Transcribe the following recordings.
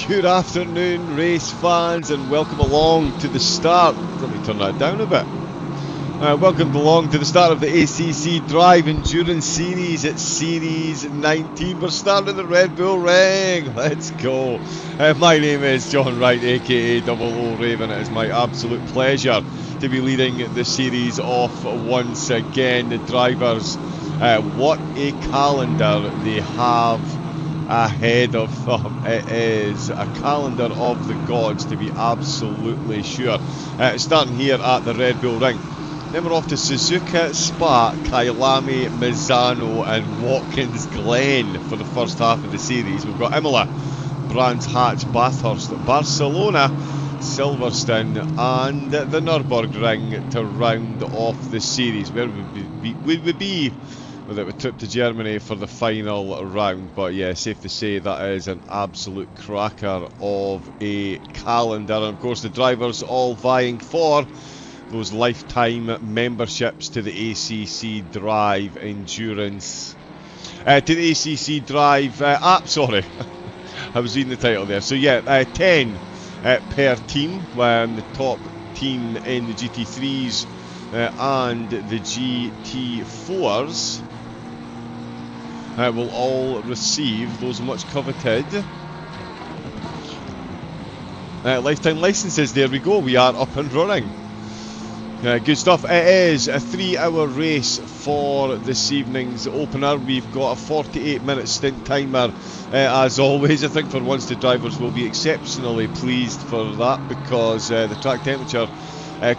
Good afternoon, race fans, and welcome along to the start. Let me turn that down a bit. Welcome along to the start of the ACC Drive Endurance Series. It's Series 19. We're starting at the Red Bull Ring. Let's go. My name is John Wright, aka Double O Raven. It is my absolute pleasure to be leading the series off once again. The drivers, what a calendar they have ahead of them. It is a calendar of the gods, to be absolutely sure. Starting here at the Red Bull Ring. Then we're off to Suzuka, Spa, Kyalami, Misano and Watkins Glen for the first half of the series. We've got Imola, Brands Hatch, Bathurst, Barcelona, Silverstone and the Nürburgring to round off the series. Where would we be without a trip to Germany for the final round? But yeah, safe to say that is an absolute cracker of a calendar. And of course the drivers all vying for those lifetime memberships to the ACC Drive Endurance, to the ACC Drive app, sorry. I was reading the title there. So yeah, 10 per team, the top team in the GT3s and the GT4s will all receive those much coveted lifetime licenses. There we go, we are up and running. Good stuff. It is a 3-hour race for this evening's opener. We've got a 48-minute stint timer as always. I think for once the drivers will be exceptionally pleased for that, because the track temperature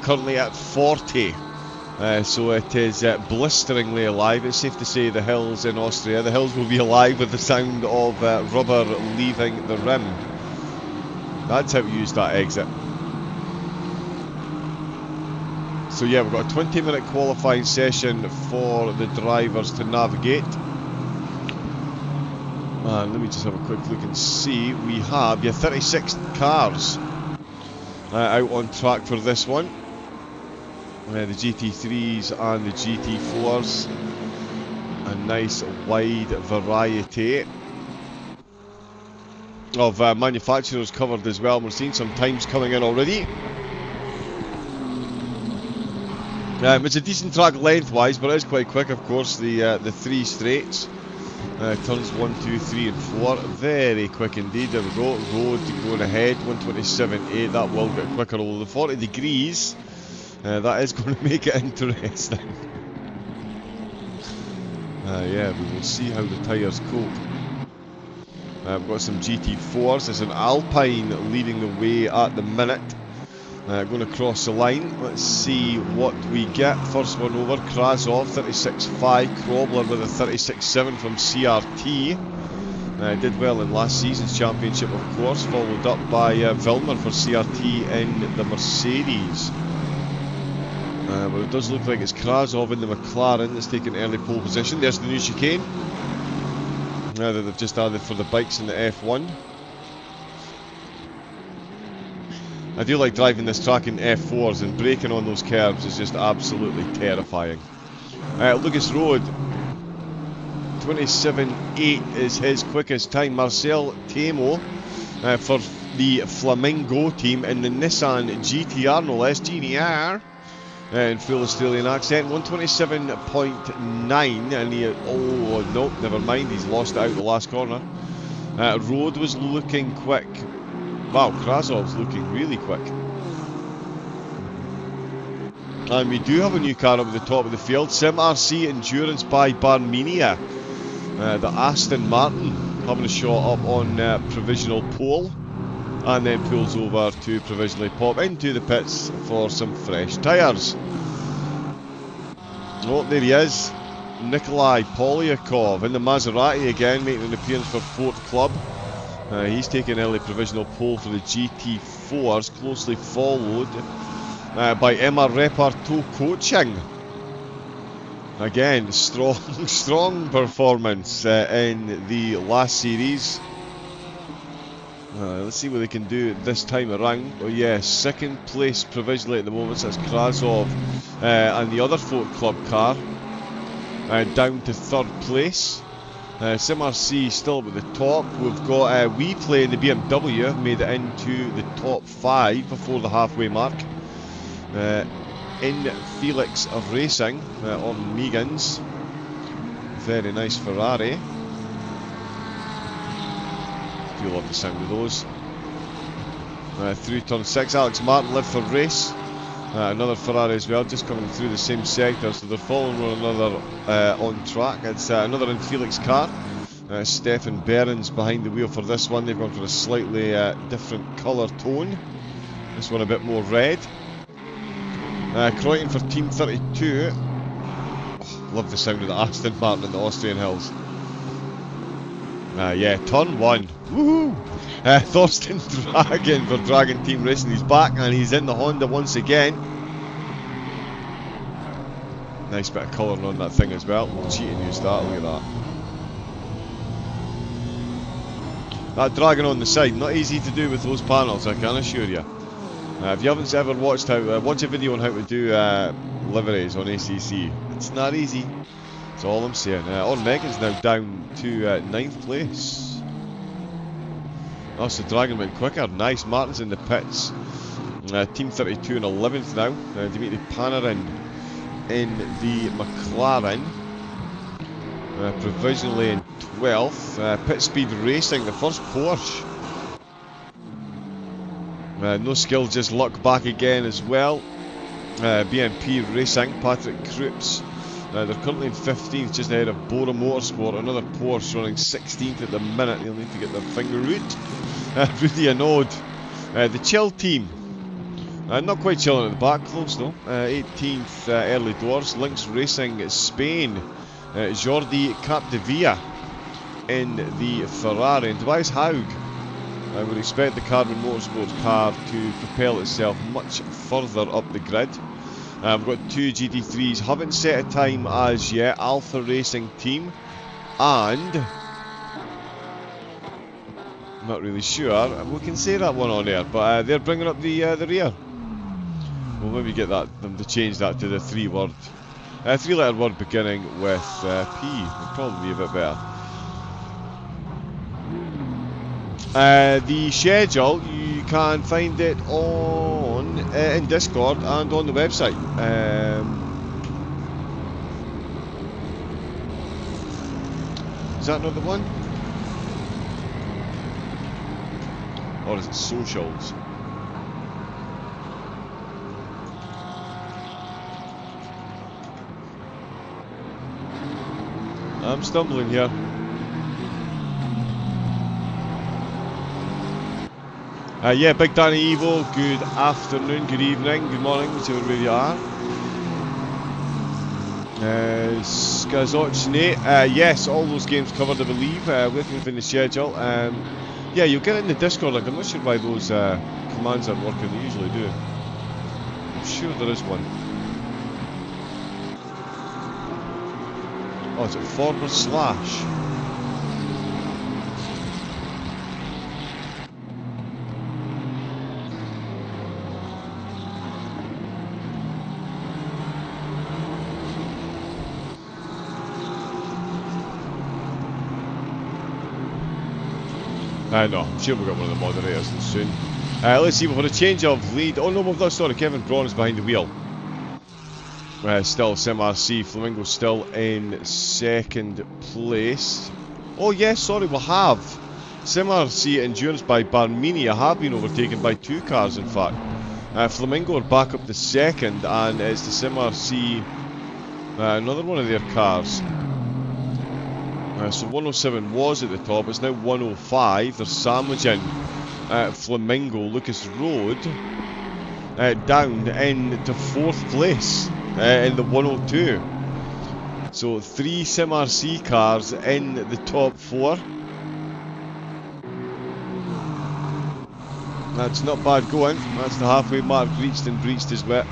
currently at 40. So it is blisteringly alive. It's safe to say the hills in Austria, the hills will be alive with the sound of rubber leaving the rim. That's how you use that exit. So yeah, we've got a 20-minute qualifying session for the drivers to navigate. And let me just have a quick look and see. We have 36 cars out on track for this one. The GT3s and the GT4s. A nice wide variety of manufacturers covered as well. We're seeing some times coming in already. It's a decent track lengthwise, but it is quite quick, of course. The three straights, turns 1, 2, 3 and 4, very quick indeed. There we go, road going ahead, 127.8, that will get quicker, although the 40 degrees, that is going to make it interesting. Yeah, we will see how the tyres cope. We've got some GT4s, there's an Alpine leading the way at the minute. Going to cross the line. Let's see what we get. First one over, Krasov 36.5, Krobler with a 36.7 from CRT. Did well in last season's championship, of course, followed up by Vilmer for CRT in the Mercedes. But it does look like it's Krasov in the McLaren that's taken early pole position. There's the new chicane that they've just added for the bikes in the F1. I do like driving this track in F4s, and braking on those curves is just absolutely terrifying. Lucas Road, 27.8 is his quickest time. Marcel Temo for the Flamingo team in the Nissan GTR, no less, GTR, in full Australian accent, 127.9, and he, oh no, never mind, he's lost it out the last corner. Road was looking quick. Wow, Krasov's looking really quick. And we do have a new car up at the top of the field. Sim RC Endurance by Barmenia. The Aston Martin having a shot up on provisional pole. And then pulls over to provisionally pop into the pits for some fresh tyres. Oh, there he is. Nikolai Polyakov in the Maserati again, making an appearance for Ford Club. He's taken early provisional pole for the GT4s, closely followed by Emma Reparto coaching. Again, strong performance in the last series. Let's see what they can do this time around. Oh yeah, second place provisionally at the moment, so that's Krasov and the other Ford Club car down to third place. SimRC still up at the top. We've got We Play in the BMW, made it into the top 5 before the halfway mark. In Felix of Racing, on Megan's. Very nice Ferrari. Do love the sound of those. Through turn 6, Alex Martin led for race. Another Ferrari as well, just coming through the same sector, so they're following one another on track. It's another in Felix car. Stefan Behrens behind the wheel for this one. They've gone for a slightly different colour tone. This one a bit more red. Croydon for Team 32. Oh, love the sound of the Aston Martin in the Austrian hills. Yeah, turn 1. Woohoo! Thorsten Dragon for Dragon Team Racing. He's back and he's in the Honda once again. Nice bit of colouring on that thing as well. Cheating used that, look at that. That Dragon on the side, not easy to do with those panels, I can assure you. If you haven't ever watched watch a video on how to do liveries on ACC, it's not easy. That's all I'm saying. On Megan's now down to 9th place. Oh, so Dragon went quicker. Nice. Martin's in the pits. Team 32 in 11th now. Dimitri Panarin in the McLaren. Provisionally in 12th. Pit Speed Racing, the first Porsche. No skill, just luck back again as well. BMP Racing, Patrick Krupps. They're currently in 15th, just ahead of Bora Motorsport. Another Porsche running 16th at the minute. They'll need to get their finger root. Rudy Anode. The Chill team. Not quite chilling at the back, close though. 18th early doors. Lynx Racing Spain. Jordi Capdevila in the Ferrari. And Tobias Haug. I would expect the Carbon Motorsports car to propel itself much further up the grid. We've got 2 GT3s, haven't set a time as yet. Alpha Racing Team, and I'm not really sure. We can say that one on air, but they're bringing up the rear. We'll maybe get them to change that to the 3-letter word beginning with P. Would probably be a bit better. The schedule, you can find it on in Discord and on the website. Is that not the one? Or is it socials? I'm stumbling here. Yeah, Big Danny Evo, good afternoon, good evening, good morning, whichever way you are. Skazochne, yes, all those games covered, I believe. Looking within the schedule. Yeah, you'll get it in the Discord link. I'm not sure why those commands aren't working, they usually do. I'm sure there is one. Oh, is it /? No, I'm sure we've got one of the moderators soon. Let's see, we've had a change of lead. Oh no, we've not, sorry, Kevin Braun is behind the wheel. Still SimRC, Flamingo still in 2nd place. Oh yes, sorry, we have. SimRC Endurance by Barmini have been overtaken by 2 cars in fact. Flamingo are back up to 2nd, and it's the SimRC, another one of their cars. So 107 was at the top, it's now 105. They're sandwiching Flamingo, Lucas Road, down into 4th place in the 102. So 3 SimRC cars in the top 4. That's not bad going. That's the halfway mark reached and breached as well.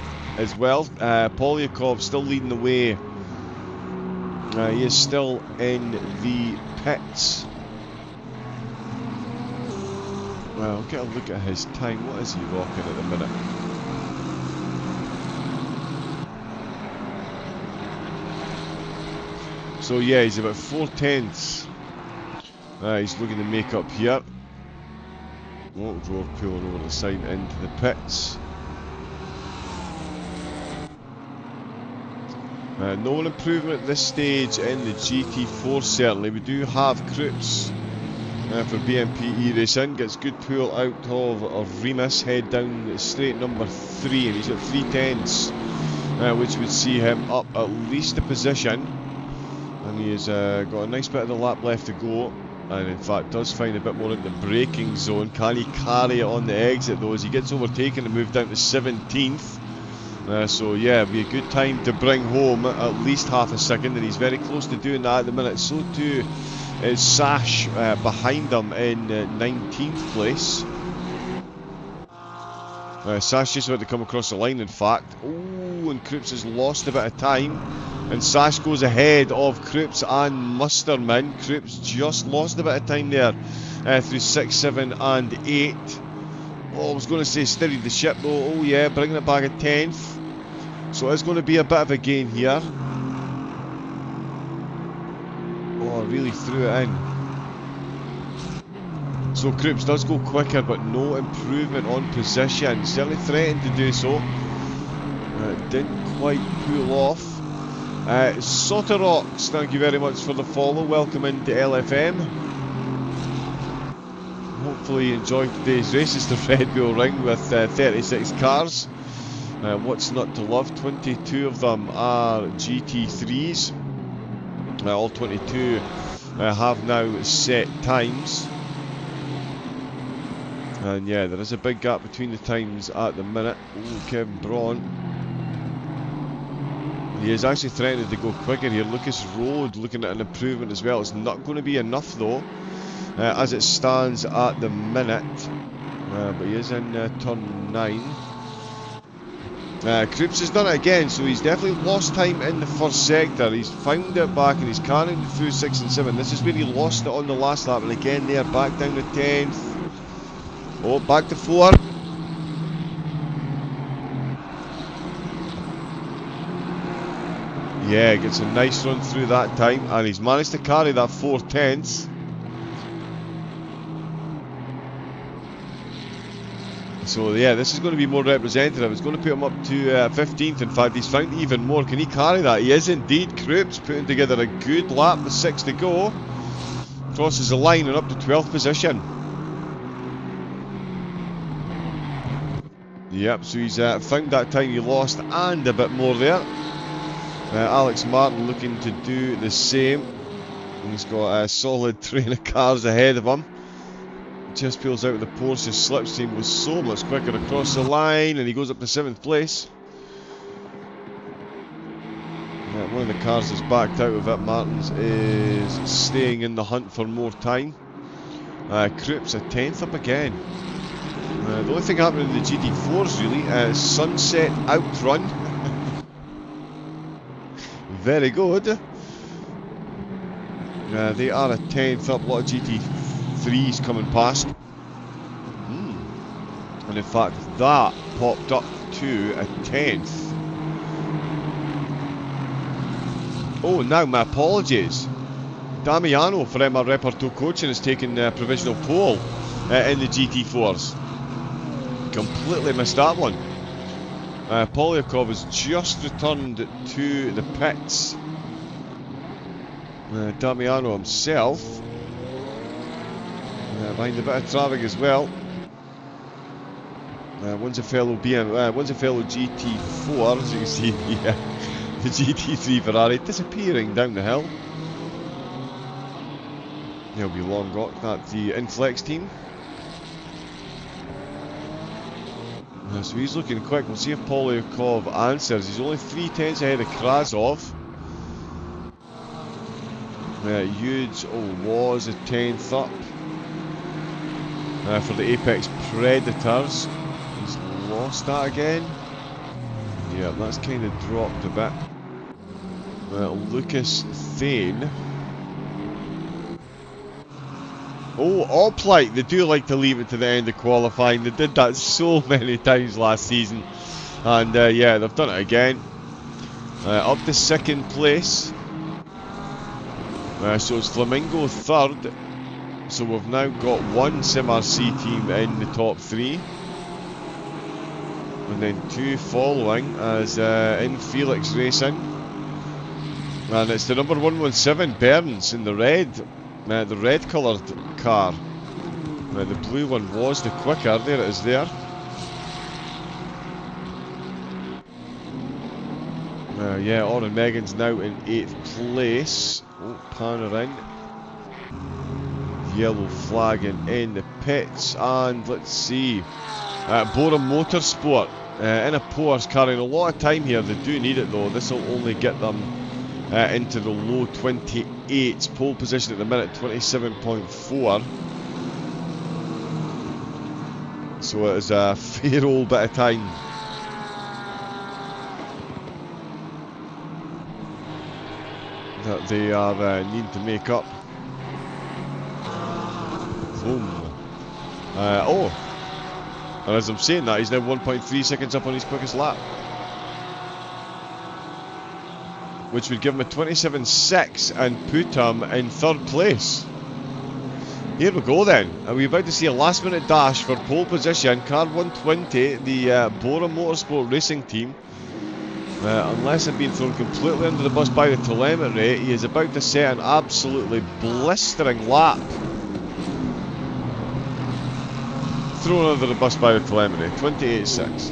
Polyakov still leading the way. He is still in the pits. Well, get a look at his time. What is he rocking at the minute? So yeah, he's about 4/10 He's looking to make up here. Oh, Roar pulling over the side into the pits. No improvement at this stage in the GT4 certainly. We do have Croops for BMP racing. Gets good pull out of Remus, head down straight number 3, and he's at 3/10, which would see him up at least a position. And he has got a nice bit of the lap left to go, and in fact does find a bit more in the braking zone. Can he carry it on the exit though, as he gets overtaken and moved down to 17th? So yeah, it'd be a good time to bring home at least half a second, and he's very close to doing that at the minute. So too is Sash behind him in 19th place. Sash just about to come across the line, in fact. Oh, and Croops has lost a bit of time, and Sash goes ahead of Croops and Musterman. Croops just lost a bit of time there through 6, 7 and 8. Oh, I was going to say steadied the ship though. Oh yeah, bringing it back a 10th. So it's going to be a bit of a gain here. Oh, really threw it in. So Croops does go quicker, but no improvement on position. Certainly threatened to do so. Didn't quite pull off. Soterox, thank you very much for the follow. Welcome into LFM. Hopefully you enjoyed today's race. It's the Red Bull Ring with 36 cars. What's not to love? 22 of them are GT3s. All 22 have now set times. And yeah, there is a big gap between the times at the minute. Oh, Kevin Braun. He is actually threatening to go quicker here. Lucas Road looking at an improvement as well. It's not going to be enough though, as it stands at the minute. But he is in turn 9. Croops has done it again, so he's definitely lost time in the first sector. He's found it back and he's carrying it through 6 and 7. This is where he lost it on the last lap, and again there, back down to 10th. Oh, back to 4. Yeah, gets a nice run through that time, and he's managed to carry that 4/10. So yeah, this is going to be more representative. It's going to put him up to 15th. In fact, he's found even more. Can he carry that? He is indeed. Croops putting together a good lap with 6 to go. Crosses the line and up to 12th position. Yep, so he's found that time he lost and a bit more there. Alex Martin looking to do the same. He's got a solid train of cars ahead of him. Just pulls out with the Porsche slipstream, was so much quicker across the line, and he goes up to 7th place. One of the cars that's backed out of it, Martin's, is staying in the hunt for more time. Croops a 10th up again. The only thing happening in the GT4s really is Sunset Outrun. Very good. They are a 10th up, a lot of GT3s coming past. And in fact, that popped up to a 10th. Oh, now my apologies. Damiano for Emma Reperto Coaching has taken provisional pole in the GT4s. Completely missed that one. Polyakov has just returned to the pits. Damiano himself behind a bit of traffic as well. One's a fellow GT4, as you can see. Yeah, the GT3 Ferrari disappearing down the hill. He'll be long got at the Inflex team. So he's looking quick. We'll see if Polyakov answers. He's only 3/10 ahead of Krasov. Huge was a 10th up for the Apex Predators. He's lost that again. Yeah, that's kind of dropped a bit. Lucas Thane. Oh, Oplite, they do like to leave it to the end of qualifying. They did that so many times last season. And yeah, they've done it again. Up to 2nd place. So it's Flamingo 3rd. So we've now got one SimRC team in the top 3. And then 2 following as in Felix Racing. And it's the number 117, Burns, in the red coloured car. The blue one was the quicker. There it is there. Yeah, Oren Megan's now in 8th place. Oh, panner in. Yellow flagging in the pits. And let's see. Bora Motorsport in a Porsche, carrying a lot of time here. They do need it though. This will only get them into the low 28s. Pole position at the minute 27.4. So it is a fair old bit of time. That they are needing to make up. Boom. Oh, and as I'm saying that, he's now 1.3 seconds up on his quickest lap, which would give him a 27.6 and put him in 3rd place. Here we go then. Are we about to see a last minute dash for pole position? Car 120, the Bora Motorsport Racing team. Unless I've been thrown completely under the bus by the telemetry, he is about to set an absolutely blistering lap. Thrown under the bus by the telemetry, 28.6.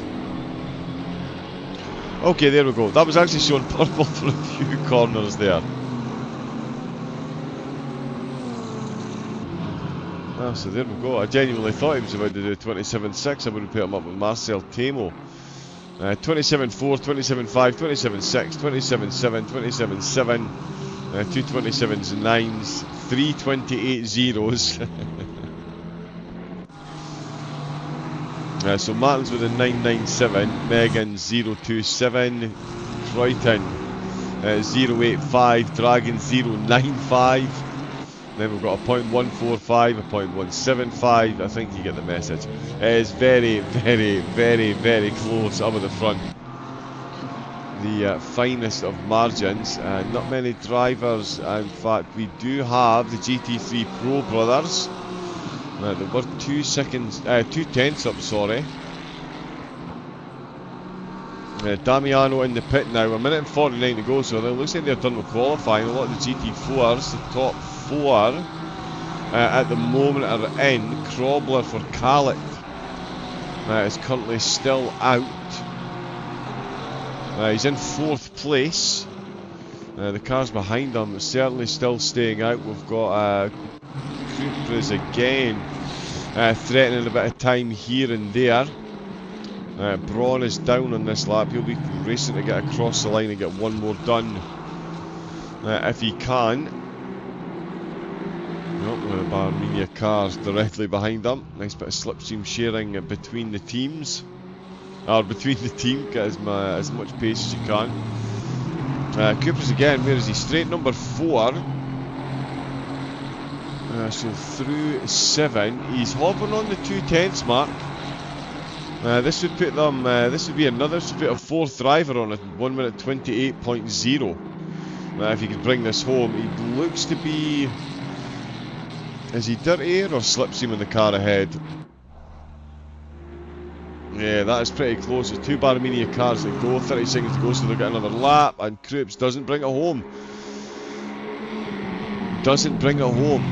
Okay, there we go. That was actually showing purple for a few corners there. So there we go. I genuinely thought he was about to do 27.6. I would have put him up with Marcel Temo. 27.4, 27.5, 27.6, 27.7, 27.7, 2 27s and 9s, 3 28 zeros. So Martin's with a 997, Megan 027, Croyton 085, Dragon 095. Then we've got a 0.145, a 0.175. I think you get the message. It is very, very, very, very close up at the front. The finest of margins. Not many drivers. In fact, we do have the GT3 Pro brothers. They were 2 tenths up, sorry. Damiano in the pit now. 1 minute and 49 to go, so it looks like they're done with qualifying. A lot of the GT4s, the top 4 at the moment are in. Krobler for Khaled is currently still out. He's in 4th place. The cars behind him are certainly still staying out. We've got Kruppers again threatening a bit of time here and there. Braun is down on this lap. He'll be racing to get across the line and get one more done if he can. Nope, with the Barmenia cars directly behind him. Nice bit of slipstream sharing between the teams. Or between the team, get as much pace as you can. Cooper's again, where is he? Straight number 4. So through 7. He's hovering on the 2 tenths mark. This would put them. This would be another. This would put a 4th driver on at 1 minute 28.0. If he could bring this home, he looks to be. Is he dirty air or slipstream in the car ahead? Yeah, that is pretty close. There's 2 Barmenia cars that go. 30 seconds to go, so they'll get another lap. And Krupps doesn't bring it home. Doesn't bring it home.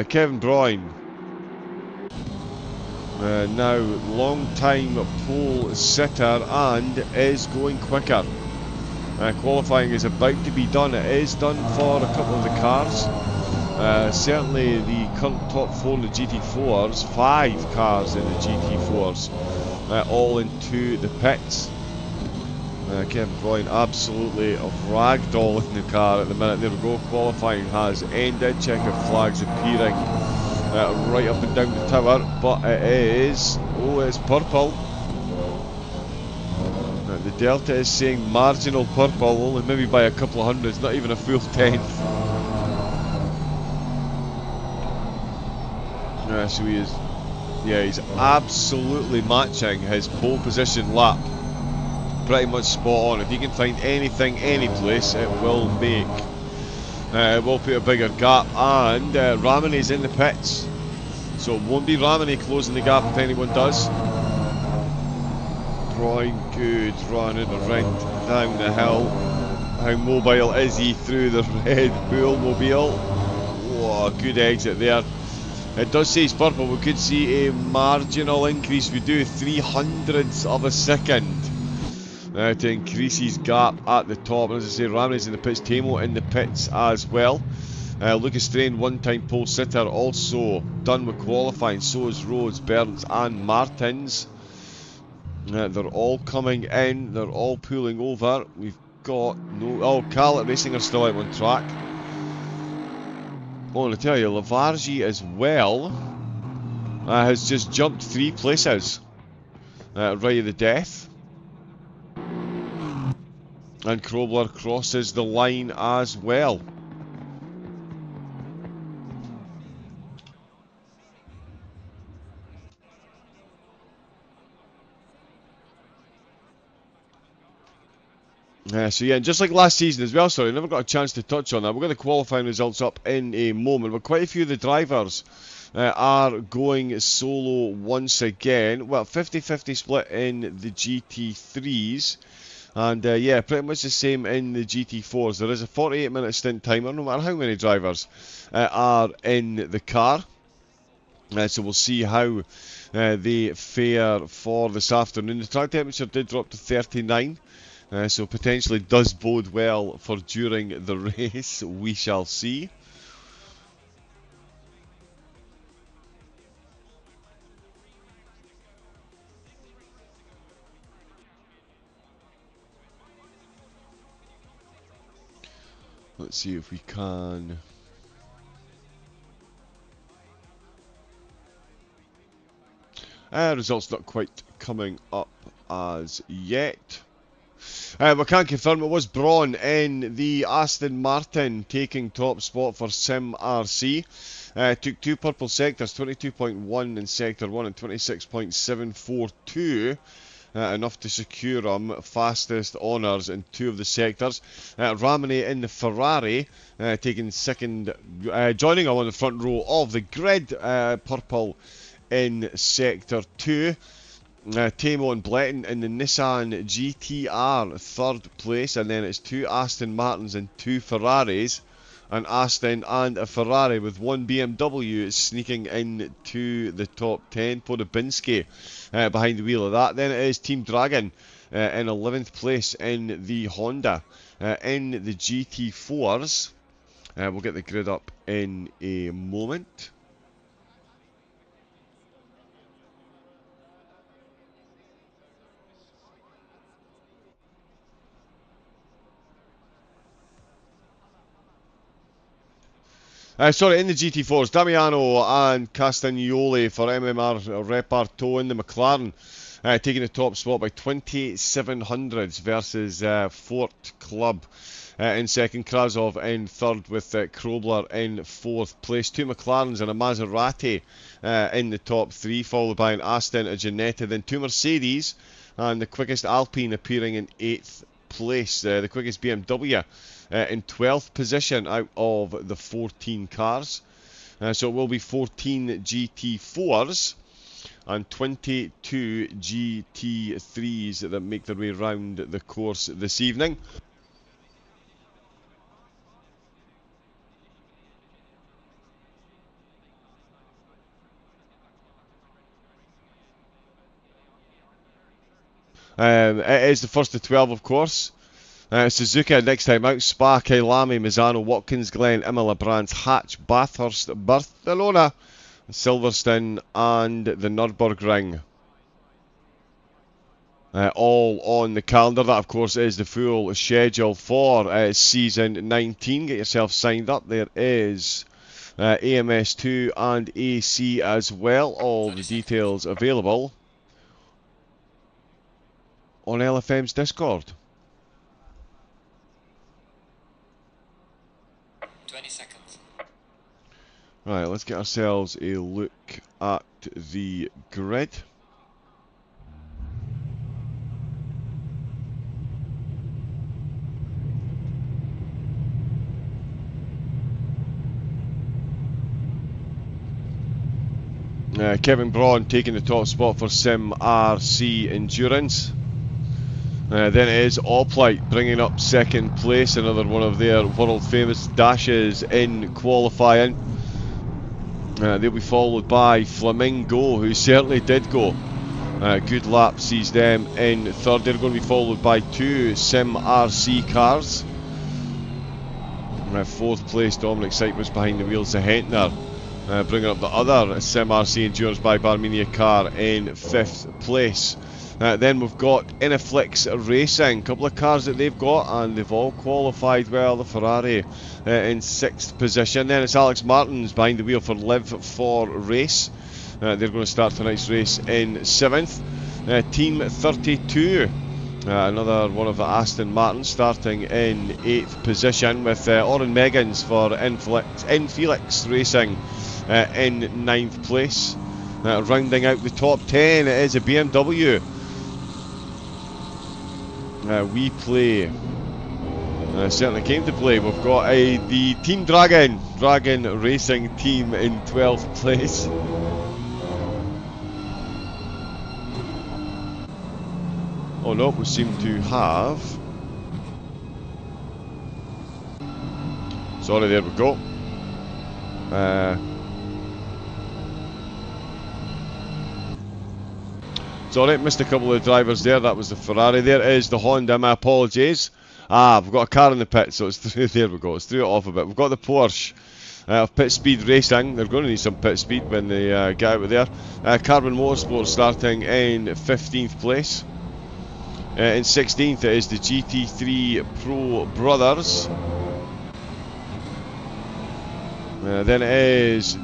Kevin Bruyne. Now, long time pole sitter and is going quicker. Qualifying is about to be done. It is done for a couple of the cars. Certainly the current top 4 in the GT4s, 5 cars in the GT4s, all into the pits. Kevin Bruyne absolutely ragdoll in the car at the minute. There we go, qualifying has ended. Checker flags appearing right up and down the tower, but it is, oh, it's purple. The delta is saying marginal purple, only maybe by a couple of hundreds, not even a full tenth. So he is, yeah, he's absolutely matching his pole position lap. Pretty much spot on. If you can find anything, any place, it will make Will put a bigger gap, and Ramani's in the pits, so it won't be Ramani closing the gap if anyone does. Drawing good run in the rent down the hill. How mobile is he through the Red Bull mobile? Whoa, good exit there. It does say it's purple. We could see a marginal increase. We do 0.03 of a second to increase his gap at the top. And as I say, Ramney's in the pits, Tamo in the pits as well. Lucas Strain, one-time pole sitter, also done with qualifying. So is Rhodes, Burns and Martins. They're all coming in. They're all pulling over. We've got no... Oh, Carlett Racing are still out on track. Oh, and I tell you, Lavargie as well has just jumped 3 places right at the death. And Krobler crosses the line as well. So yeah, just like last season as well, sorry, I never got a chance to touch on that. We're going to qualifying results up in a moment, but quite a few of the drivers are going solo once again. Well, 50-50 split in the GT3s, and yeah, pretty much the same in the GT4s. There is a 48-minute stint timer, no matter how many drivers are in the car. So we'll see how they fare for this afternoon. The track temperature did drop to 39. So potentially does bode well for during the race. We shall see. Let's see if we can... results not quite coming up as yet. We can confirm it was Braun in the Aston Martin taking top spot for Sim RC. Took 2 purple sectors, 22.1 in sector 1 and 26.742. Enough to secure him fastest honours in 2 of the sectors. Ramani in the Ferrari taking second, joining him on the front row of the grid. Purple in sector 2. Tamo and Bletton in the Nissan GTR 3rd place, and then it's 2 Aston Martins and 2 Ferraris, an Aston and a Ferrari with 1 BMW sneaking into the top 10. Podobinski behind the wheel of that. Then it is Team Dragon in 11th place in the Honda. In the GT4s, we'll get the grid up in a moment. Sorry, in the GT4s, Damiano and Castagnoli for MMR Reparto in the McLaren, taking the top spot by 2700s versus Fort Club in second, Krasov in third with Krobler in fourth place. 2 McLarens and a Maserati in the top 3, followed by an Aston, a Ginetta, then 2 Mercedes, and the quickest Alpine appearing in 8th place. The quickest BMW in 12th position out of the 14 cars. So it will be 14 GT4s and 22 GT3s that make their way around the course this evening. It is the first of 12, of course. Suzuka next time out, Spa, Kailami, Misano, Watkins Glen, Imola, Brands, Hatch, Bathurst, Barcelona, Silverstone and the Nürburgring. All on the calendar. That of course is the full schedule for season 19. Get yourself signed up. There is AMS2 and AC as well. All the details available on LFM's Discord. 20 seconds. Right, let's get ourselves a look at the grid. Kevin Braun taking the top spot for Sim RC Endurance. Then it is Oplight bringing up second place, another one of their world famous dashes in qualifying. They'll be followed by Flamingo, who certainly did go. Good lap sees them in third. They're going to be followed by two Sim RC cars. Fourth place, Dominic Cyprus behind the wheels of Hentner. Bringing up the other Sim RC Endurance by Barmenia car in fifth place. Then we've got Iniflix Racing, a couple of cars that they've got, and they've all qualified well. The Ferrari in sixth position. Then it's Alex Martins behind the wheel for Live for Race. They're going to start tonight's race in seventh. Team 32. Another one of the Aston Martins starting in 8th position, with Oren Meggins for Infelix Racing in 9th place. Rounding out the top 10, it is a BMW. We play. Certainly came to play. We've got the Team Dragon Racing team in 12th place. Oh no, we seem to have... Sorry, there we go. Sorry, missed a couple of drivers there. That was the Ferrari. There is the Honda. My apologies. We've got a car in the pit, so it's through. There we go. It's through it off a bit. We've got the Porsche of Pit Speed Racing. They're going to need some pit speed when they get out of there. Carbon Motorsport starting in 15th place. In 16th it is the GT3 Pro Brothers. Then it is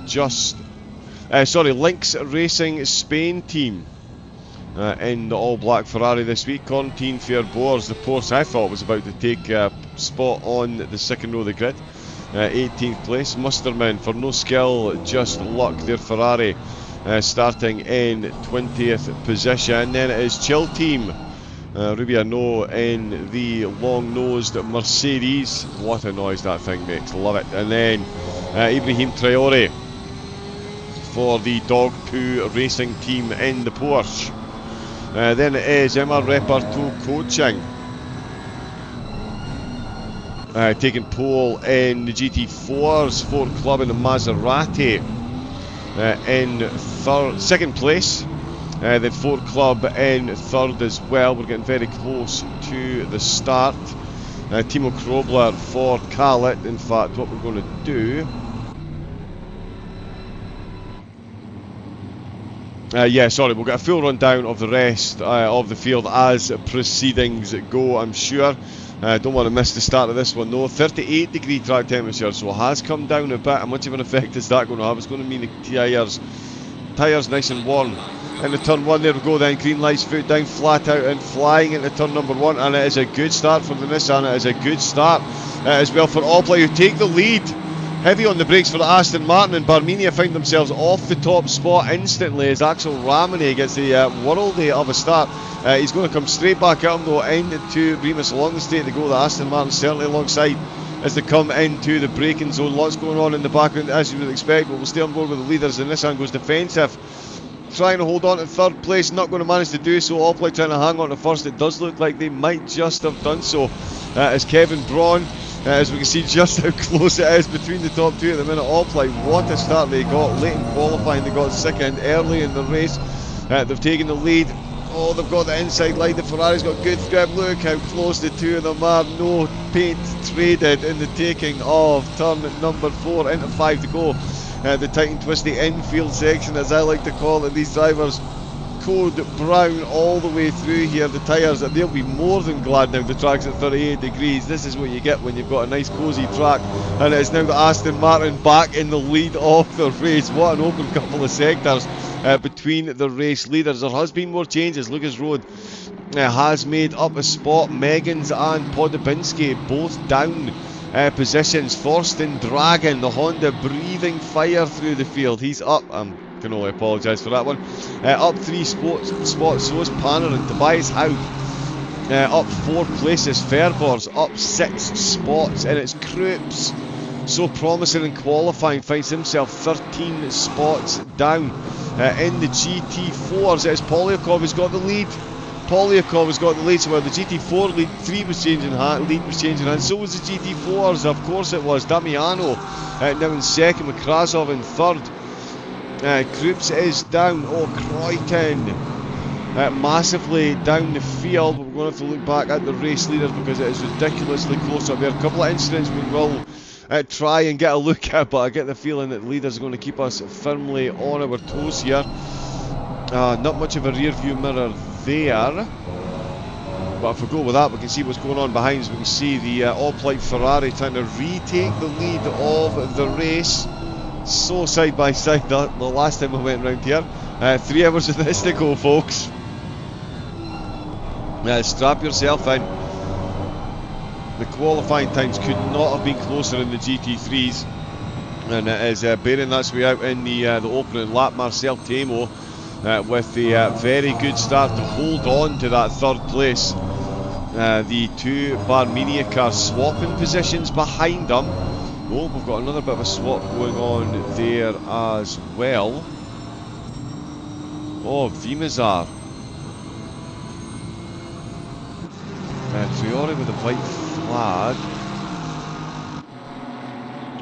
Lynx Racing Spain team in the all-black Ferrari this week. Contine Fairboars, the Porsche I thought was about to take a spot on the second row of the grid. 18th place. Musterman for no skill, just luck, their Ferrari starting in 20th position. Then it is Chill Team. Rubiano in the long-nosed Mercedes. What a noise that thing makes, love it. And then Ibrahim Traore for the Dog Poo Racing team in the Porsche. Then it is Emma Reparto Coaching taking pole in the GT4s, Ford Club and the Maserati in second place. The Ford Club in third as well. We're getting very close to the start. Timo Krobler for Khaled. In fact, what we're going to do... we'll get a full rundown of the rest of the field as proceedings go, I'm sure. Don't want to miss the start of this one though. 38 degree track temperature, so it has come down a bit. How much of an effect is that going to have? It's going to mean the tyres nice and warm. Into turn one, there we go then, green lights, foot down, flat out and flying into turn number one, and it is a good start from the Nissan. It is a good start as well for Opel, who take the lead. Heavy on the brakes for the Aston Martin, and Barmenia find themselves off the top spot instantly as Axel Ramone gets the worldie of a start. He's going to come straight back at him though into Remus along the straight to go. The Aston Martin certainly alongside as they come into the braking zone. Lots going on in the background as you would expect, but we'll stay on board with the leaders. The Nissan goes defensive, trying to hold on to third place, not going to manage to do so. Opel trying to hang on to first. It does look like they might just have done so as Kevin Braun, as we can see just how close it is between the top two at the minute. Opel, what a start they got late in qualifying. They got second early in the race. They've taken the lead. Oh, they've got the inside line. The Ferrari's got good grip. Look how close the two of them are. No paint traded in the taking of turn number 4 into 5 to go. The tight and twisty infield section, as I like to call it. These drivers code brown all the way through here. The tyres, they'll be more than glad now the track's at 38 degrees. This is what you get when you've got a nice cosy track, and it's now the Aston Martin back in the lead of the race. What an open couple of sectors between the race leaders. There has been more changes. Lucas Road has made up a spot. Meggins and Podobinski both down positions. Forsten Dragon, the Honda, breathing fire through the field. He's up. I can only apologise for that one. Up 3 spots, so is Panner and Tobias Howe. Up 4 places. Fairboars up 6 spots, and it's Krupps, so promising in qualifying, finds himself 13 spots down. In the GT4s, it's Polyakov who's got the lead. Polyakov has got the lead, so while the GT4 lead 3 was changing lead was changing hands, so was the GT4s, of course it was. Damiano now in second, with Krasov in third. Krups is down. Oh, Croyton massively down the field. We're going to have to look back at the race leaders because it is ridiculously close up there. A couple of incidents we will try and get a look at, but I get the feeling that the leaders are going to keep us firmly on our toes here. Not much of a rear view mirror there, but if we go with that, we can see what's going on behind us. We can see the all-white Ferrari trying to retake the lead of the race. So side by side the last time we went round here. 3 hours of this to go, folks. Strap yourself in. The qualifying times could not have been closer in the GT3s, and it is bearing that's way out in the opening lap. Marcel Temo with a very good start to hold on to that third place. The 2 Barmenia cars swapping positions behind them. Oh, we've got another bit of a swap going on there as well. Oh, Vimazar. Triori with a white flag.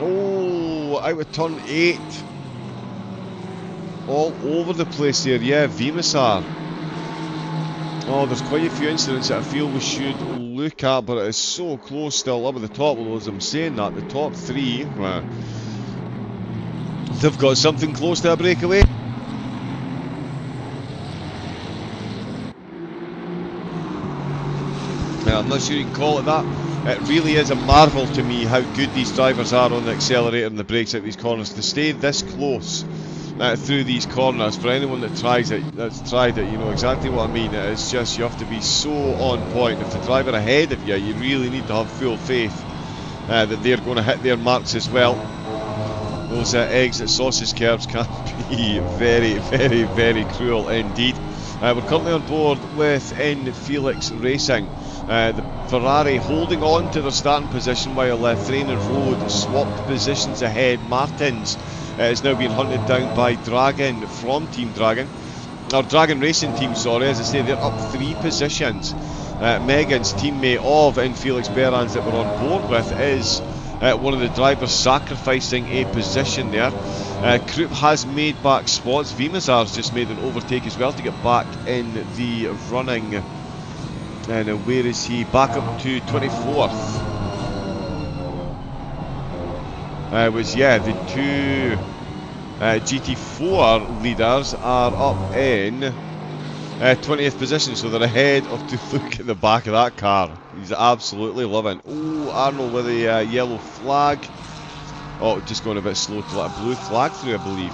Oh, out of turn 8. All over the place there, yeah, Vimazar. Oh, there's quite a few incidents that I feel we should look at, but it is so close still up at the top. Although as I'm saying that, the top 3, they've got something close to a breakaway. I'm not sure you can call it that. It really is a marvel to me how good these drivers are on the accelerator and the brakes at these corners. To stay this close through these corners, for anyone that's tried it, you know exactly what I mean. It's just, you have to be so on point. If the driver ahead of you, you really need to have full faith that they're going to hit their marks as well. Those exit sausage curves can be very, very, very cruel indeed. We're currently on board with N Felix Racing. The Ferrari holding on to their starting position while Thrain and Road swapped positions ahead. Martins is now being hunted down by Dragon from Team Dragon. Or Dragon Racing Team, sorry. As I say, they're up 3 positions. Megan's teammate of N Felix Berans that we're on board with is one of the drivers sacrificing a position there. Krupp has made back spots. Vimazar's just made an overtake as well to get back in the running. And where is he? Back up to 24th. Was, yeah, the 2 GT4 leaders are up in 20th position, so they're ahead of. To look at the back of that car, he's absolutely loving. Oh, Arnold with a yellow flag. Oh, just going a bit slow to let a blue flag through, I believe.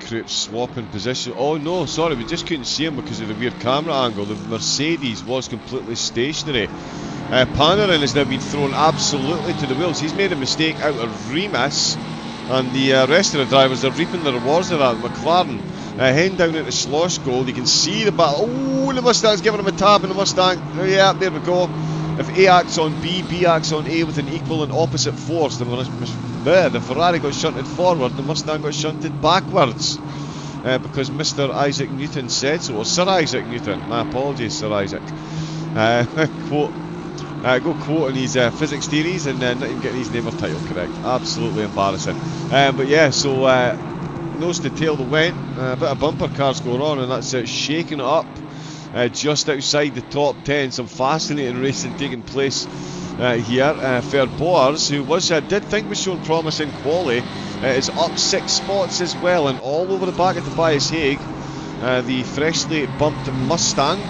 Krupp swapping position. Oh no, sorry, we just couldn't see him because of the weird camera angle. The Mercedes was completely stationary. Panarin has now been thrown absolutely to the wheels. He's made a mistake out of Remus, and the rest of the drivers are reaping the rewards of that. McLaren heading down into Schlossgold. You can see the battle. Oh, the Mustang's giving him a tap in the Mustang. Oh, yeah, there we go. If A acts on B, B acts on A with an equal and opposite force, the Ferrari got shunted forward, the Mustang got shunted backwards. Because Mr. Isaac Newton said so, or Sir Isaac Newton. My apologies, Sir Isaac. Go quoting his physics theories and not even getting his name or title correct. Absolutely embarrassing. But yeah, so nose to tail the went. A bit of bumper cars going on, and that's shaking it up. Just outside the top 10, some fascinating racing taking place here. Verboers, who did think was showing promise in quali, is up 6 spots as well, and all over the back of Tobias Haig, the freshly bumped Mustang.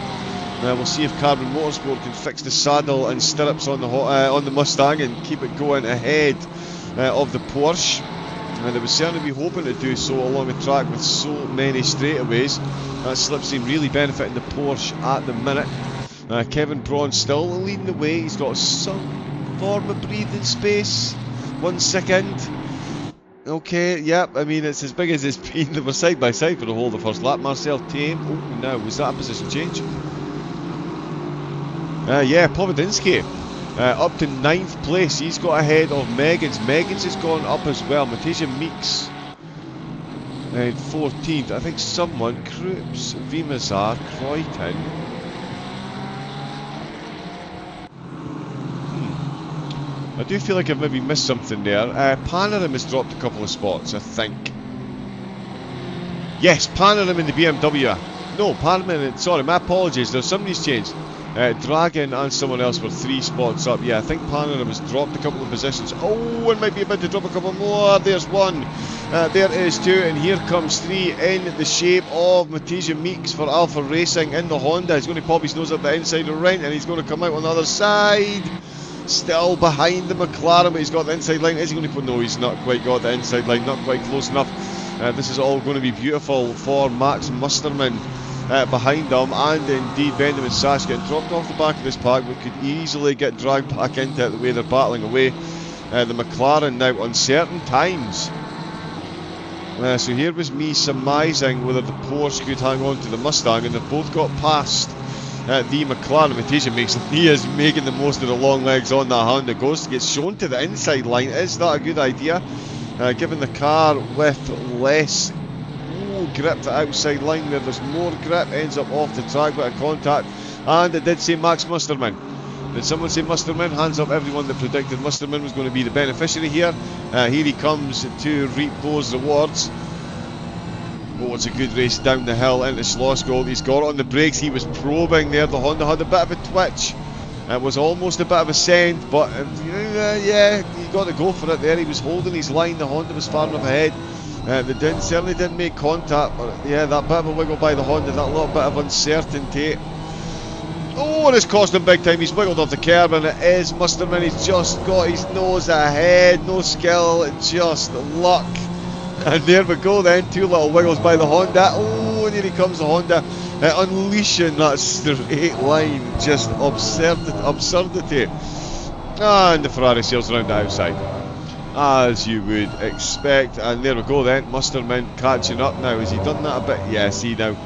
We'll see if Carbon Motorsport can fix the saddle and stirrups on the Mustang and keep it going ahead of the Porsche. They would certainly be hoping to do so along the track with so many straightaways. That slipstream really benefiting the Porsche at the minute. Kevin Braun still leading the way. He's got some form of breathing space. 1 second. Okay, yep, I mean, it's as big as it's been. They were side by side for the whole of the first lap. Marcel Tame. Oh, now, was that a position change? Yeah, Povedinsky. Up to 9th place. He's got ahead of Megan's. Megan's has gone up as well. Matija Meeks And 14th, I think someone, Krups, Vimazar, Croyton. I do feel like I've maybe missed something there. Panorama has dropped a couple of spots, I think. Yes, Panorama in the BMW. No, Panorama, sorry, my apologies, there's somebody's changed. Dragon and someone else were 3 spots up. Yeah, I think Panorama has dropped a couple of positions. Oh, it might be about to drop a couple more. There's 1. There is 2, and here comes 3 in the shape of Matija Meeks for Alpha Racing in the Honda. He's going to pop his nose up the inside of Rent, and he's going to come out on the other side. Still behind the McLaren, but he's got the inside line. Is he going to put? No, he's not quite got the inside line, not quite close enough. This is all going to be beautiful for Max Musterman behind him, and indeed Benjamin Sash getting dropped off the back of this pack, but could easily get dragged back into it the way they're battling away. The McLaren now uncertain times. So here was me surmising whether the Porsche could hang on to the Mustang, and they've both got past the McLaren. Matija makes he is making the most of the long legs on that Honda Ghost. Gets shown to the inside line. Is that a good idea? Given the car with less grip to outside line where there's more grip, ends up off the track, bit of contact, and it did say Max Musterman. Did someone say Musterman? Hands up everyone that predicted Musterman was going to be the beneficiary here. Here he comes to reap those rewards. Oh, it's a good race down the hill into Slosgold. He's got on the brakes. He was probing there. The Honda had a bit of a twitch. It was almost a bit of a send, but yeah, he got to go for it there. He was holding his line. The Honda was far enough ahead. They certainly didn't make contact, but yeah, that bit of a wiggle by the Honda, that little bit of uncertainty. Oh, and it's cost him big time. He's wiggled off the curb, and it is Musterman. He's just got his nose ahead. No skill, just luck. And there we go then, 2 little wiggles by the Honda. Oh, and here he comes, the Honda, unleashing that straight line. Just absurdity. And the Ferrari sails around the outside, as you would expect. And there we go then, Musterman catching up now. Has he done that a bit? Yeah, see now.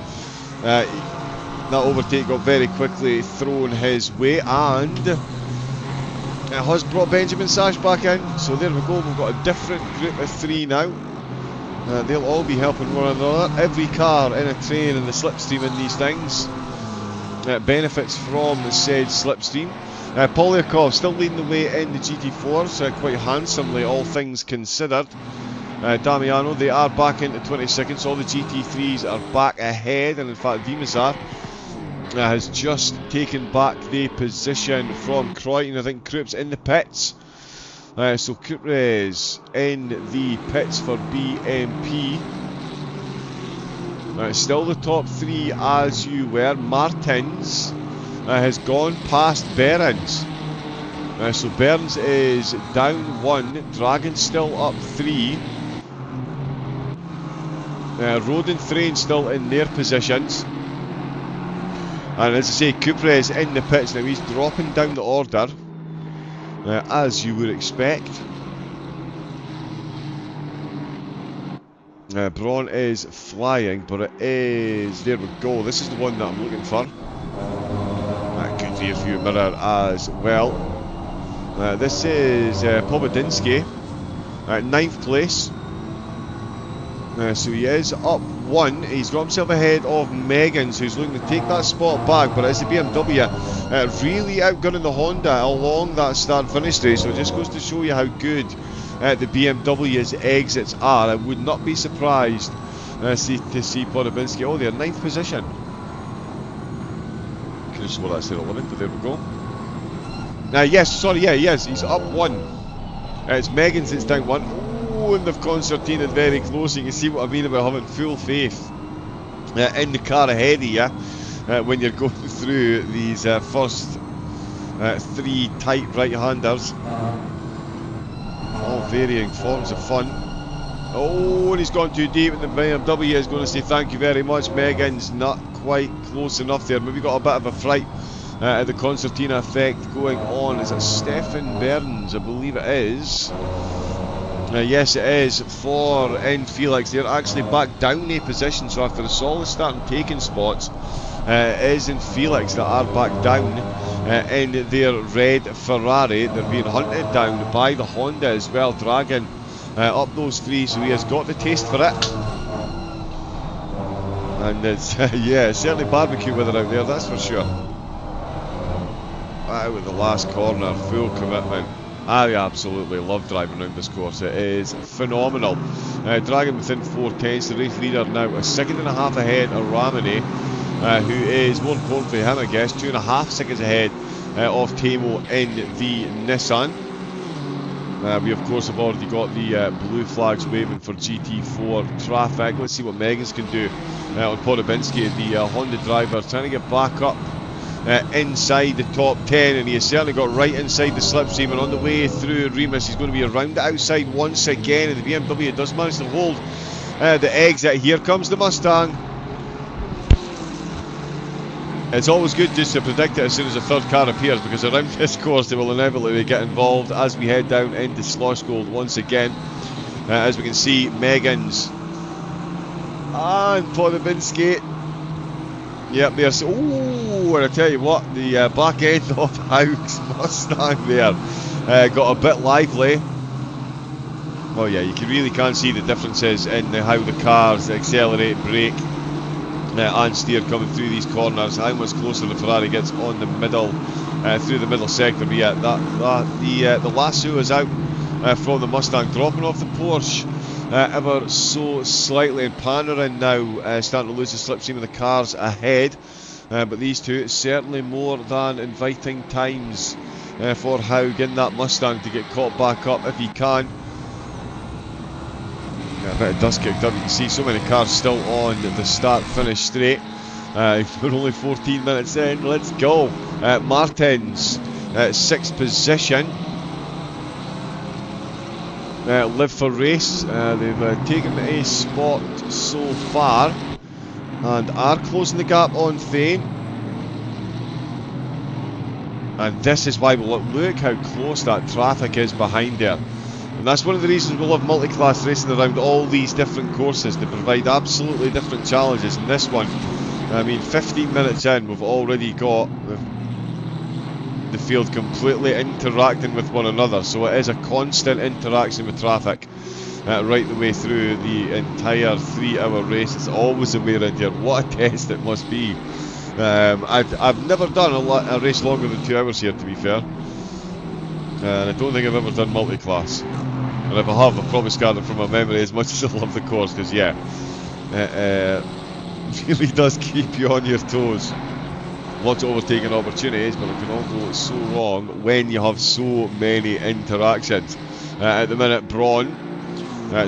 That overtake got very quickly thrown his way, and it has brought Benjamin Sash back in. So there we go, we've got a different group of 3 now. They'll all be helping one another. Every car in a train in the slipstream in these things benefits from the said slipstream. Polyakov still leading the way in the GT4s quite handsomely, all things considered. Damiano, they are back into 20 seconds. All the GT3s are back ahead, and in fact Vimazar has just taken back the position from Croyton. I think Krups in the pits. So Krups in the pits for BMP. Still the top 3 as you were. Martins has gone past Behrens. So Behrens is down 1. Dragon still up 3. Roden Thrain still in their positions. And as I say, Krups in the pits. Now he's dropping down the order. As you would expect. Braun is flying, but it is... There we go. This is the one that I'm looking for. Good rear-view mirror as well. This is Pobodinsky, 9th place. So he is up 1. He's got himself ahead of Meggins, who's looking to take that spot back, but it's the BMW really outgunning the Honda along that start-finish race. So it just goes to show you how good the BMW's exits are. I would not be surprised to see Podobinski. Oh, they're 9th position. Could have sworn that said 11th, but there we go. Yes, sorry, yeah, he is. He's up 1. It's Meggins that's down 1. And they've concertinaed very close. You can see what I mean about having full faith in the car ahead of you when you're going through these first 3 tight right-handers. All varying forms of fun. Oh, and he's gone too deep, and the BMW is going to say thank you very much. Megan's not quite close enough there. Maybe got a bit of a fright at the concertina effect going on. Is it Stefan Burns? I believe it is. Yes, it is for N Felix. They're actually back down a position, so after a solid start and taking spots, it is in Felix that are back down in their red Ferrari. They're being hunted down by the Honda as well. Dragon up those 3, so he has got the taste for it. And it's, yeah, it's certainly barbecue weather out there, that's for sure. Wow, with the last corner, full commitment. I absolutely love driving around this course, it is phenomenal. Dragging within 4/10, the race leader now a second and a half ahead of Ramini, who is, more important for him I guess, 2.5 seconds ahead of Tamo in the Nissan. We of course have already got the blue flags waving for GT4 traffic. Let's see what Megan's can do on Podium. The Honda driver trying to get back up inside the top 10, and he has certainly got right inside the slipstream, and on the way through Remus he's going to be around the outside once again, and the BMW does manage to hold the exit. Here comes the Mustang. It's always good just to predict it as soon as the third car appears, because around this course they will inevitably get involved as we head down into Slosh Gold once again. As we can see, Megan's and Podobinski. Yep, there's, ooh, and I tell you what, the back end of Haug's Mustang there got a bit lively. Oh yeah, you really can see the differences in how the cars accelerate, brake and steer coming through these corners. How much closer the Ferrari gets on the middle, through the middle sector. But yeah, the lasso is out from the Mustang, dropping off the Porsche ever so slightly, and Panarin now starting to lose the slipstream of the cars ahead. But these two certainly more than inviting times for Haug in that Mustang to get caught back up if he can. A bit of dust kicked up. You can see so many cars still on the start-finish straight. We're only 14 minutes in. Let's go. Martin's 6th position. Live for race. They've taken a spot so far and are closing the gap on Thane. And this is why we look how close that traffic is behind there. And that's one of the reasons we love multi-class racing around all these different courses. They provide absolutely different challenges. And this one, I mean, 15 minutes in, we've already got the field completely interacting with one another. So it is a constant interaction with traffic right the way through the entire 3-hour race. It's always the way around here. What a test it must be. I've never done a race longer than 2 hours here, to be fair. And I don't think I've ever done multi-class. And if I have, I've probably scarred it from my memory, as much as I love the course, because yeah, it really does keep you on your toes. Lots of overtaking opportunities, but it can all go so wrong when you have so many interactions. At the minute, Braun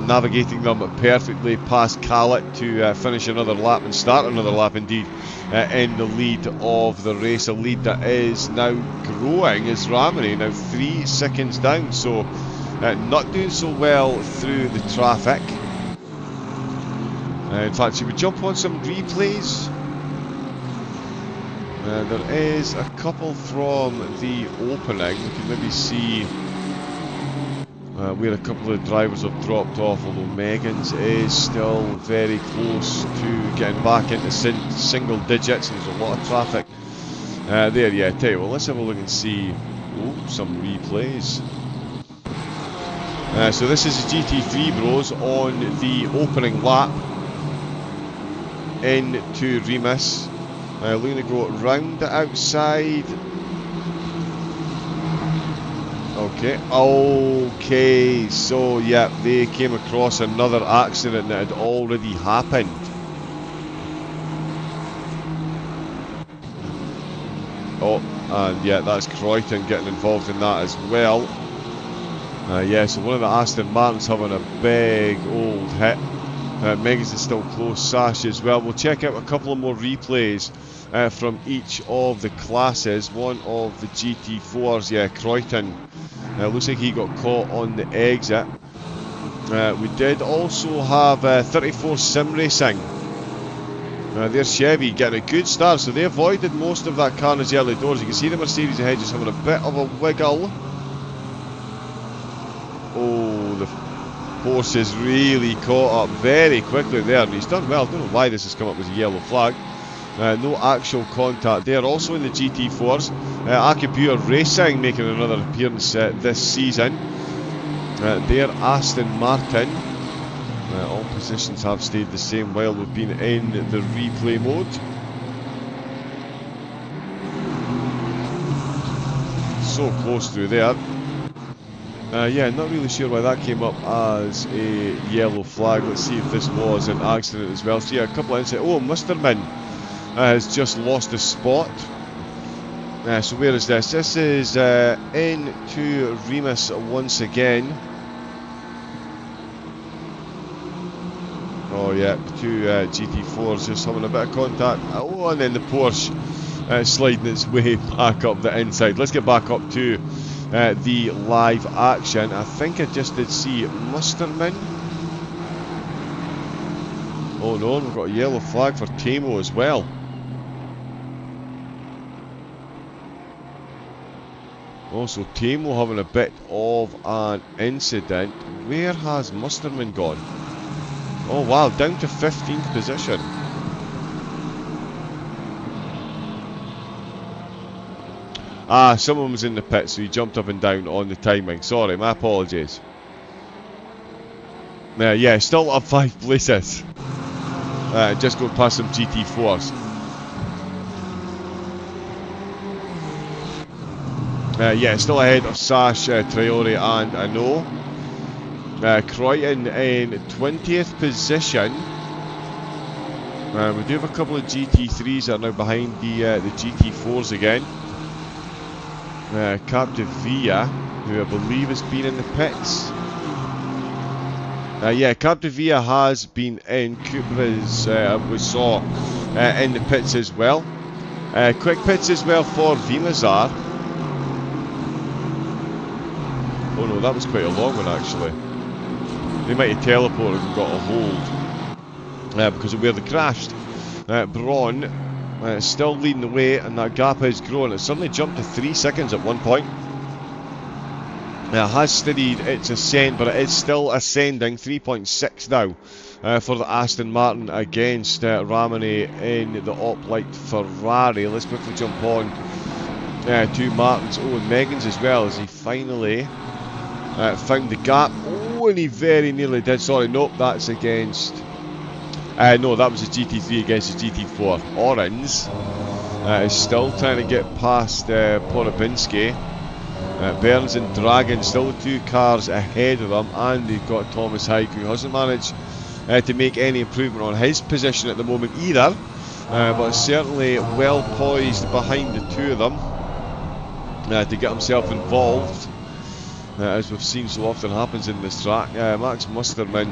navigating them perfectly past Kallett to finish another lap and start another lap indeed in the lead of the race. A lead that is now growing as Ramini now 3 seconds down, so not doing so well through the traffic. In fact, should we jump on some replays? There is a couple from the opening. We can maybe see where a couple of drivers have dropped off, although Megan's is still very close to getting back into single digits, and there's a lot of traffic there. Yeah, I tell you what, let's have a look and see some replays. So this is the GT3 bros on the opening lap into Remus. We're going to go round the outside. Okay, so yeah, they came across another accident that had already happened. Oh, and yeah, that's Croyton getting involved in that as well. Yeah, so one of the Aston Martins having a big old hit. Megas is still close, Sash as well. We'll check out a couple of more replays from each of the classes. One of the GT4s, yeah, Croyton. Looks like he got caught on the exit. We did also have 34 Sim Racing. There's Chevy getting a good start, so they avoided most of that carnage early doors. You can see the Mercedes ahead just having a bit of a wiggle. Oh, the horse is really caught up very quickly there, and he's done well. I don't know why this has come up as a yellow flag. No actual contact there. Also in the GT4s, Acapure Racing making another appearance this season. Their Aston Martin All positions have stayed the same while we've been in the replay mode. So close through there. Yeah, not really sure why that came up as a yellow flag. Let's see if this was an accident as well. So yeah, a couple of incidents. Oh, Musterman has just lost a spot. So where is this? This is into Remus once again. Oh yeah, two GT4s just having a bit of contact. Oh, and then the Porsche sliding its way back up the inside. Let's get back up to the live action. I think I just did see Musterman. Oh no, we've got a yellow flag for Tamo as well. Also, Tamo having a bit of an incident. Where has Musterman gone? Oh wow, down to 15th position. Ah, someone was in the pit, so he jumped up and down on the timing. Sorry, my apologies. Yeah, still up 5 places. Just going past some GT4s. Yeah, still ahead of Sash, Traore and Ano. Croydon in 20th position. We do have a couple of GT3s that are now behind the GT4s again. Capdevia, who I believe has been in the pits. Yeah, Capdevia has been in. Cooper is, we saw, in the pits as well. Quick pits as well for Vimazar. Oh no, that was quite a long one actually. They might have teleported and got a hold because of where they crashed. Braun still leading the way, and that gap is growing. It suddenly jumped to 3 seconds at one point. Has steadied its ascent, but it is still ascending. 3.6 now for the Aston Martin against Ramone in the Oplight Ferrari. Let's quickly jump on to Martin's. Oh, and Megan's as well, as he finally found the gap. Oh, and he very nearly did. Sorry, nope, that's against... no, that was a GT3 against a GT4. Orange is still trying to get past Porobinski. Burns and Dragon still 2 cars ahead of them, and they've got Thomas Hike, who hasn't managed to make any improvement on his position at the moment either, but certainly well poised behind the 2 of them to get himself involved, as we've seen so often happens in this track. Max Musterman,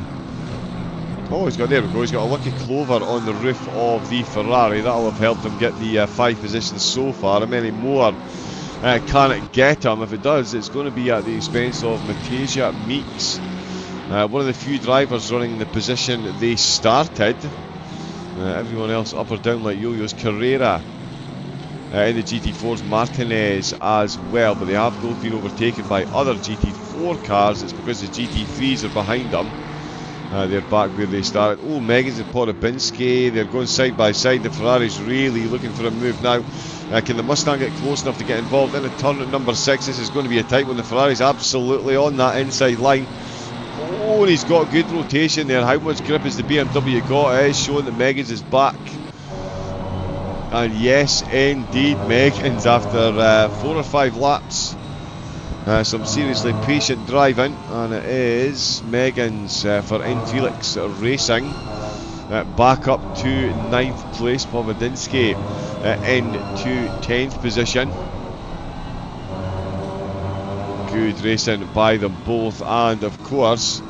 oh, there we go, he's got a lucky clover on the roof of the Ferrari. That'll have helped him get the 5 positions so far, and many more can it get him. If it does, it's going to be at the expense of Matija Meeks, one of the few drivers running the position they started. Everyone else up or down like yo-yos. Carrera in the GT4s, Martinez as well, but they have both been overtaken by other GT4 cars. It's because the GT3s are behind them. They're back where they started. Oh, Megan's and Porobinski, they're going side by side. The Ferrari's really looking for a move now. Can the Mustang get close enough to get involved in a turn at number 6? This is going to be a tight one. The Ferrari's absolutely on that inside line. Oh, and he's got good rotation there. How much grip has the BMW got? It is showing that Megan's is back. And yes, indeed, Megan's after 4 or 5 laps. Some seriously patient driving, and it is Megan's for Infelix Racing. Back up to 9th place, Povedinsky into 10th position. Good racing by them both, and of course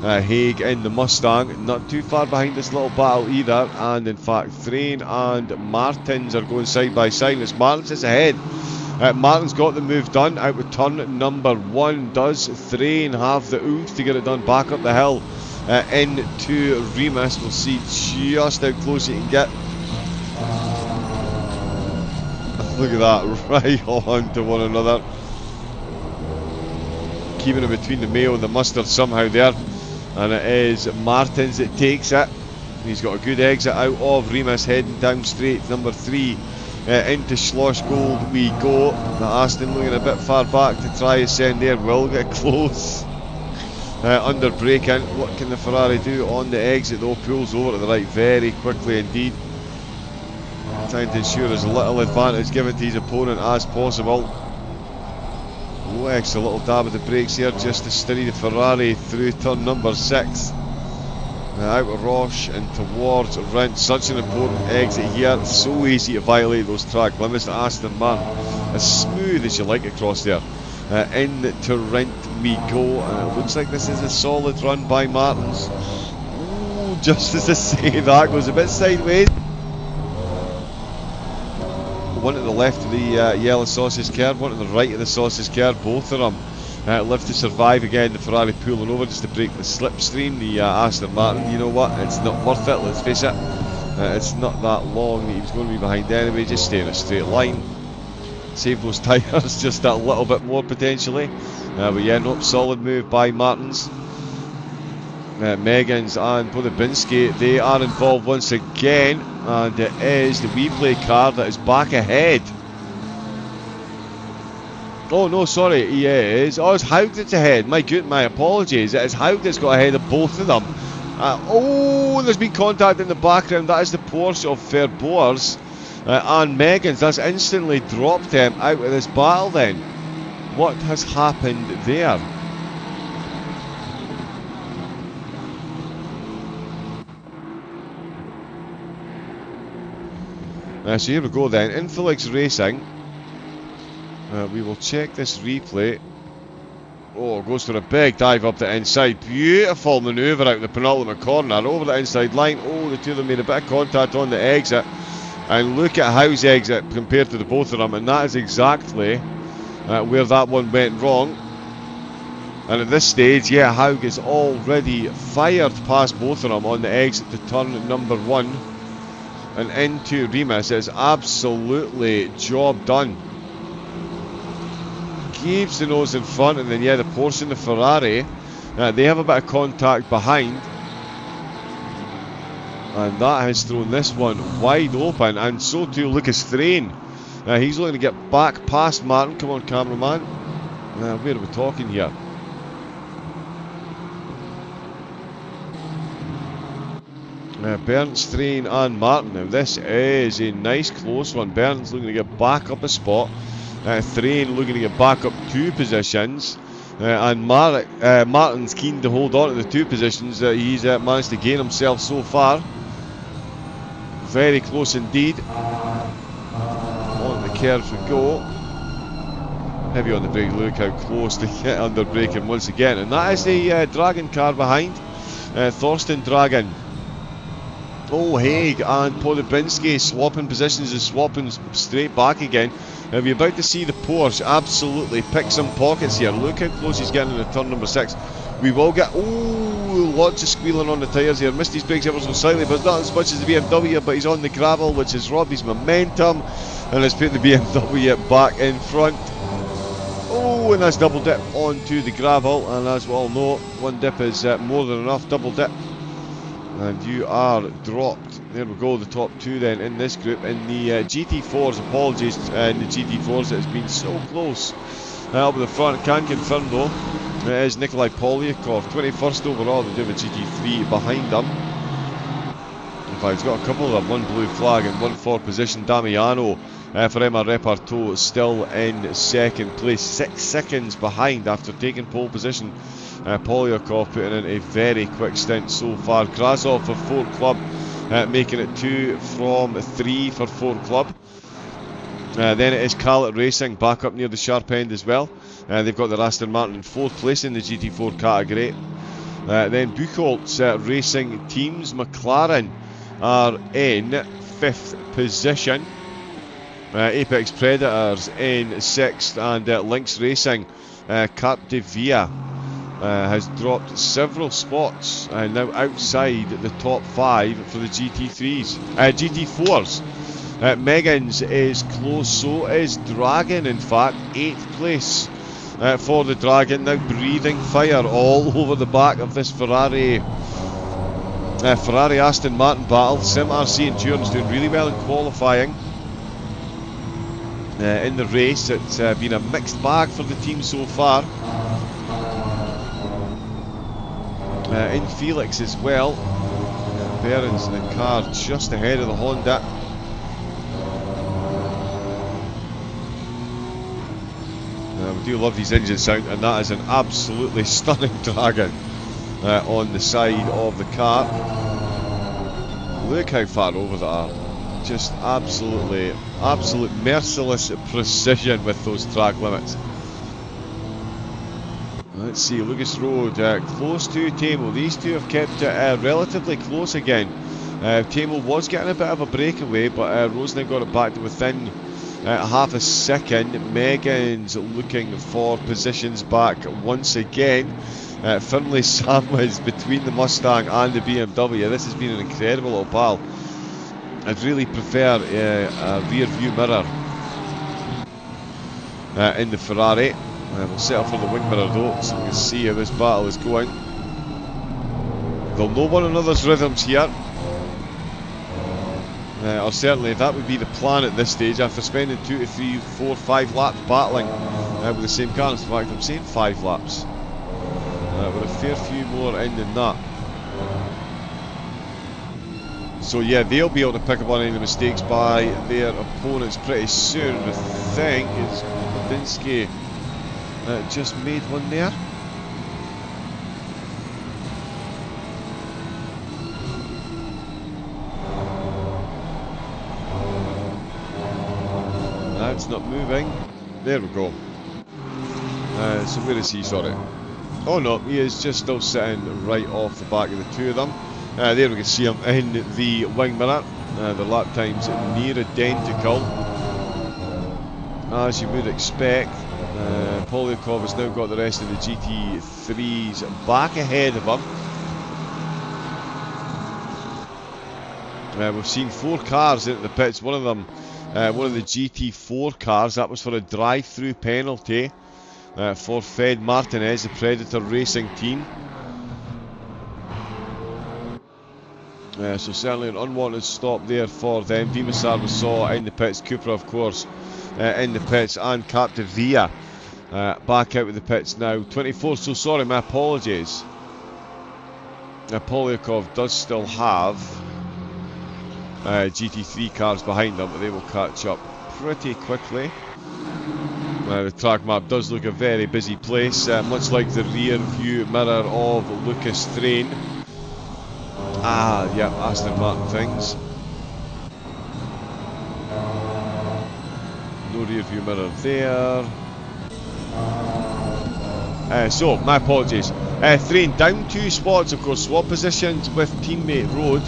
Haig in the Mustang, not too far behind this little battle either. And in fact, Thrain and Martins are going side by side as Martins is ahead. Martin's got the move done out with turn number 1. Does Thrain have the oomph to get it done back up the hill into Remus? We'll see just how close he can get. Look at that, right on to one another. Keeping it between the mayo and the mustard somehow there. And it is Martins that takes it. He's got a good exit out of Remus, heading down straight, number 3. Into Schloss Gold we go. The Aston looking a bit far back to try ascend there. Will get close. under braking. What can the Ferrari do on the exit though? Pulls over to the right very quickly indeed, trying to ensure as little advantage given to his opponent as possible. Extra little dab of the brakes here just to steady the Ferrari through turn number 6. Out of Roche and towards Rindt. Such an important exit here. So easy to violate those track limits. To Aston Martin as smooth as you like across there. Into Rindt we go, and it looks like this is a solid run by Martins. Ooh, just as I say that, goes a bit sideways. One to the left of the yellow sausage curb, one to the right of the sausage curb, both of them live to survive. Again, the Ferrari pulling over just to break the slipstream. The Aston Martin, you know what, it's not worth it, let's face it. It's not that long that he was going to be behind anyway. Just stay in a straight line, save those tyres just a little bit more potentially. But yeah, no, solid move by Martins. Meggins and Podobinski, they are involved once again, and it is the WePlay car that is back ahead. Oh no, sorry, he is. Oh, it's Haug that's ahead. My apologies. It is Haug that's got ahead of both of them. Oh, there's been contact in the background. That is the Porsche of Verboers and Meggins. That's instantly dropped them out of this battle then. What has happened there? So here we go then, Infelix Racing. We will check this replay. Oh, goes for a big dive up the inside. Beautiful manoeuvre out in the penultimate corner, over the inside line. Oh, the two of them made a bit of contact on the exit. And look at Haug's exit compared to the both of them, and that is exactly where that one went wrong. And at this stage, yeah, Haug is already fired past both of them on the exit to turn number 1. And into Remus is absolutely job done. Keeps the nose in front, and then yeah, the Porsche and the Ferrari, they have a bit of contact behind, and that has thrown this one wide open. And so too Lucas Thrain. He's looking to get back past Martin. Come on, cameraman. Where are we talking here? Bernd, Thrain and Martin. Now this is a nice close one. Bernd's looking to get back up a spot. Thrain looking to get back up 2 positions. And Martin's keen to hold on to the 2 positions that he's managed to gain himself so far. Very close indeed. On the curves we go. Heavy on the brake. Look how close to get under braking once again. And that is the Dragon car behind. Thorsten Dragon. Oh, Haig and Podobinski swapping positions and swapping straight back again. We're about to see the Porsche absolutely pick some pockets here. Look how close he's getting in the turn number 6. We will get, oh, lots of squealing on the tyres here. Missed his brakes ever so slightly, but not as much as the BMW, but he's on the gravel, which has robbed his momentum, and has put the BMW back in front. Oh, and that's double dip onto the gravel, and as we all know, one dip is more than enough. Double dip. And you are dropped. There we go, the top 2 then in this group. In the GT4s, apologies, in the GT4s it has been so close. Up at the front, can confirm though, it is Nikolai Polyakov, 21st overall. They do have a GT3 behind them. In fact, he's got a couple of them, one blue flag and one 4th position. Damiano for Emma Reparto still in 2nd place, 6 seconds behind after taking pole position. Polyakov putting in a very quick stint so far. Krasov for Ford Club, making it 2 from 3 for Ford Club. Then it is Calit Racing back up near the sharp end as well. They've got their Aston Martin in 4th place in the GT4 category. Then Buchholz Racing Teams, McLaren are in 5th position. Apex Predators in 6th, and Lynx Racing, Cap de Via has dropped several spots and now outside the top 5 for the GT4s. Meggins is close, so is Dragon, in fact, 8th place for the Dragon, now breathing fire all over the back of this Ferrari Aston Martin battle. Sim RC Endurance doing really well in qualifying. In the race, it's been a mixed bag for the team so far. in Felix as well. Behrens in the car just ahead of the Honda. We do love these engine sound, and that is an absolutely stunning Dragon on the side of the car. Look how far over they are. Just absolute merciless precision with those track limits. Let's see, Lucas Road close to Tamo. These two have kept it relatively close again. Tamo was getting a bit of a breakaway, but Rosenau got it back to within half a second. Megan's looking for positions back once again. Firmly sandwiched between the Mustang and the BMW. This has been an incredible little battle. I'd really prefer a rear view mirror in the Ferrari. We'll settle for the wing mirror though, so we can see how this battle is going. They'll know one another's rhythms here. Or certainly that would be the plan at this stage, after spending 2 to 3, 4, 5 laps battling with the same car. In fact, I'm saying 5 laps. With a fair few more in than that. So yeah, they'll be able to pick up on any of the mistakes by their opponents pretty soon. I think it's Levinsky just made one there. That's not moving. There we go. So where is he? Sorry. Oh no, he is just still sitting right off the back of the two of them. There we can see him in the wing mirror. The lap times near identical, as you would expect. Polyakov has now got the rest of the GT3s back ahead of him. We've seen 4 cars into the pits. One of them, one of the GT4 cars, that was for a drive-through penalty for Fed Martinez, the Predator Racing team. So certainly an unwanted stop there for them. Vimasar we saw in the pits, Cooper of course in the pits, and Captivia back out with the pits now. 24, so sorry, my apologies. Polyakov does still have GT3 cars behind them, but they will catch up pretty quickly. The track map does look a very busy place, much like the rear view mirror of Lucas Thrain. Ah, yeah, Aston Martin things. No rear view mirror there. So, my apologies. Thrain down 2 spots, of course, swap positions with teammate Road.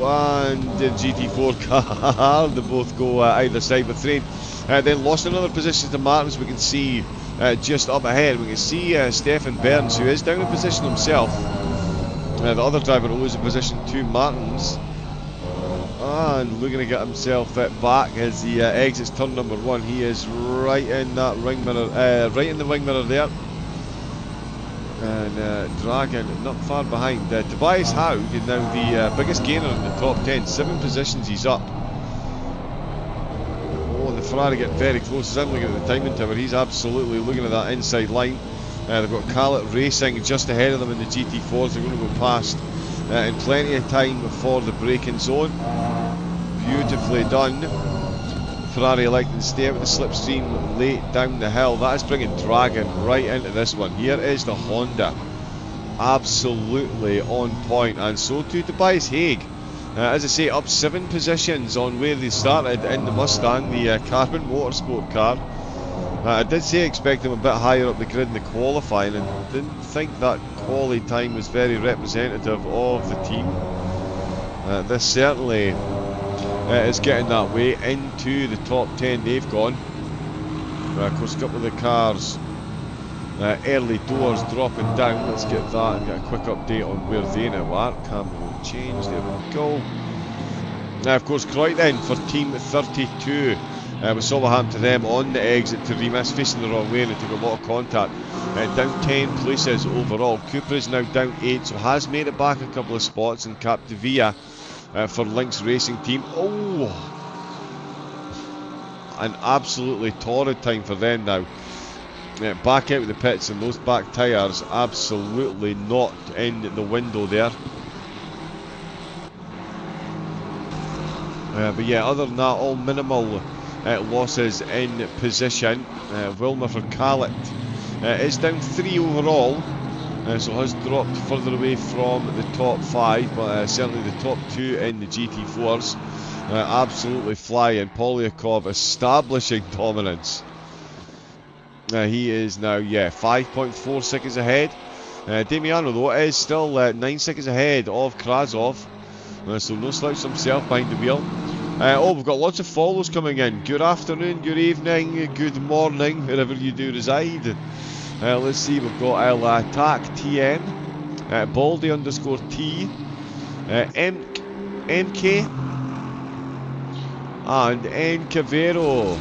And the GT4 car, they both go either side with Thrain. Then lost another position to Martins, we can see just up ahead. We can see Stefan Behrens, who is down in position himself. The other driver loses position to Martins. And looking to get himself back as he exits turn number 1. He is right in that ring mirror, right in the wing mirror there. And Dragon not far behind. Tobias Haug is now the biggest gainer in the top 10. 7 positions he's up. Oh, the Ferrari getting very close. As I'm looking at the timing tower, he's absolutely looking at that inside line. They've got Khaled Racing just ahead of them in the GT4s. They're going to go past in plenty of time for the braking zone. Beautifully done. Ferrari electing to stay out with the slipstream late down the hill. That is bringing Dragon right into this one. Here is the Honda. Absolutely on point. And so too Tobias Haig. As I say, up 7 positions on where they started in the Mustang, the Carbon Motorsport car. I did say expect them a bit higher up the grid in the qualifying, and didn't think that quali time was very representative of the team. This certainly is getting that way into the top 10 they've gone. Of course, a couple of the cars early doors dropping down. Let's get that and get a quick update on where they now are. Camera will change, there we go. Now of course Croydon for team 32. We saw what happened to them on the exit to Remus, facing the wrong way, and it took a lot of contact. Down 10 places overall. Cooper is now down 8, so has made it back a couple of spots in Captivia for Lynx Racing Team. Oh! An absolutely torrid time for them now. back out of the pits, and those back tyres absolutely not in the window there. But yeah, other than that, all minimal losses in position. Wilmer for Khaled is down 3 overall, so has dropped further away from the top 5, but certainly the top 2 in the GT4s absolutely flying. Polyakov establishing dominance. He is now, 5.4 seconds ahead. Damiano, though, is still 9 seconds ahead of Krasov. So no slouch himself behind the wheel. We've got lots of follows coming in. Good afternoon, good evening, good morning, wherever you do reside. Let's see, we've got Attack TM, Baldy _T, MK, and Encavero.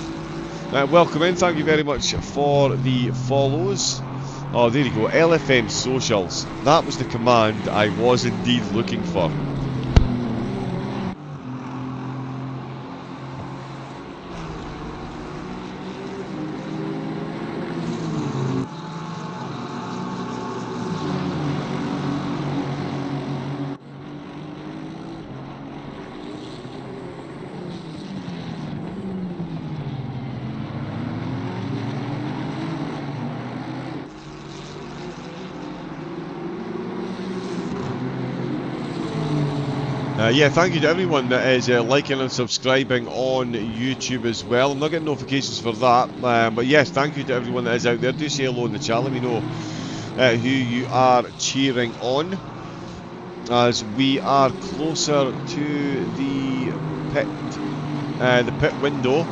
Welcome in, thank you very much for the follows. Oh, there you go, LFM Socials. That was the command I was indeed looking for. Yeah, thank you to everyone that is liking and subscribing on YouTube as well. I'm not getting notifications for that, but yes, thank you to everyone that is out there. Do say hello in the chat, let me know who you are cheering on, as we are closer to the pit window,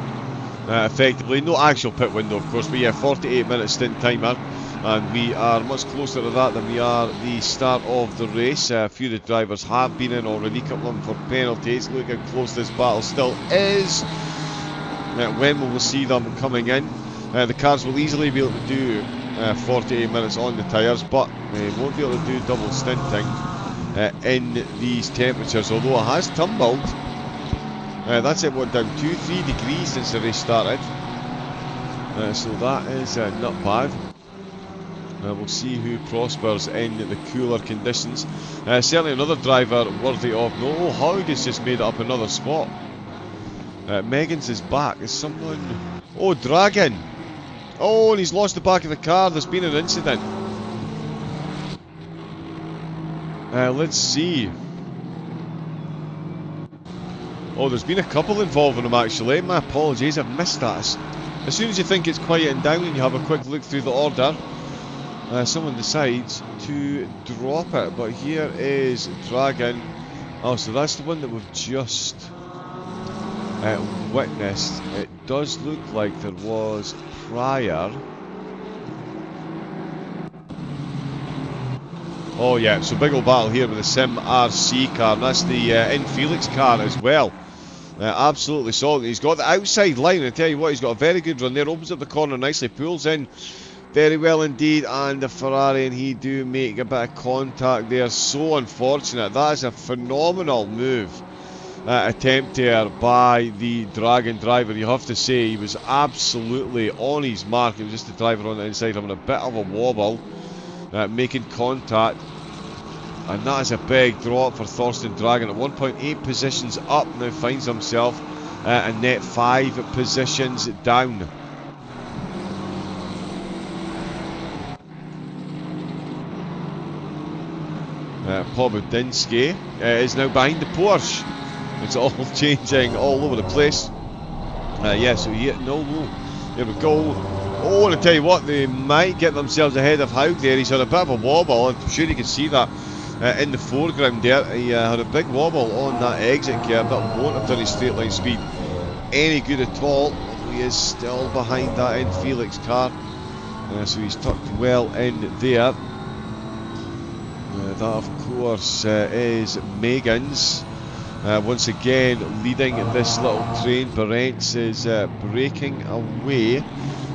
effectively. No actual pit window, of course, but yeah, 48-minute stint timer. And we are much closer to that than we are the start of the race. A few of the drivers have been in already, a couple of them for penalties. Look how close this battle still is. When will we see them coming in? The cars will easily be able to do 48 minutes on the tyres, but they won't be able to do double stinting in these temperatures, although it has tumbled. That's it, down 2-3 degrees since the race started. So that is not bad. We'll see who prospers in the cooler conditions. Certainly another driver worthy of note. Oh, Howard has just made it up another spot. Megan's is back. Is someone... Oh, Dragon! Oh, and he's lost the back of the car. There's been an incident. Let's see. Oh, there's been a couple involving him actually. My apologies, I've missed that. As soon as you think it's quieting down and you have a quick look through the order, someone decides to drop it, but here is Dragon. Oh, so that's the one that we've just witnessed. It does look like there was prior. Oh yeah, so big old battle here with the Sim RC car, and that's the Felix car as well. Absolutely solid. He's got the outside line, I tell you what, he's got a very good run there, opens up the corner nicely, pulls in very well indeed, and the Ferrari and he do make a bit of contact there. So unfortunate. That is a phenomenal move attempt there by the Dragon driver. You have to say he was absolutely on his mark. It was just the driver on the inside having a bit of a wobble, making contact, and that is a big drop for Thorsten Dragon. At 1.8 positions up, now finds himself a net 5 positions down. Pobodinsky is now behind the Porsche. It's all changing all over the place. Yeah, so here, no, here we go. Oh, and I tell you what, they might get themselves ahead of Haug there. He's had a bit of a wobble. I'm sure you can see that in the foreground there. He had a big wobble on that exit curve. That won't have done his straight line speed any good at all. He is still behind that in Felix car. So he's tucked well in there. That of course is Megan's. Once again leading this little train. Barentz is breaking away.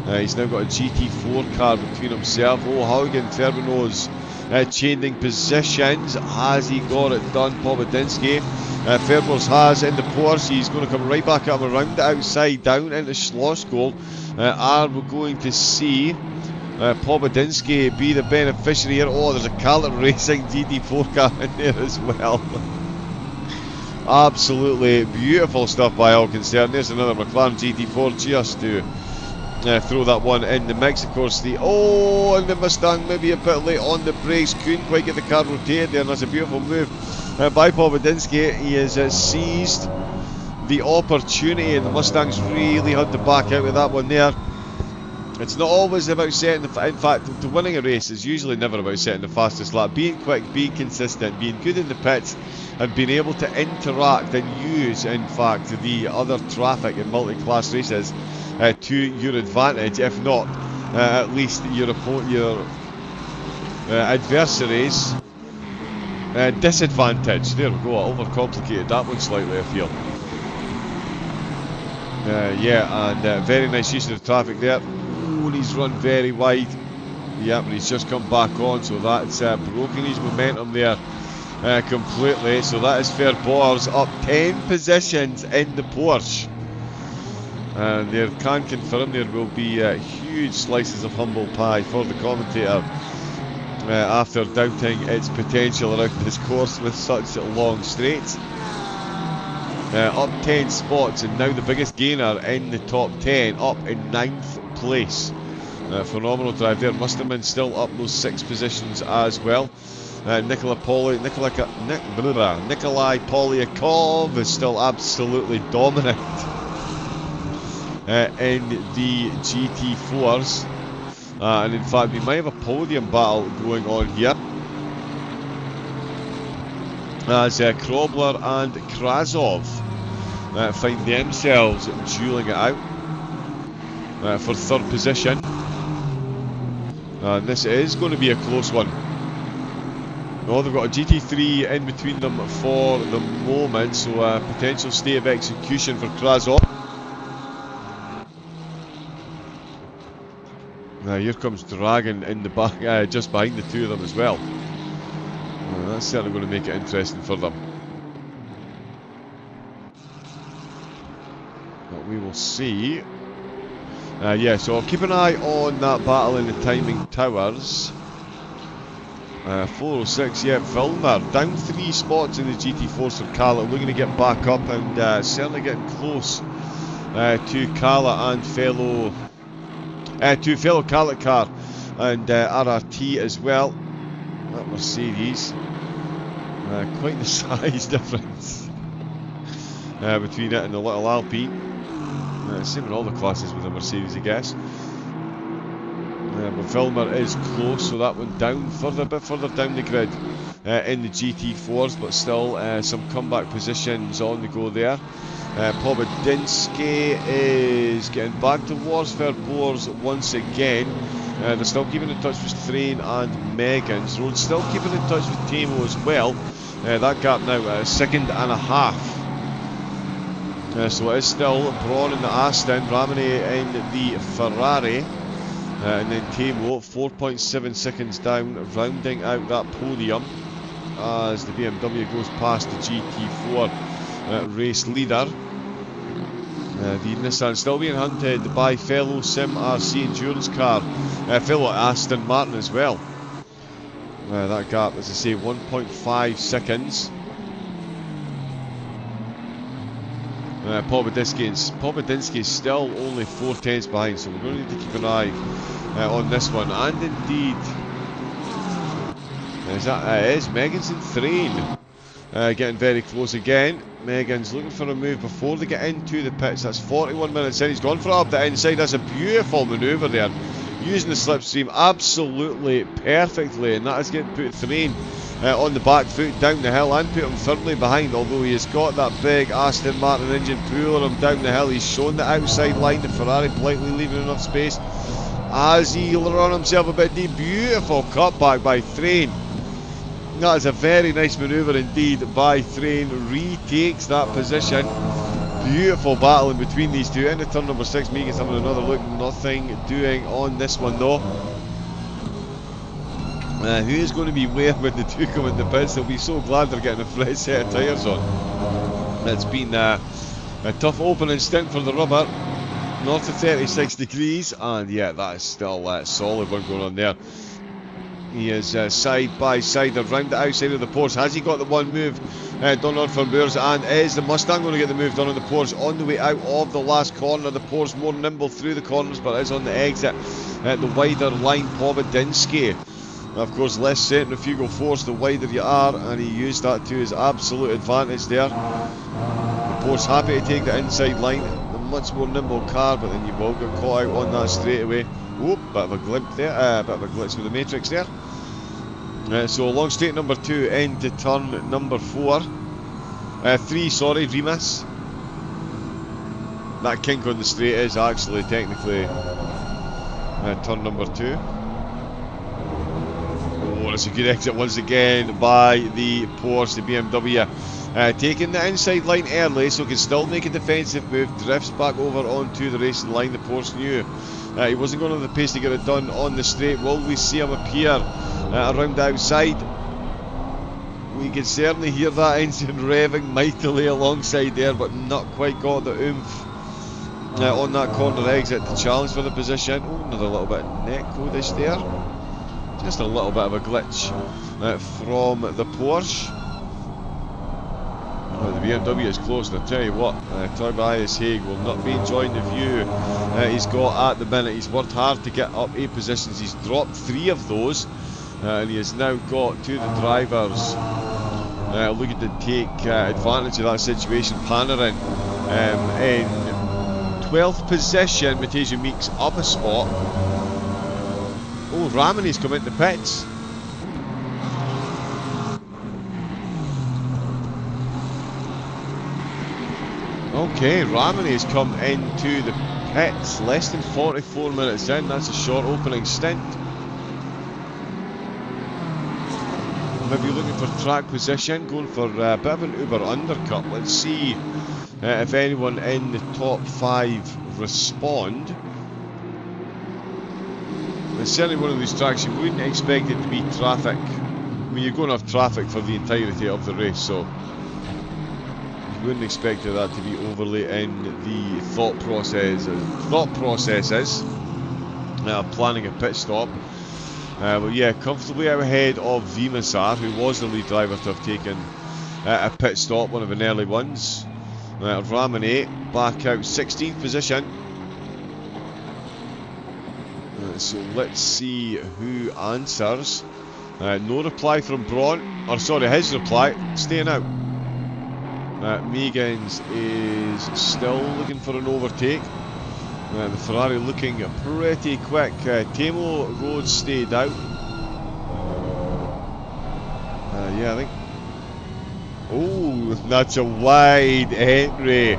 He's now got a GT4 car between himself. Oh, Haugen, Ferbeno's changing positions. Has he got it done? Pobodinsky. Ferbers has in the Porsche. He's going to come right back up around the outside down into Schlossgold. Are we going to see Pobodinsky be the beneficiary here. Oh, there's a Carlton Racing GT4 car in there as well. Absolutely beautiful stuff by all concerned. There's another McLaren GT4 just to throw that one in the mix. Of course, and the Mustang maybe a bit late on the brakes, couldn't quite get the car rotated there, and that's a beautiful move by Pobodinsky. He has seized the opportunity, and the Mustangs really had to back out with that one there. It's not always about setting the... In fact, to winning a race is usually never about setting the fastest lap. Being quick, being consistent, being good in the pits, and being able to interact and use, in fact, the other traffic in multi-class races to your advantage, if not at least your adversaries' disadvantage. There we go, I overcomplicated that one slightly, I feel. Yeah, and very nice use of the traffic there. Ooh, and he's run very wide. Yeah, but he's just come back on, so that's broken his momentum there completely. So that is fair bars, up 10 positions in the Porsche. And there can confirm there will be huge slices of humble pie for the commentator after doubting its potential around this course with such long straights. Up 10 spots, and now the biggest gainer in the top 10, up in 9th place. Phenomenal drive there. Must have been still up those 6 positions as well. Nikolai Polyakov is still absolutely dominant in the GT4s. And in fact, we might have a podium battle going on here, as Krobler and Krasov find themselves dueling it out for 3rd position. And this is going to be a close one. Oh, they've got a GT3 in between them for the moment, so a potential state of execution for Krasov. Here comes Dragon in the back, just behind the two of them as well. That's certainly going to make it interesting for them. But we will see. Yeah, so I'll keep an eye on that battle in the timing towers. 406, yeah, Vilmer down 3 spots in the GT4s for Kala, looking to get back up and certainly getting close to Kala and fellow Kala car and RRT as well. That Mercedes, quite the size difference between it and the little Alpine. Same in all the classes with the Mercedes, I guess. But Vilmer is close, so that went down a bit further down the grid in the GT4s, but still some comeback positions on the go there. Pobodinsky is getting back towards fair bores once again. They're still keeping in touch with Thrain and Megan's. Road still keeping in touch with Tamo as well. That gap now at 1.5 seconds. So it is still Braun in the Aston, Ramone in the Ferrari. And then Tamo 4.7 seconds down, rounding out that podium as the BMW goes past the GT4 race leader. The Nissan still being hunted by fellow Sim RC endurance car, fellow Aston Martin as well. That gap, as I say, 1.5 seconds. Pobodinsky is still only 4/10 behind, so we're going to need to keep an eye on this one. And indeed, it is Megan's and Thrain getting very close again. Megan's looking for a move before they get into the pits. That's 41 minutes in. He's gone for it up the inside. That's a beautiful manoeuvre there, using the slipstream absolutely perfectly, and that is getting put Thrain on the back foot down the hill and put him firmly behind, although he has got that big Aston Martin engine pulling him down the hill. He's shown the outside line, the Ferrari politely leaving enough space as he'll run himself a bit deep. Beautiful cutback by Thrain. That is a very nice manoeuvre indeed by Thrain. Retakes that position. Beautiful battle in between these two. Into turn number 6, Megan's having another look. Nothing doing on this one though. Who is going to be where when the two come in the pits? They'll be so glad they're getting a fresh set of tyres on. It's been a tough opening stint for the rubber. north of 36 degrees, and yeah, that is still a solid one going on there. He is side by side around the outside of the Porsche. Has he got the one move done on for Moors? And is the Mustang going to get the move done on the Porsche on the way out of the last corner? The Porsche more nimble through the corners, but is on the exit at the wider line. Podium. Of course, less centrifugal force the wider you are, and he used that to his absolute advantage there. The Porsche happy to take the inside line, the much more nimble car, but then you will get caught out on that straight away. Whoop, bit of a glimp there, bit of a glitch with the matrix there. So along straight number 2 into turn number 3, sorry, remiss. That kink on the straight is actually technically turn number 2. Oh, it's a good exit once again by the Porsche, the BMW. Taking the inside line early, so can still make a defensive move, drifts back over onto the racing line. The Porsche knew he wasn't going to have the pace to get it done on the straight. Will we see him appear around the outside? We can certainly hear that engine revving mightily alongside there, but not quite got the oomph on that corner exit to challenge for the position. Oh, another little bit of neck codish there. Just a little bit of a glitch from the Porsche. Well, the BMW is close, and I tell you what, Tobias Haig will not be enjoying the view he's got at the minute. He's worked hard to get up 8 positions. He's dropped 3 of those, and he has now got 2 of the drivers looking to take advantage of that situation. Panarin in 12th position. Matej Meeks up a spot. Oh, Ramani's come into pits. Okay, Ramani has come into the pits less than 44 minutes in. That's a short opening stint. Maybe looking for track position, going for a bit of an uber undercut. Let's see if anyone in the top 5 respond. It's certainly one of these tracks you wouldn't expect it to be traffic. I mean, you're going to have traffic for the entirety of the race, so you wouldn't expect that to be overly in the thought processes planning a pit stop. But yeah, comfortably out ahead of Vimasar, who was the lead driver to have taken a pit stop, one of the early ones. Ramani back out 16th position. So let's see who answers. No reply from Braun, or sorry, his reply, staying out. Megans is still looking for an overtake. The Ferrari looking pretty quick. Tamo Road stayed out. Yeah, I think. Oh, that's a wide entry.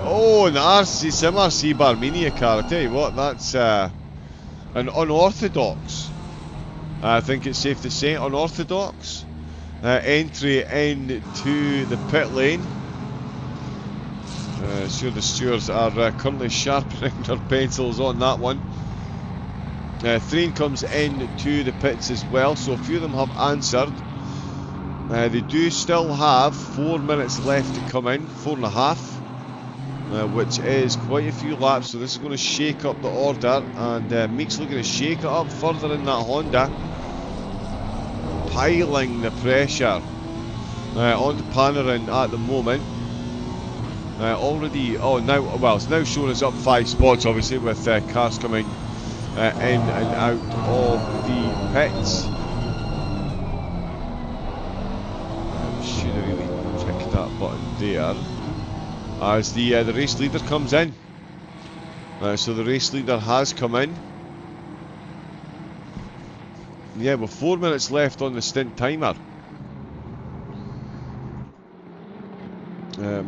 Oh, an RC Barmenia car. I tell you what, that's an unorthodox. I think it's safe to say unorthodox entry into the pit lane. Sure, the stewards are currently sharpening their pencils on that one. Thrane comes into the pits as well, so a few of them have answered. They do still have 4 minutes left to come in, 4.5, which is quite a few laps, so this is going to shake up the order, and Meek's looking to shake it up further in that Honda, piling the pressure onto Panarin at the moment. It's now showing us up 5 spots, obviously, with cars coming in and out of the pits. Should have really clicked that button there as the race leader comes in. So the race leader has come in. Yeah, with 4 minutes left on the stint timer.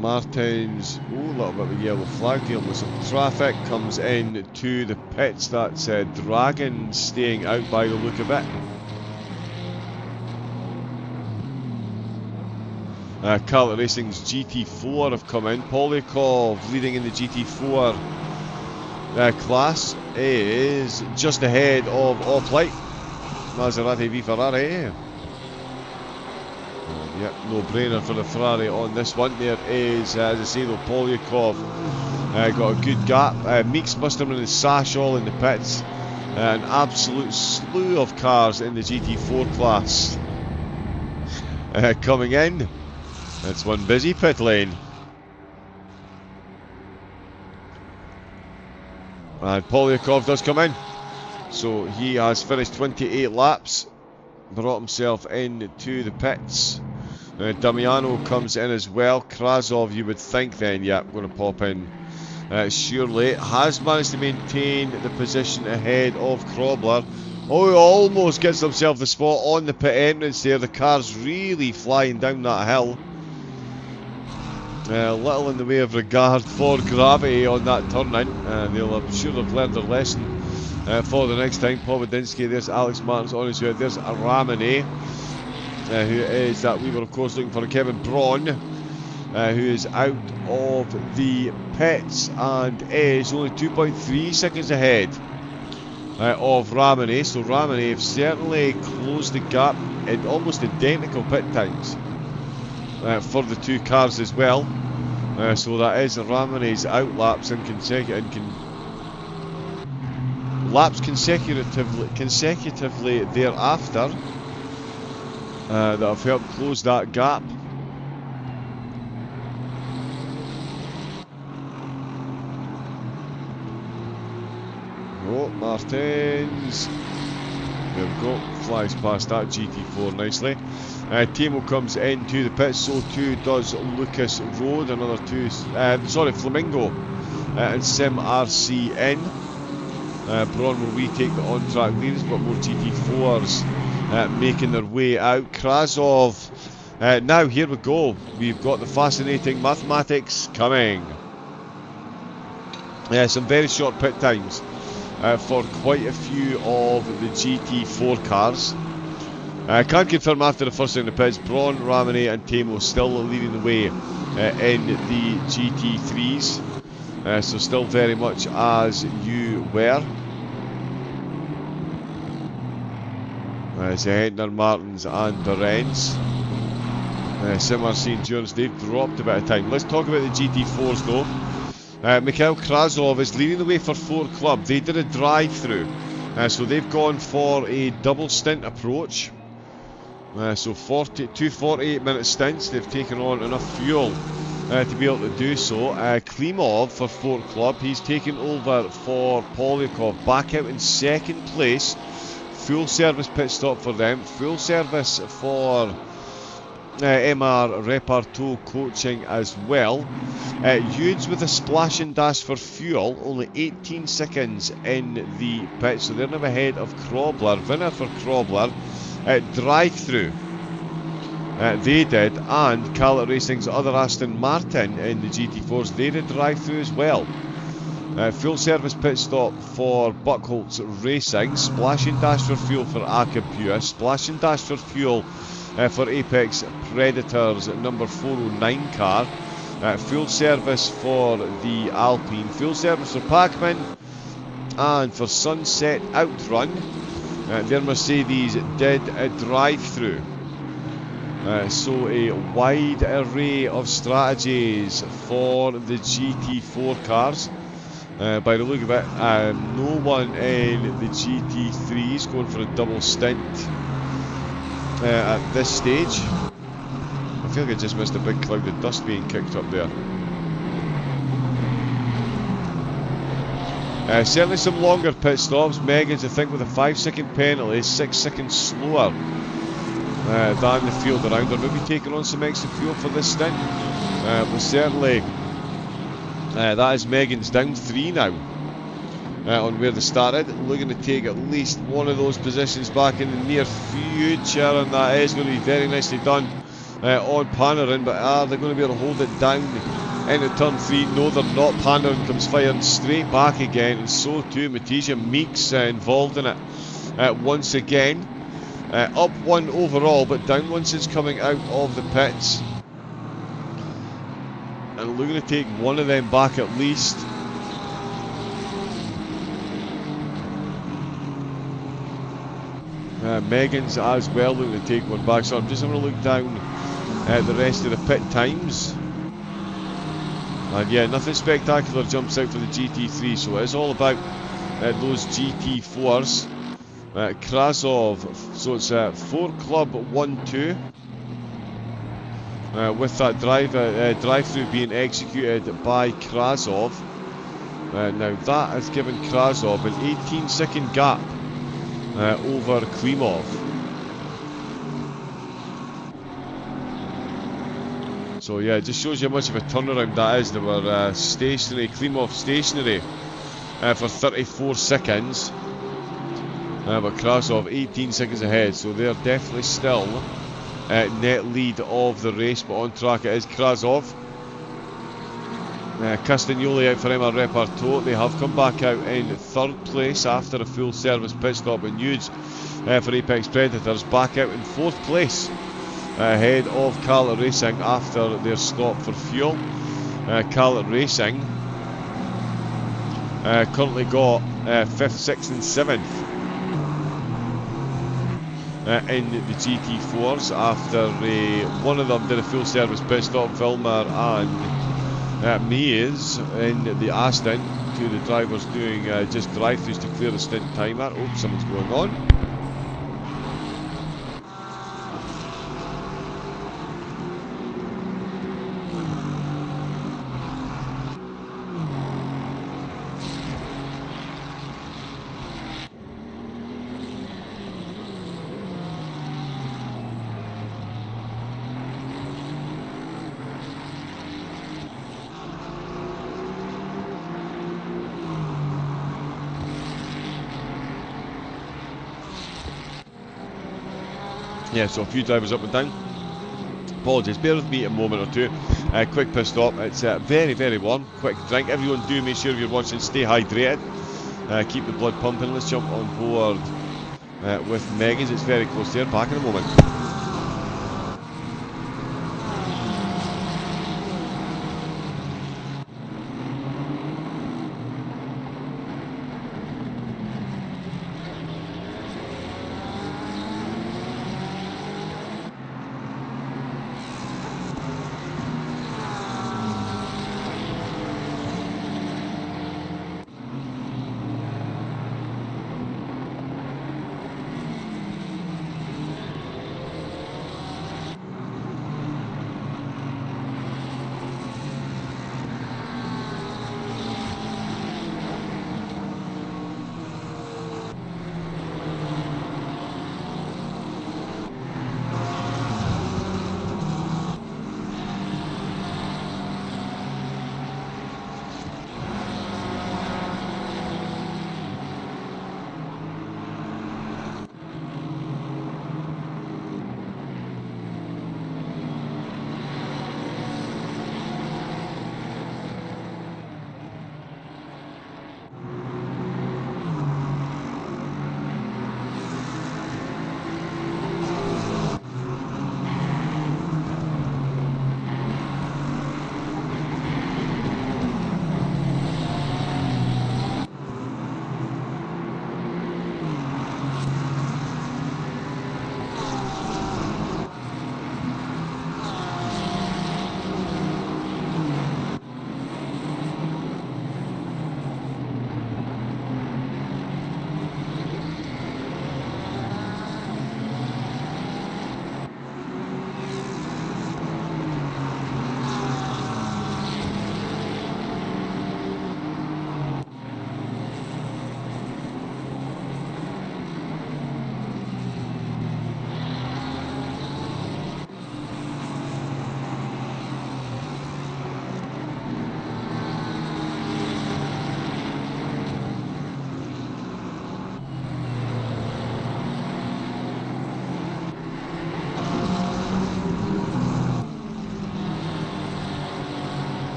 Martin's, a little bit of a yellow flag dealing with some traffic, comes in to the pits. That's Dragon staying out by the look of it. Carlton Racing's GT4 have come in. Polyakov leading in the GT4 class is just ahead of Off-Light. Maserati v Ferrari. Yep, no brainer for the Ferrari on this one. There is, as I say though, Polyakov Got a good gap. Meeks, Musterman and Sash all in the pits. An absolute slew of cars in the GT4 class coming in. It's one busy pit lane. And Polyakov does come in. So he has finished 28 laps. Brought himself into the pits. Damiano comes in as well. Krasov, you would think then, yeah, going to pop in. Surely has managed to maintain the position ahead of Krobler. Oh, he almost gets himself the spot on the pit entrance there. The car's really flying down that hill. Little in the way of regard for gravity on that turning. I'm sure they've learned their lesson for the next time. Powodinsky, there's Alex Martins on his way. There's Ramone, who is that we were of course looking for. Kevin Braun, who is out of the pits and is only 2.3 seconds ahead of Ramone. So Ramone have certainly closed the gap in almost identical pit times for the two cars as well. So that is Ramone's out laps and laps consecutively thereafter that have helped close that gap. Oh, Martins. There we go. Flies past that GT4 nicely. Timo comes into the pits, so too does Lucas Road. Another two, Flamingo and Sim RC in. Braun will retake the on-track leaders, but more GT4s making their way out. Krasov. Now here we go. We've got the fascinating mathematics coming. Some very short pit times for quite a few of the GT4 cars. I can confirm after the first round of pits, Braun, Ramone and Timo still leading the way in the GT3s. So still very much as you were. Hentner, Martins and Berens. Simmer St. John's, they've dropped a bit of time. Let's talk about the GT4s though. Mikhail Krasov is leading the way for Ford Club. They did a drive-through, so they've gone for a double stint approach. So 2 48-minute stints. They've taken on enough fuel to be able to do so. Klimov for Ford Club, he's taken over for Polyakov, back out in second place. Full service pit stop for them. Full service for MR Reparto coaching as well. Yudes with a splash and dash for fuel, only 18 seconds in the pit, so they're now ahead of Krobler. Winner for Krobler. Drive-through they did, and Calet Racing's other Aston Martin in the GT4s, they did drive-through as well. Full service pit stop for Buckholz Racing. Splash and dash for fuel for Akapua. Splash and dash for fuel for Apex Predators number 409 car. Full service for the Alpine. Full service for Pacman and for Sunset Outrun. Their Mercedes did a drive-through. So a wide array of strategies for the GT4 cars. By the look of it, no one in the GT3s going for a double stint at this stage. I feel like I just missed a big cloud of dust being kicked up there. Certainly some longer pit stops. Megan's, I think, with a 5-second penalty, 6 seconds slower than the field around her. Maybe taking on some extra fuel for this stint. But certainly that is Megan's down 3 now on where they started. Looking to take at least one of those positions back in the near future, and that is going to be very nicely done on Panarin. But are they going to be able to hold it down into turn 3? No, they're not. Panarin comes firing straight back again, and so too Matija Meeks involved in it once again. Up 1 overall, but down one since coming out of the pits. And looking to take one of them back at least. Megan's as well looking to take one back. So I'm just having a look down at the rest of the pit times. And yeah, nothing spectacular jumps out for the GT3, so it is all about those GT4s. Krasov, so it's 4 Club 1-2. With that drive-through being executed by Krasov. Now that has given Krasov an 18-second gap over Klimov. So yeah, it just shows you how much of a turnaround that is. They were stationary, Klimov stationary for 34 seconds. But Krasov 18 seconds ahead, so they're definitely still net lead of the race, but on track it is Krasov. Castagnoli out for Emma Reparto. They have come back out in 3rd place after a full service pit stop, and Nudes for Apex Predators back out in 4th place ahead of Carlet Racing after their stop for fuel. Carlet Racing currently got 5th, 6th and 7th in the GT4s after one of them did a full service pit stop. Vilmer and Mies in the Aston, 2 of the drivers doing just drive-throughs to clear the stint timer. Oh, something's going on. Yeah, so a few drivers up and down. Apologies, bear with me a moment or two. Quick pit stop. It's very, very warm. Quick drink. Everyone do make sure if you're watching, stay hydrated. Keep the blood pumping. Let's jump on board with Megan's. It's very close there. Back in a moment.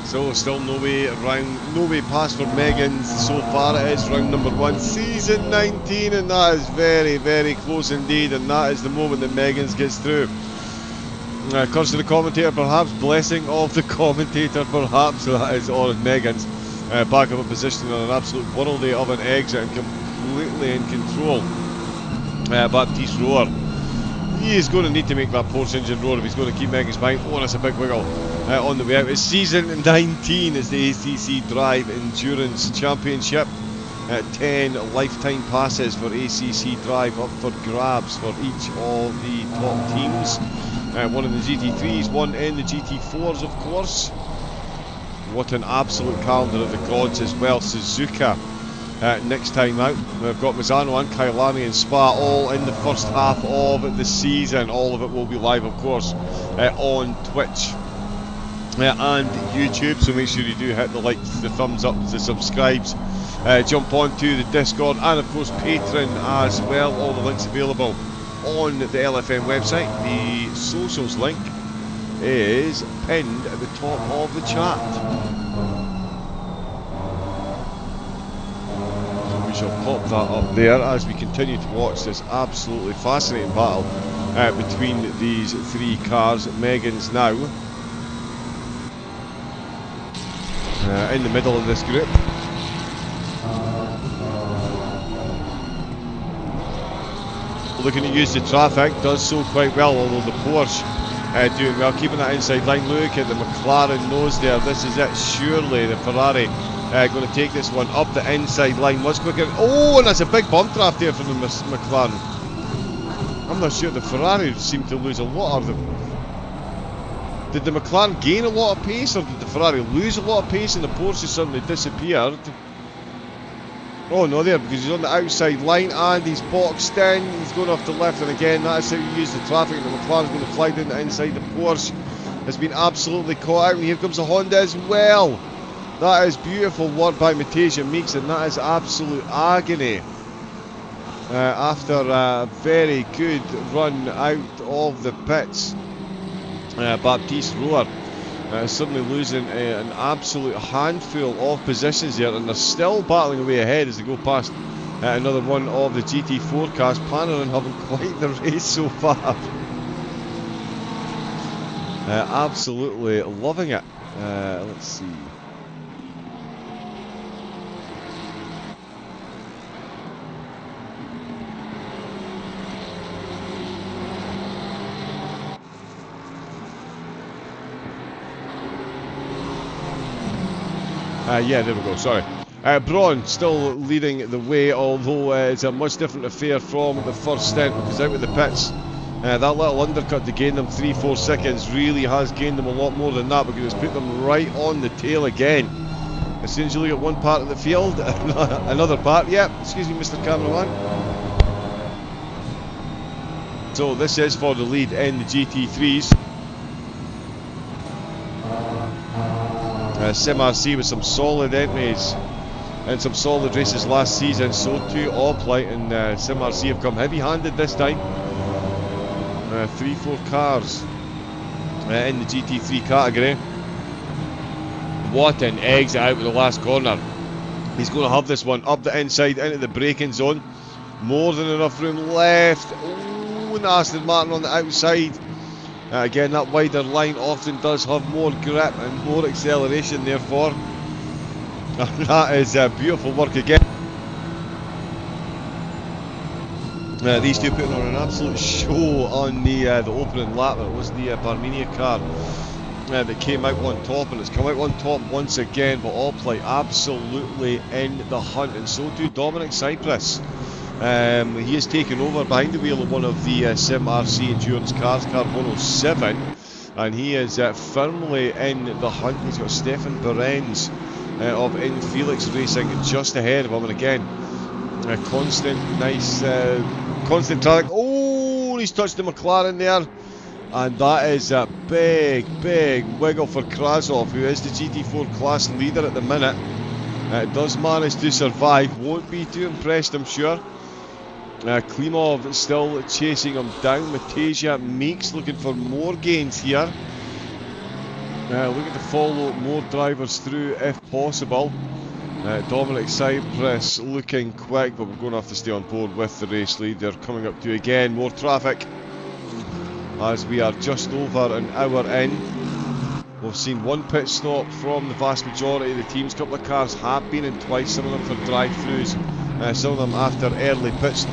So still no way past for Megan's so far. It is round number 1, season 19, and that is very, very close indeed, and that is the moment that Megan's gets through. Curse of the commentator perhaps, blessing of the commentator perhaps, that is all Megan's. Back up a position on an absolute worldie of an exit and completely in control. Baptiste Roar. He is going to need to make that Porsche engine roar if he's going to keep Megan's behind. Oh, that's a big wiggle on the way out. It's season 19 as the ACC Drive Endurance Championship. 10 lifetime passes for ACC Drive up for grabs for each of the top teams. One in the GT3s, one in the GT4s, of course. What an absolute calendar of the gods as well. Suzuka next time out. We've got Mazzano and Kailani and Spa all in the first half of the season. All of it will be live, of course, on Twitch and YouTube, so make sure you do hit the likes, the thumbs up, the subscribes, jump onto the Discord and of course Patreon as well. All the links available on the LFM website. The socials link is pinned at the top of the chat. We shall pop that up there as we continue to watch this absolutely fascinating battle between these three cars. Megan's now in the middle of this group. Looking to use the traffic, does so quite well, although the Porsche doing well, keeping that inside line. Look at the McLaren nose there. This is it, surely the Ferrari going to take this one up the inside line much quicker. Oh, and that's a big bump draft there from the McLaren. I'm not sure. The Ferrari seemed to lose a lot of them. Did the McLaren gain a lot of pace, or did the Ferrari lose a lot of pace and the Porsche suddenly disappeared? Oh no, there, because he's on the outside line and he's boxed in. He's going off the left, and again, that's how you use the traffic. And the McLaren's going to fly down the inside. The Porsche has been absolutely caught out, and here comes the Honda as well. That is beautiful work by Matej Meeks, and that is absolute agony. After a very good run out of the pits, Baptiste Roar suddenly losing an absolute handful of positions there, and they're still battling away ahead as they go past another one of the GT4 cars. Panarin having quite the race so far. Absolutely loving it. Let's see. Yeah, there we go, sorry. Braun still leading the way, although it's a much different affair from the first stint, because out with the pits, that little undercut to gain them 3-4 seconds really has gained them a lot more than that, because it's put them right on the tail again. As soon as you look at one part of the field, another part, yeah, excuse me Mr. Cameraman. So this is for the lead in the GT3s. Sim RC with some solid entries and some solid races last season, so too Oplight and Sim RC have come heavy-handed this time. 3-4 cars in the GT3 category. What an exit out of the last corner. He's going to have this one up the inside into the braking zone. More than enough room left. Oh, and Aston Martin on the outside. Again, that wider line often does have more grip and more acceleration, therefore. That is beautiful work again. These two putting on an absolute show on the opening lap. It was the Barmenia car that came out on top, and it's come out on top once again, but Oplight absolutely in the hunt, and so too Dominic Cyprus. He has taken over behind the wheel of one of the Sim RC Endurance cars, car 107, and he is firmly in the hunt. He's got Stefan Berens of In Felix Racing just ahead of him, and again, constant, nice, constant traffic. Oh, he's touched the McLaren there, and that is a big, big wiggle for Krasov, who is the GT4 class leader at the minute. Does manage to survive, won't be too impressed, I'm sure. Klimov still chasing him down. Matej Meeks looking for more gains here. Looking to follow more drivers through if possible. Dominic Cypress looking quick, but we're going to have to stay on board with the race leader. Coming up to again more traffic as we are just over an hour in. We've seen one pit stop from the vast majority of the teams. A couple of cars have been in twice, some of them for drive-throughs, some of them after early pits.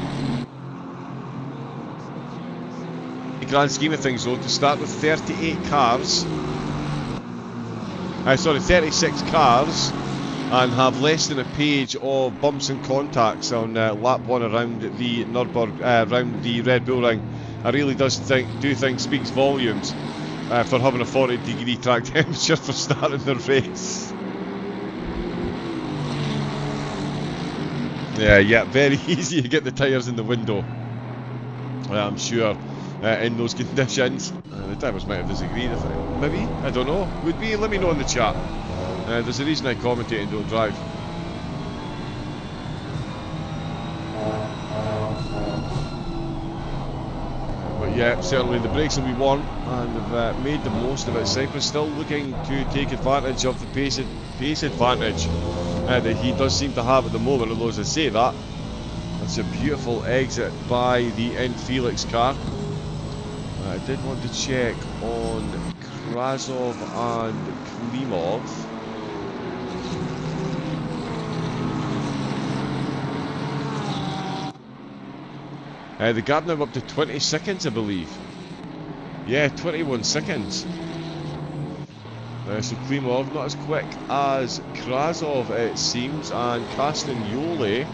The grand scheme of things though, to start with 36 cars and have less than a page of bumps and contacts on lap 1 around the around the Red Bull Ring. I really do think speaks volumes for having a 40-degree track temperature for starting the race. Yeah, very easy to get the tyres in the window, I'm sure, in those conditions. The drivers might have disagreed, maybe, I don't know. Would be, let me know in the chat. There's a reason I commentate and don't drive. Yeah, certainly the brakes will be warm, and they've made the most of it. Cypress still looking to take advantage of the pace advantage that he does seem to have at the moment, although as I say that, that's a beautiful exit by the N Felix car. I did want to check on Krasov and Klimov. The gap now up to 20 seconds, I believe. Yeah, 21 seconds. So Klimov not as quick as Krasov, it seems, and Castagnoli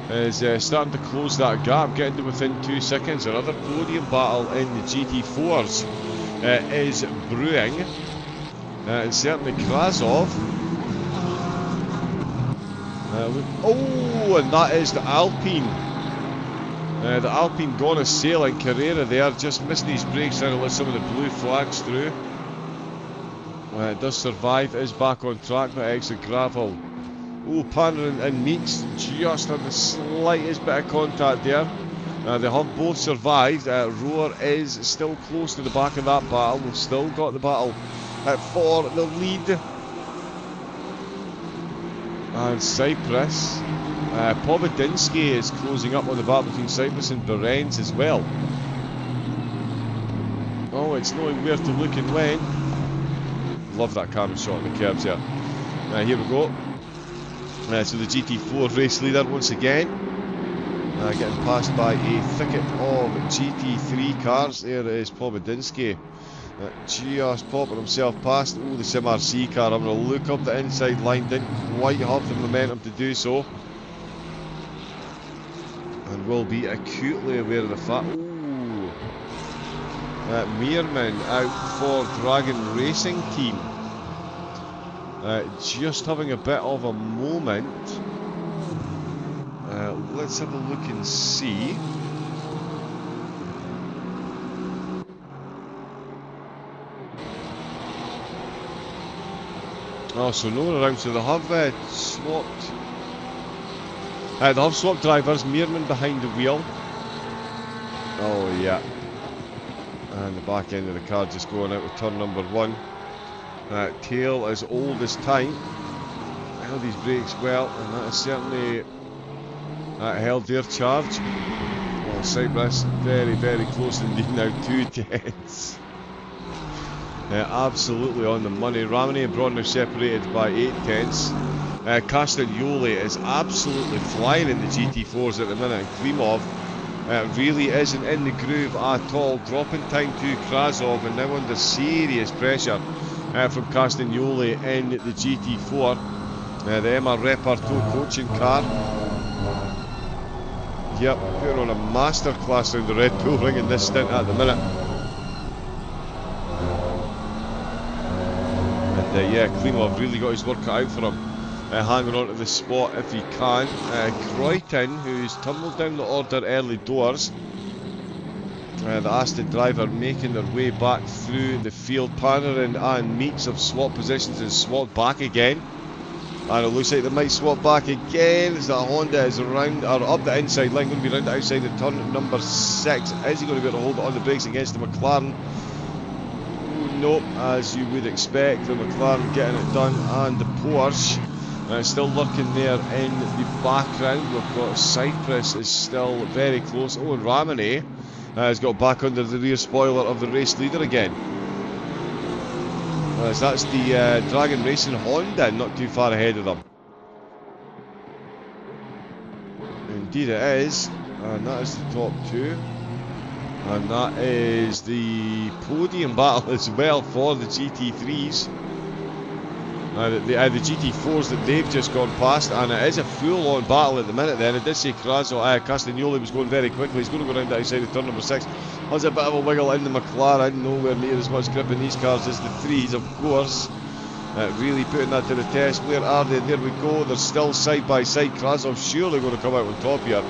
is starting to close that gap, getting to within 2 seconds. Another podium battle in the GT4s is brewing, and certainly Krasov. And that is the Alpine. The Alpine gone a sailing. Carrera there, just missing his brakes trying to let some of the blue flags through. It does survive, is back on track, but exit gravel. Panarin and Meeks just had the slightest bit of contact there. They have both survived. Roar is still close to the back of that battle. We've still got the battle for the lead. And Cyprus. Pobodinsky is closing up on the battle between Cyprus and Berens as well. Oh, it's knowing where to look and when. Love that camera shot on the curbs here. Here we go. So the GT4 race leader once again. Getting passed by a thicket of GT3 cars. There is Pobodinsky. Just popping himself past. The SimRC car. I'm going to look up the inside line. Didn't quite have the momentum to do so. And will be acutely aware of the fact. Meerman out for Dragon Racing Team. Just having a bit of a moment. Let's have a look and see. Oh, so no one around, so they have swapped. They have swapped drivers. Meerman behind the wheel. Oh yeah. And the back end of the car just going out with turn number 1. Tail as old as time. Held his brakes well, and that is certainly held their charge. Well, Cyprus very, very close indeed now. 2 tenths. Absolutely on the money. Ramani and Braun are separated by 8 tenths. Castagnoli is absolutely flying in the GT4s at the minute. And Klimov really isn't in the groove at all. Dropping time to Krasov and now under serious pressure from Castagnoli in the GT4. The Emma Reparto coaching car. Yep, we're on a masterclass in the Red Bull Ring in this stint at the minute. And yeah, Klimov really got his work cut out for him. Hanging on to the spot if he can. Croyton, who's tumbled down the order early doors. The Aston driver making their way back through the field. Panarin and Meeks have swapped positions and swapped back again. And it looks like they might swap back again as that Honda is around, or up the inside line, going to be round outside the turn number 6. Is he going to be able to hold it on the brakes against the McLaren? Nope, as you would expect, the McLaren getting it done, and the Porsche still lurking there in the background. We've got Cyprus is still very close. Oh, and Ramone has got back under the rear spoiler of the race leader again. As that's the Dragon Racing Honda, not too far ahead of them. Indeed it is, and that is the top two. And that is the podium battle as well for the GT3s. The GT4s that they've just gone past, and it is a full-on battle at the minute then. I did say Castagnoli was going very quickly. He's going to go round the outside of turn number 6. There's a bit of a wiggle in the McLaren, nowhere near as much grip in these cars as the 3s, of course. Really putting that to the test. Where are they? There we go. They're still side by side. Krasov surely going to come out on top here.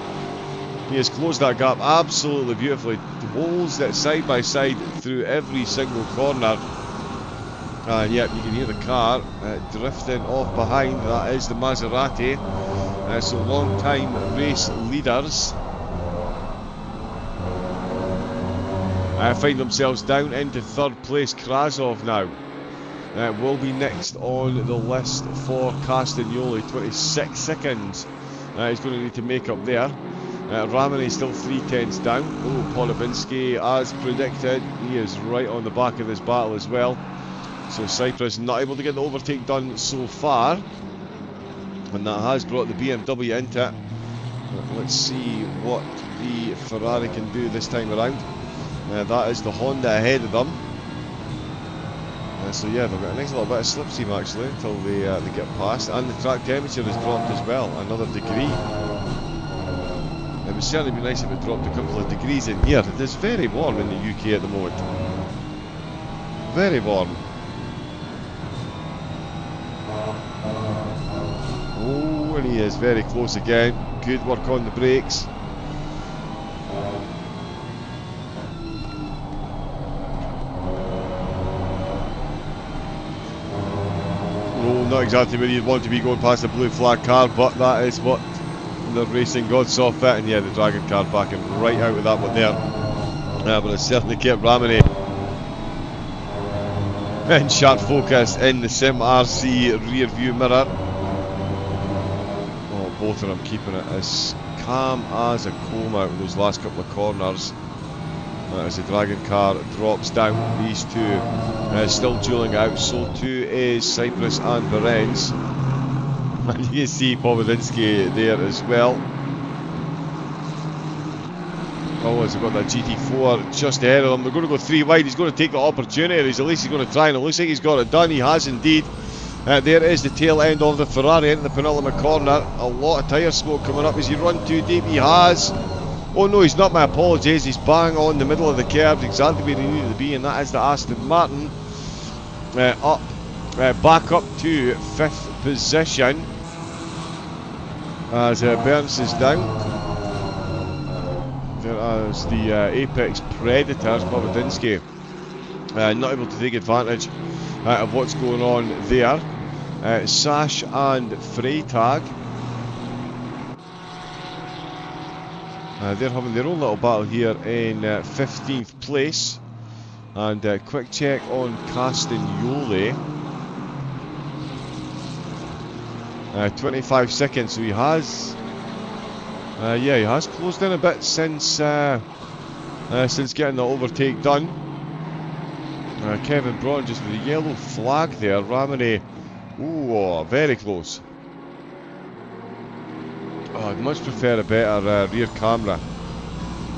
He has closed that gap absolutely beautifully. Holds that side by side through every single corner. And yep, you can hear the car drifting off behind. That is the Maserati. So long time race leaders find themselves down into third place. Krasov now will be next on the list for Castagnoli. 26 seconds he's going to need to make up there. Ramone is still 3/10 down. Oh, Polovinsky, as predicted, he is right on the back of this battle as well. So Cyprus not able to get the overtake done so far, and that has brought the BMW into it. Let's see what the Ferrari can do this time around. That is the Honda ahead of them. So yeah, they've got a nice little bit of slipstream actually until they get past, and the track temperature has dropped as well, another degree. It would certainly be nice if it dropped a couple of degrees in here. It is very warm in the UK at the moment. Very warm. Oh, and he is very close again. Good work on the brakes. Oh, not exactly where you'd want to be going past the blue flag car, but that is what the racing god saw fit, and yeah, the Dragon car backing right out with that one there. But it certainly kept Ramone in sharp focus in the Sim RC rear view mirror. Oh, both of them keeping it as calm as a comb out in those last couple of corners. As the Dragon car drops down, these two still dueling out. So too is Cyprus and Varennes. And you can see Polovinsky there as well. Oh, has got that GT4 just ahead of them. They're going to go 3 wide. He's going to take the opportunity, or at least he's going to try, and it looks like he's got it done. He has indeed. There is the tail end of the Ferrari into the penultimate corner. A lot of tyre smoke coming up. Has he run too deep? He has. Oh no, he's not. My apologies. He's bang on the middle of the curve, exactly where he needed to be, and that is the Aston Martin. Back up to 5th position. As Burns is down, there is the Apex Predators, Polovinsky, not able to take advantage of what's going on there. Sash and Freytag, they're having their own little battle here in 15th place. And quick check on Castagnoli. 25 seconds, so he has he has closed in a bit since getting the overtake done. Kevin Braun just with a yellow flag there. Ramone, ooh, very close. Oh, I'd much prefer a better rear camera,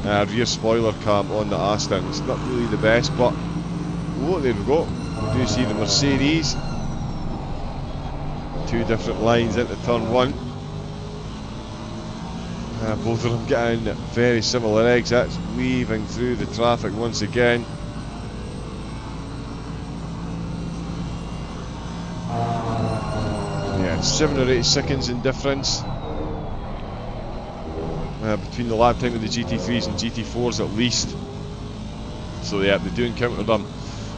rear spoiler cam on the Aston. It's not really the best, but oh, there we go. We do see the Mercedes. 2 different lines into turn 1. Both of them getting very similar exits, weaving through the traffic once again. Yeah, 7 or 8 seconds in difference between the lap time of the GT3s and GT4s at least. So yeah, they do encounter them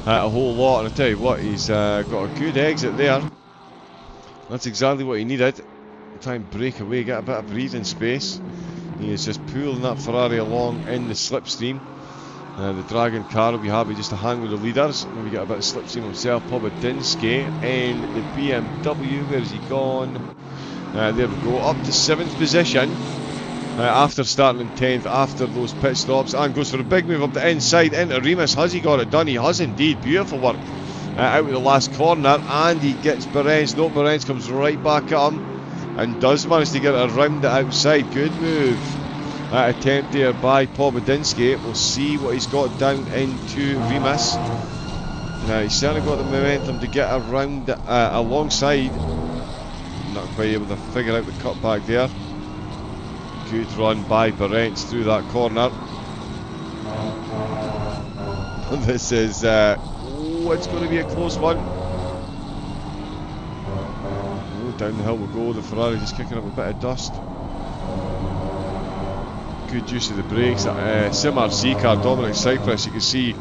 a whole lot, and I tell you what, he's got a good exit there. That's exactly what he needed. Try and break away, get a bit of breathing space. He is just pulling that Ferrari along in the slipstream. The Dragon car will be happy just to hang with the leaders. Maybe get a bit of slipstream himself. Podium and the BMW. Where's he gone? There we go. Up to 7th position. After starting in 10th, after those pit stops, and goes for a big move up the inside into Remus. Has he got it done? He has indeed. Beautiful work out of the last corner, and he gets Berens. No, Berens comes right back at him and does manage to get it around the outside. Good move. Attempt there by Pobodinsky. We'll see what he's got down into Remus. He's certainly got the momentum to get around alongside. Not quite able to figure out the cutback there. Good run by Berens through that corner. This is it's going to be a close one. Oh, down the hill we go. The Ferrari just kicking up a bit of dust. Good use of the brakes. SimRC car, Dominic Cypress, you can see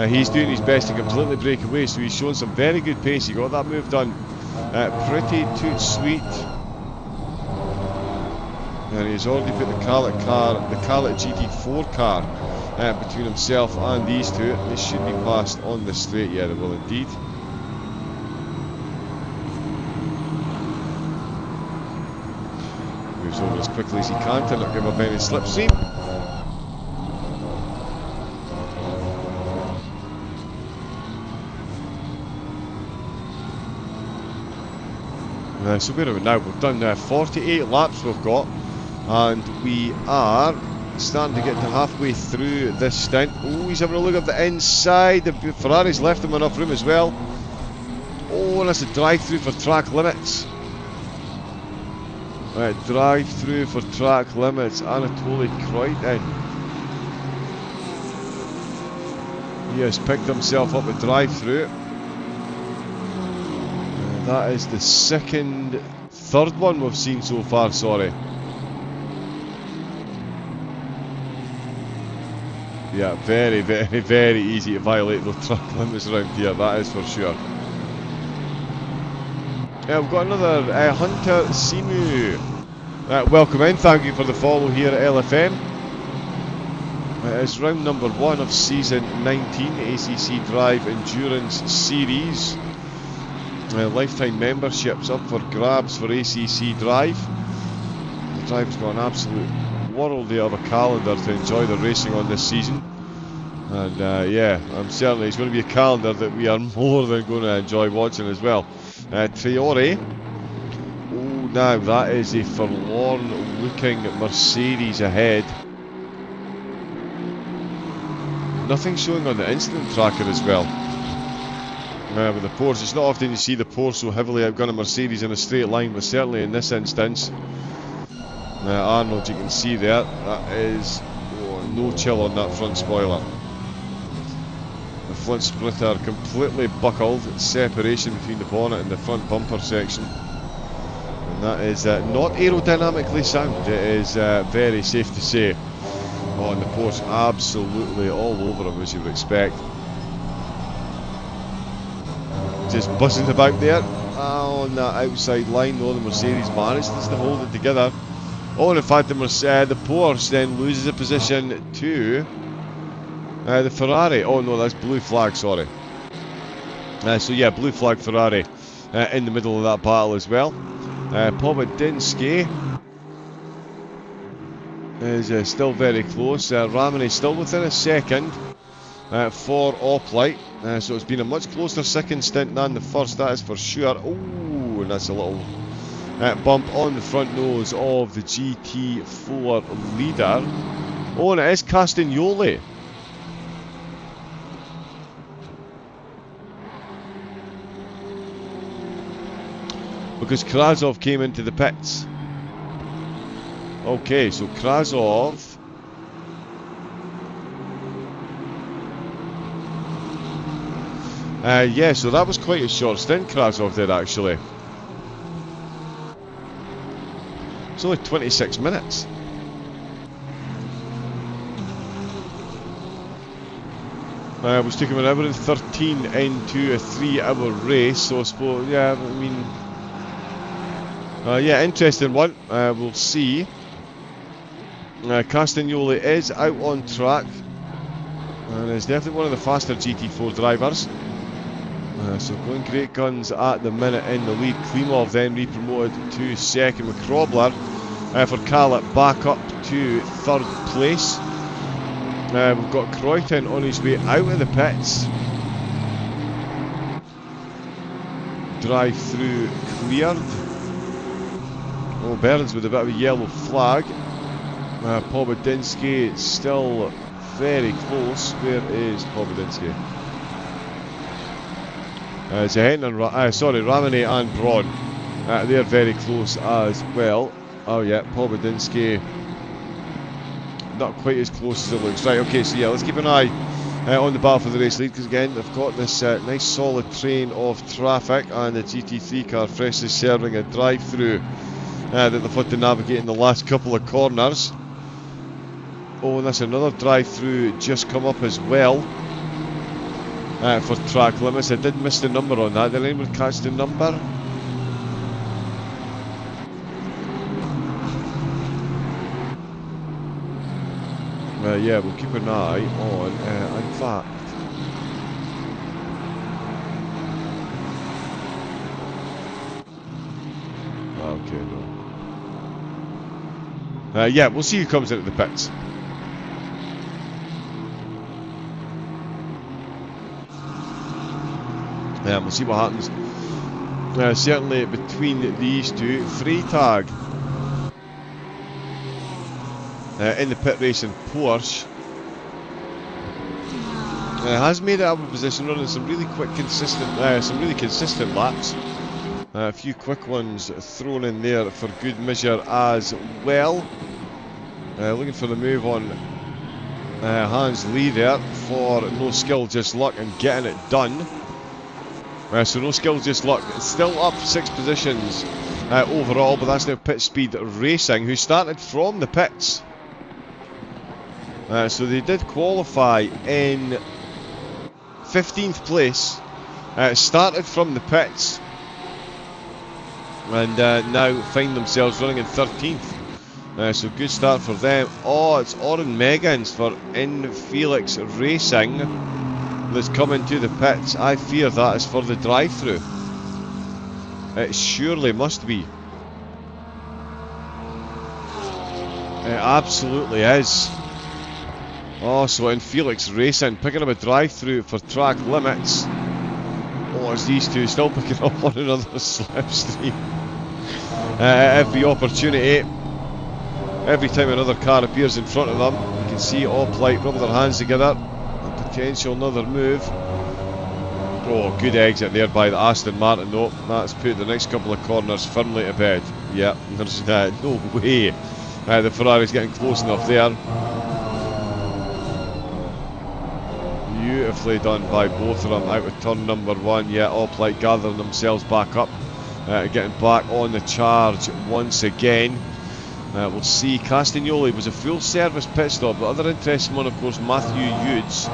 he's doing his best to completely break away, so he's showing some very good pace. He got that move done pretty toot sweet. And he's already put the Khaled GT4 car between himself and these two. They should be passed on the straight. Yeah, they will indeed. Moves over as quickly as he can to not give up any slipstream. So where are we now? We've done 48 laps we've got, and we are starting to get to halfway through this stint. Oh, he's having a look at the inside. The Ferrari's left him enough room as well. Oh, and that's a drive-through for track limits. Drive-through for track limits. Anatoly Kreutin. He has picked himself up a drive-through. That is the third one we've seen so far, sorry. Yeah, very, very, very easy to violate those track limits around here, that is for sure. We've got another Hunter Simu. Welcome in, thank you for the follow here at LFM. It's round number 1 of season 19, ACC Drive Endurance Series. Lifetime memberships up for grabs for ACC Drive. The drive's got an absolute worldly of a calendar to enjoy the racing on this season, and yeah, I'm certain it's going to be a calendar that we are more than going to enjoy watching as well. Traore. Oh, now that is a forlorn looking Mercedes ahead. Nothing showing on the instant tracker as well. With the Porsche, it's not often you see the Porsche so heavily outgun a Mercedes in a straight line, but certainly in this instance. Arnold, you can see there, that is no chill on that front spoiler. The front splitter completely buckled, separation between the bonnet and the front bumper section. And that is not aerodynamically sound, it is very safe to say. And the Porsche absolutely all over him, as you would expect. Just buzzing about there on that outside line, though the Mercedes manages to hold it together. Oh, and in fact the Porsche then loses a position to the Ferrari. Oh no, that's blue flag, sorry. So yeah, blue flag Ferrari in the middle of that battle as well. Pobodinsky is still very close. Ramini still within a second for Oplite. So it's been a much closer second stint than the first, that is for sure. Oh, and that's a little bump on the front nose of the GT4 leader. Oh, and it is Castagnoli. Because Krasov came into the pits. Okay, so Krasov... yeah, so that was quite a short stint Krasov did actually. It's only 26 minutes. Was taking an hour and 13 into a 3-hour race, so I suppose, yeah, I mean... yeah, interesting one. We'll see. Castagnoli is out on track. And is definitely one of the faster GT4 drivers. So going great guns at the minute in the lead. Klimov then re-promoted to second with Krobler for Khaled back up to third place. We've got Croyton on his way out of the pits. Drive through cleared. Oh, Burns with a bit of a yellow flag. Pobodinsky still very close. Where is Pobodinsky? Ramone and Braun. They're very close as well. Oh yeah, Pobodinsky not quite as close as it looks. Right, okay, so yeah, let's keep an eye on the battle for the race lead, because again, they've got this nice solid train of traffic, and the GT3 car freshly serving a drive-through that they've had to navigate in the last couple of corners. Oh, and that's another drive-through just come up as well for track limits. I did miss the number on that. Did anyone catch the number? Yeah, we'll keep an eye on, in fact, okay, no. Yeah, we'll see who comes into the pits. We'll see what happens. Certainly between these two, Freytag in the pit race in Porsche has made it up a position, running some really quick, consistent laps. A few quick ones thrown in there for good measure as well. Looking for the move on Hans Lee there for no skill, just luck, and getting it done. So no skill, just luck. Still up 6 positions overall, but that's now Pit Speed Racing, who started from the pits. So they did qualify in 15th place, started from the pits, and now find themselves running in 13th. So good start for them. Oh, it's Oren Megans for In Felix Racing that's coming to the pits. I fear that is for the drive-through. It surely must be. It absolutely is. Oh, so In Felix Racing picking up a drive-through for track limits. Oh, it's these two still picking up on another slipstream. Every opportunity, every time another car appears in front of them, you can see Oplite rub their hands together. Potential another move. Oh, good exit there by the Aston Martin though. That's put the next couple of corners firmly to bed. Yeah, there's no way the Ferrari's getting close enough there. Beautifully done by both of them out of turn number 1. Yeah, Oplite gathering themselves back up, getting back on the charge once again. We'll see. Castagnoli was a full service pit stop. The other interesting one, of course, Matthew Hughes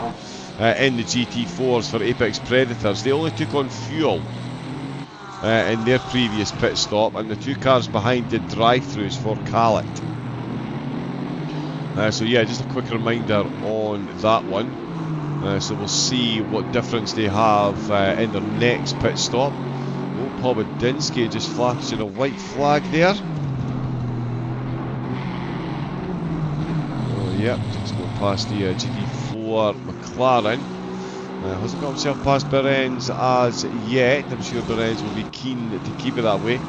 in the GT4s for Apex Predators. They only took on fuel in their previous pit stop, and the two cars behind did drive-throughs for Khaled. So yeah, just a quick reminder on that one. So we'll see what difference they have in their next pit stop. Oh, Pobodinsky just flashing a white flag there. Yep, just going past the GT4 McLaren. Hasn't got himself past Berens as yet. I'm sure Berens will be keen to keep it that way.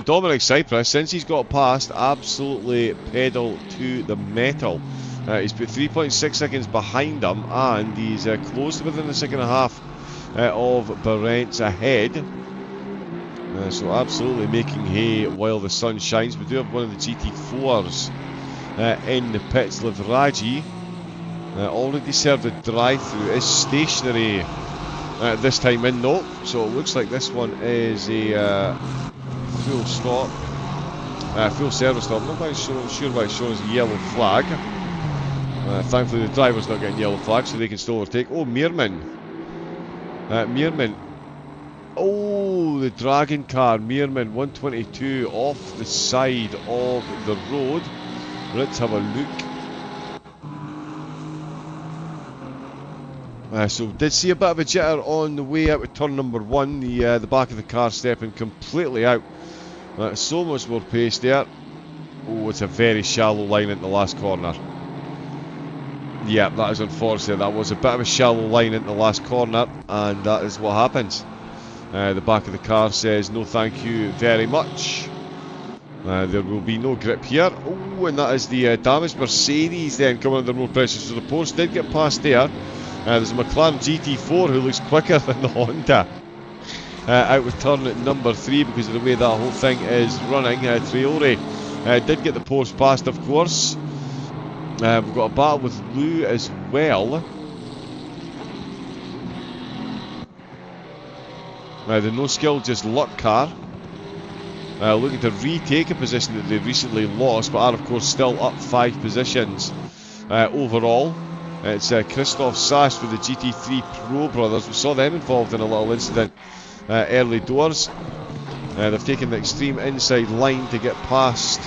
Dominic Cyprus, since he's got past, absolutely pedal to the metal. He's put 3.6 seconds behind him, and he's closed within the 6.5 of Berens ahead. So absolutely making hay while the sun shines. We do have one of the GT4s in the pits. Livraji already served a drive-through, is stationary this time in though, so it looks like this one is a full stop, full service stop. I'm not quite sure why it's shown as a yellow flag. Thankfully the driver's not getting yellow flags, so they can still overtake. Oh, Meerman. Oh, the Dragon car, Meerman 122 off the side of the road. Let's have a look. So did see a bit of a jitter on the way out of turn number 1. The back of the car stepping completely out. So much more pace there. Oh, it's a very shallow line into the last corner. Yeah, that is unfortunate. That was a bit of a shallow line into the last corner, and that is what happens. The back of the car says no thank you very much. There will be no grip here. Oh, and that is the damaged Mercedes then coming under more pressure. So the post did get past there. There's a McLaren GT4 who looks quicker than the Honda. Out with turn number 3 because of the way that whole thing is running. Traore did get the post past, of course. We've got a battle with Lou as well. The no skill, just luck car. Looking to retake a position that they recently lost, but are of course still up 5 positions overall. It's Christoph Sass with the GT3 Pro brothers. We saw them involved in a little incident early doors. They've taken the extreme inside line to get past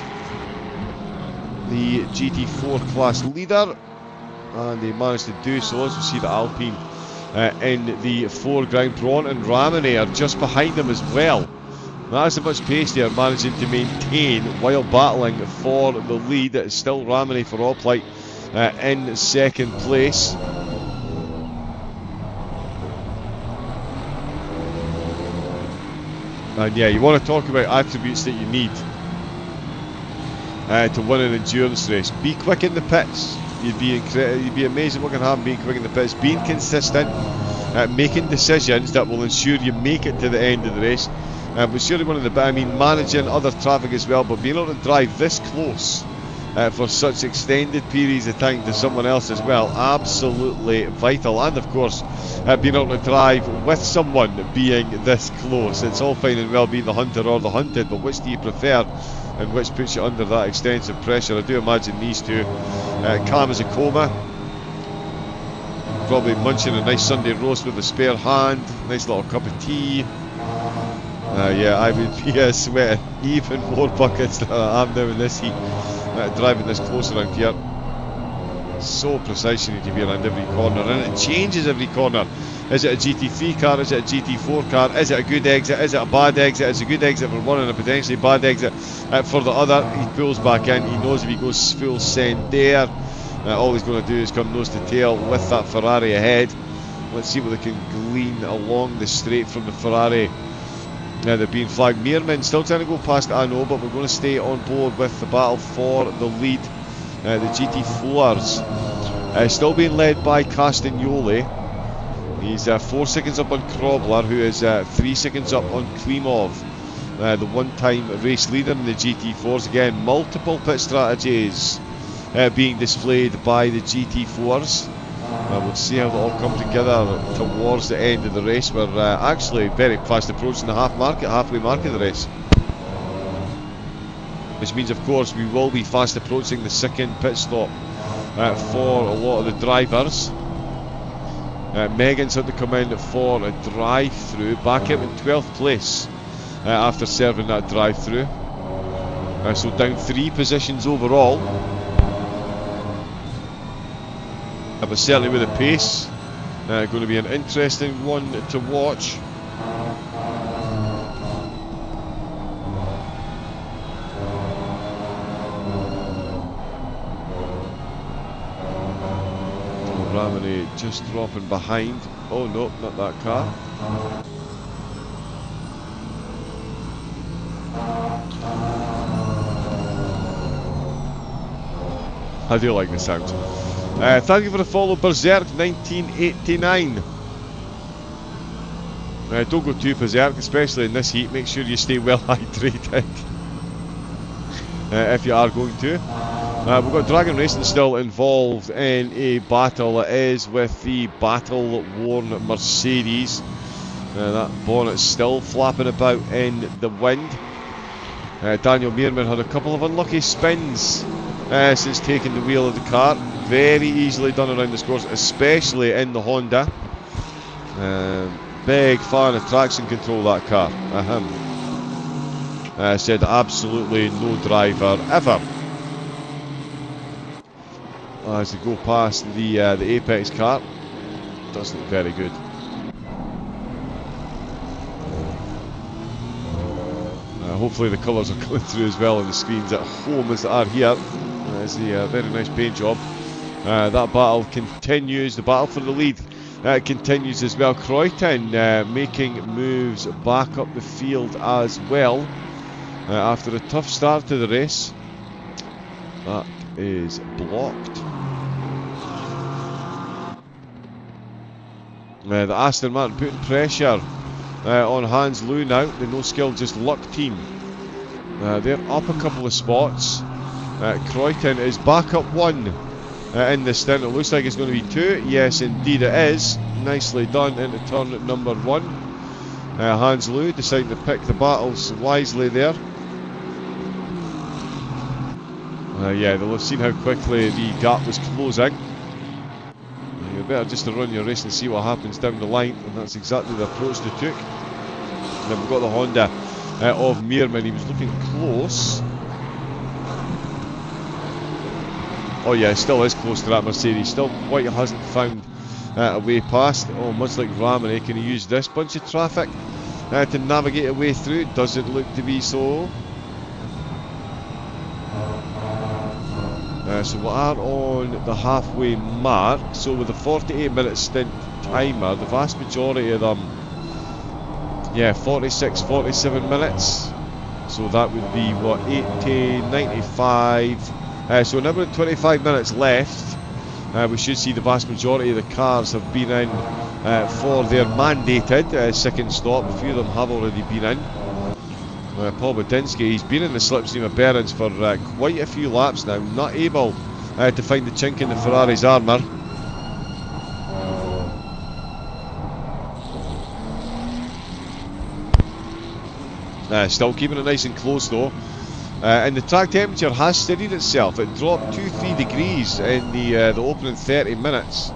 the GT4 class leader, and they managed to do so. As we see the Alpine in the foreground. Braun and Ramone are just behind them as well. That isn't much pace they are managing to maintain while battling for the lead. It's still Ramone for Oplite in second place. And yeah, you want to talk about attributes that you need to win an endurance race. Be quick in the pits. You'd be amazing what can happen being quick in the pits. Being consistent, making decisions that will ensure you make it to the end of the race. But surely one of the, managing other traffic as well, but being able to drive this close for such extended periods of time to someone else as well, absolutely vital. And of course, being able to drive with someone being this close. It's all fine and well being the hunter or the hunted, but which do you prefer and which puts you under that extensive pressure? I do imagine these two, calm as a coma, probably munching a nice Sunday roast with a spare hand, nice little cup of tea. Yeah, I would be sweating even more buckets than I am now in this heat, driving this close around here. So precise you need to be around every corner, and it changes every corner. Is it a GT3 car? Is it a GT4 car? Is it a good exit? Is it a bad exit? Is it a good exit for one and a potentially bad exit for the other? He pulls back in. He knows if he goes full send there, all he's going to do is come nose to tail with that Ferrari ahead. Let's see what they can glean along the straight from the Ferrari. They're being flagged. Meerman still trying to go past, I know, but we're going to stay on board with the battle for the lead. The GT4s still being led by Castagnoli. He's 4 seconds up on Krobler, who is 3 seconds up on Klimov, the one-time race leader in the GT4s. Again, multiple pit strategies being displayed by the GT4s. We'll see how they all come together towards the end of the race. We're actually very fast approaching the halfway mark of the race, which means of course we will be fast approaching the second pit stop for a lot of the drivers. Megan's had to come in for a drive-through, back out in 12th place after serving that drive-through. So down 3 positions overall. But certainly with the pace, going to be an interesting one to watch. Ramone just dropping behind. Oh no, not that car. I do like the sound. Thank you for the follow, Berserk 1989. Don't go too berserk, especially in this heat. Make sure you stay well hydrated if you are going to. We've got Dragon Racing still involved in a battle. It is with the battle-worn Mercedes. That bonnet's still flapping about in the wind. Daniel Meerman had a couple of unlucky spins since taking the wheel of the car. Very easily done around this course, especially in the Honda. Big fan of traction control, that car. Said absolutely no driver ever. As they go past the Apex car. Doesn't look very good. Hopefully the colours are coming through as well on the screens at home as they are here. It's a very nice paint job. That battle continues. The battle for the lead continues as well. Croyton making moves back up the field as well after a tough start to the race. That is blocked. The Aston Martin putting pressure on Hans Lou now, the no skill just luck team. They're up a couple of spots. Croyton is back up one in the stint. It looks like it's going to be two. Yes, indeed it is. Nicely done into turn number one. Hans Lou deciding to pick the battles wisely there. Yeah, they'll have seen how quickly the gap was closing. You're better just to run your race and see what happens down the line, and that's exactly the approach they took. And then we've got the Honda of Meerman. He was looking close. Oh yeah, still is close to that Mercedes. Still quite hasn't found a way past. Oh, much like Ramone, can he use this bunch of traffic to navigate a way through? Doesn't look to be so. So we are on the halfway mark. So with a 48-minute stint timer, the vast majority of them, yeah, 46, 47 minutes. So that would be what, 80, 95. So another 25 minutes left. We should see the vast majority of the cars have been in for their mandated second stop. A few of them have already been in. Paul Badinsky, he's been in the slipstream of Behrens for quite a few laps now, not able to find the chink in the Ferrari's armour. Still keeping it nice and close though. And the track temperature has steadied itself. It dropped 2-3 degrees in the opening 30 minutes.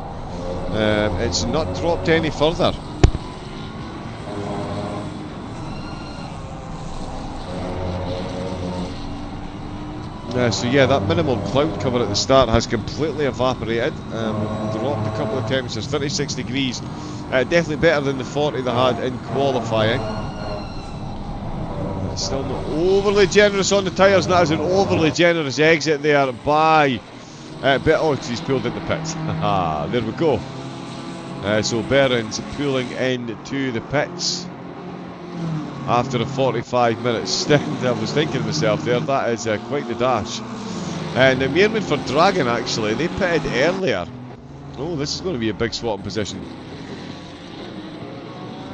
It's not dropped any further. So yeah, that minimal cloud cover at the start has completely evaporated. Dropped a couple of temperatures, 36 degrees. Definitely better than the 40 they had in qualifying. Still not overly generous on the tyres, and that is an overly generous exit there by oh, he's pulled into pits. There we go. So Behrens pulling into the pits after a 45-minute stint. I was thinking to myself there, that is quite the dash. And Meerman for Dragon, actually, they pitted earlier. Oh, this is going to be a big swap position.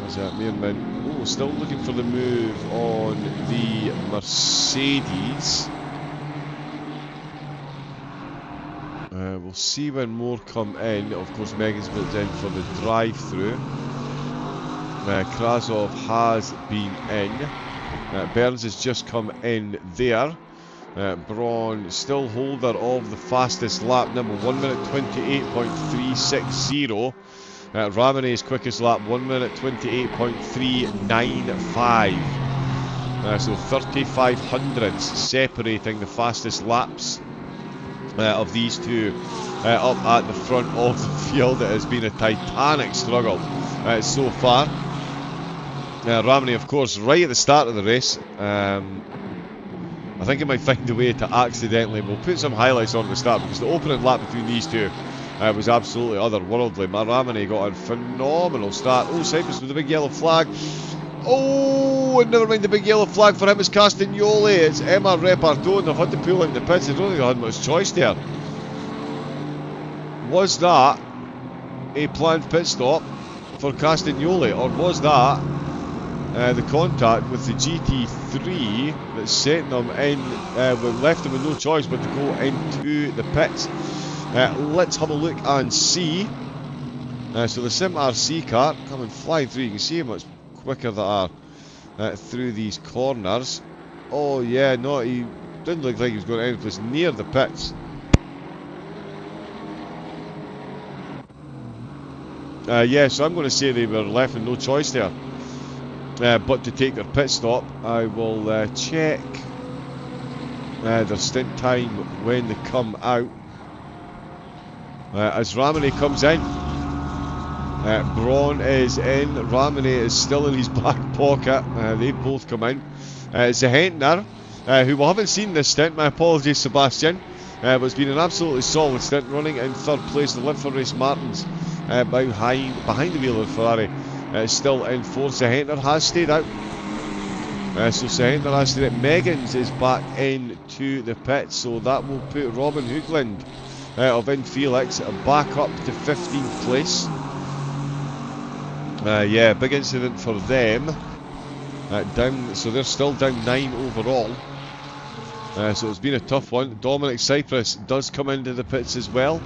There's Meerman. Oh, still looking for the move on the Mercedes. We'll see when more come in. Of course, Megan's built in for the drive-through. Krasov has been in. Burns has just come in there. Braun still holder of the fastest lap, number 1 minute 28.360. Ramone's quickest lap, 1 minute 28.395. So 35 hundredths separating the fastest laps of these two up at the front of the field. It has been a titanic struggle so far. Ramone, of course, right at the start of the race. I think he might find a way to accidentally, we'll put some highlights on at the start, because the opening lap between these two was absolutely otherworldly. Ramone got a phenomenal start. Oh, Cyprus with the big yellow flag. Oh, and never mind the big yellow flag for him is Castagnoli. It's Emma Repardo, and they've had to pull him to pits. I don't think they had much choice there. Was that a planned pit stop for Castagnoli, or was that the contact with the GT3 that sent them in, left them with no choice but to go into the pits? Let's have a look and see. So the Sim RC car coming flying through. You can see how much quicker they are through these corners. Oh yeah, no, he didn't look like he was going any place near the pits. Yeah, so I'm going to say they were left with no choice there but to take their pit stop. I will check their stint time when they come out. As Ramone comes in. Braun is in. Ramone is still in his back pocket. They both come in. Zahentner, who we haven't seen this stint, my apologies Sebastian, but it's been an absolutely solid stint, running in third place. The live for race Martins behind the wheel of Ferrari, still in fourth. Zahentner has stayed out. So Zahentner has stayed out. Meggins is back into the pits, so that will put Robin Hoogland of Infelix back up to 15th place. Yeah, big incident for them. So they're still down 9 overall. So it's been a tough one. Dominic Cyprus does come into the pits as well.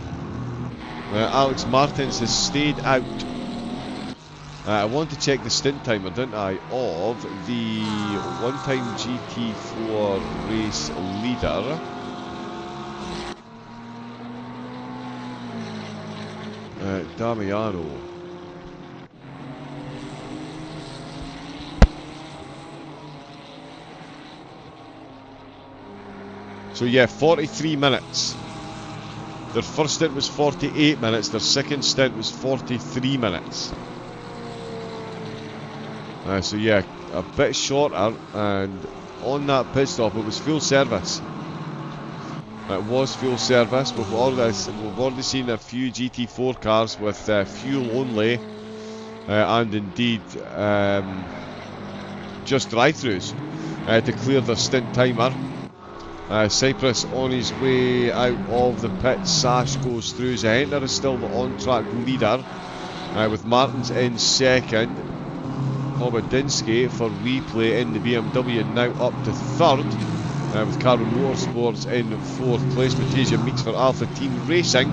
Alex Martins has stayed out. I wanted to check the stint timer, didn't I, of the one-time GT4 race leader. Damiano. So yeah, 43 minutes. Their first stint was 48 minutes, their second stint was 43 minutes. So yeah, a bit shorter, and on that pit stop it was full service. It was full service. We've already seen a few GT4 cars with fuel only, and indeed just drive-throughs to clear their stint timer. Cyprus on his way out of the pit. Sash goes through. Zahentner is still the on-track leader, with Martins in second. Obadinsky for replay in the BMW now up to third, with Carbon Motorsports in fourth place. Matija Meeks for Alpha Team Racing.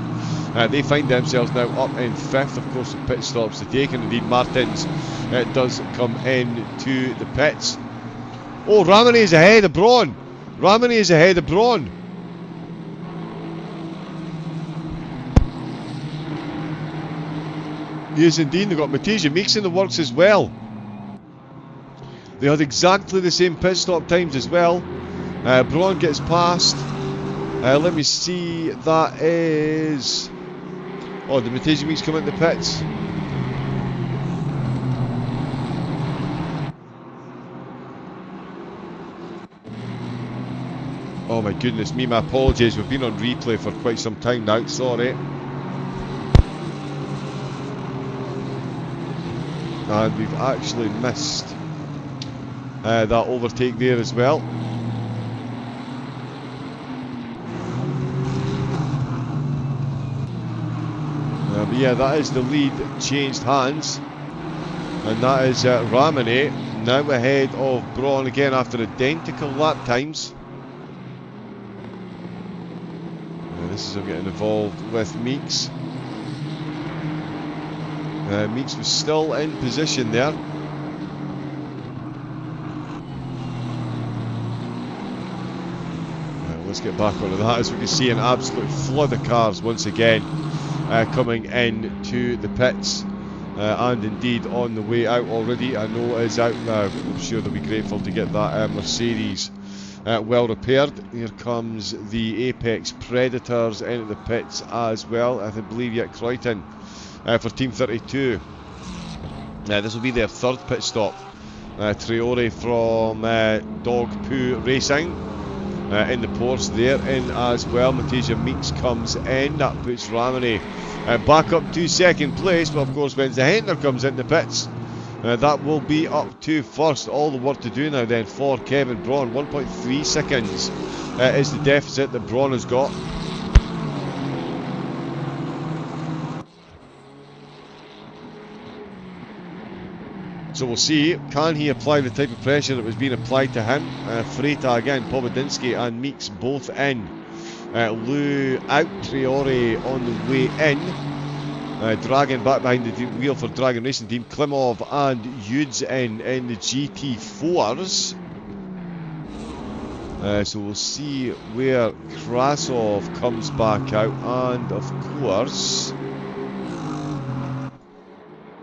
They find themselves now up in fifth. Of course, the pit stops to take, and indeed Martins does come into the pits. Oh, Ramone is ahead of Braun. Ramone is ahead of Braun. He is indeed. They've got Matija Meeks in the works as well. They had exactly the same pit stop times as well. Braun gets past. Let me see. That is... Oh, did Matija Meeks come into the pits? Oh my goodness me, my apologies. We've been on replay for quite some time now. Sorry. And we've actually missed that overtake there as well. But yeah, that is the lead changed hands, and that is Ramone now ahead of Braun again after identical lap times. This is him getting involved with Meeks. Meeks was still in position there. Let's get back onto that. As we can see, an absolute flood of cars once again coming into the pits, and indeed on the way out already. I know is out now. I'm sure they'll be grateful to get that Mercedes well repaired. Here comes the Apex Predators into the pits as well. I believe yet Croydon for Team 32. This will be their third pit stop. Traore from Dog Poo Racing in the Porsche there in as well. Matija Meeks comes in. That puts Ramone back up to second place. But of course, when Zahentner comes in the pits, that will be up to first. All the work to do now then for Kevin Braun. 1.3 seconds is the deficit that Braun has got. So we'll see, can he apply the type of pressure that was being applied to him? Freita again, Pobodinsky and Meeks both in. Lou out, Traore on the way in. Dragon back behind the wheel for Dragon Racing Team. Klimov and Yudes in the GT4s. So we'll see where Krasov comes back out, and of course,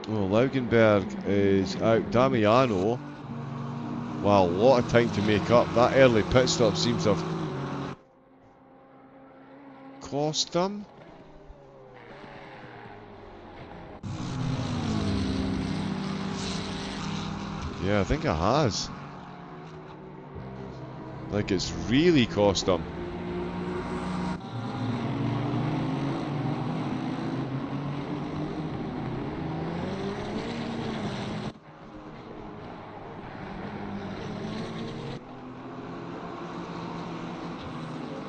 Laugenberg is out. Damiano, wow, a lot of time to make up. That early pit stop seems to have cost them. Yeah, I think it has. Like it's really cost them.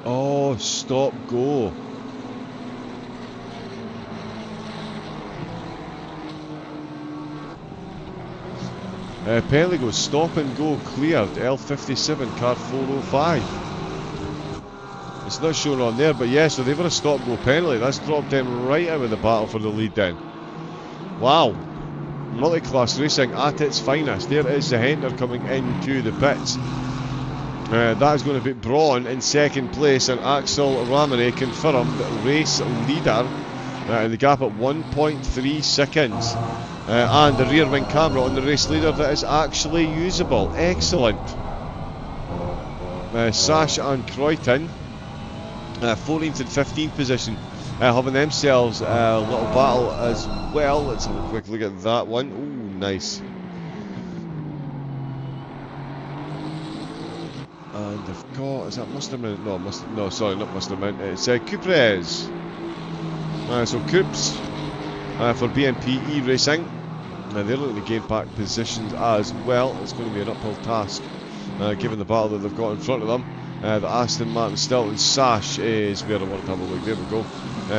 Oh, stop, go. Penalty goes stop and go cleared. L57, car 405. It's not shown on there, but yeah, so they've got a stop go penalty. That's dropped them right out of the battle for the lead then. Wow. Multiclass racing at its finest. There is the Henter coming into the pits. That is going to be Braun in second place, and Axel Ramone confirmed race leader. The gap at 1.3 seconds. And the rear wing camera on the race leader that is actually usable. Excellent. Sash and Croyton, 14th and 15th position, having themselves a little battle as well. Let's have a quick look at that one. Ooh, nice. And they've got, is that Musterman? No, sorry, not Musterman. It's Cuprez. So Coops for BMP E-Racing. They're looking to gain back positions as well. It's going to be an uphill task given the battle that they've got in front of them. The Aston Martin Stilton Sash is where I want to have a look. There we go.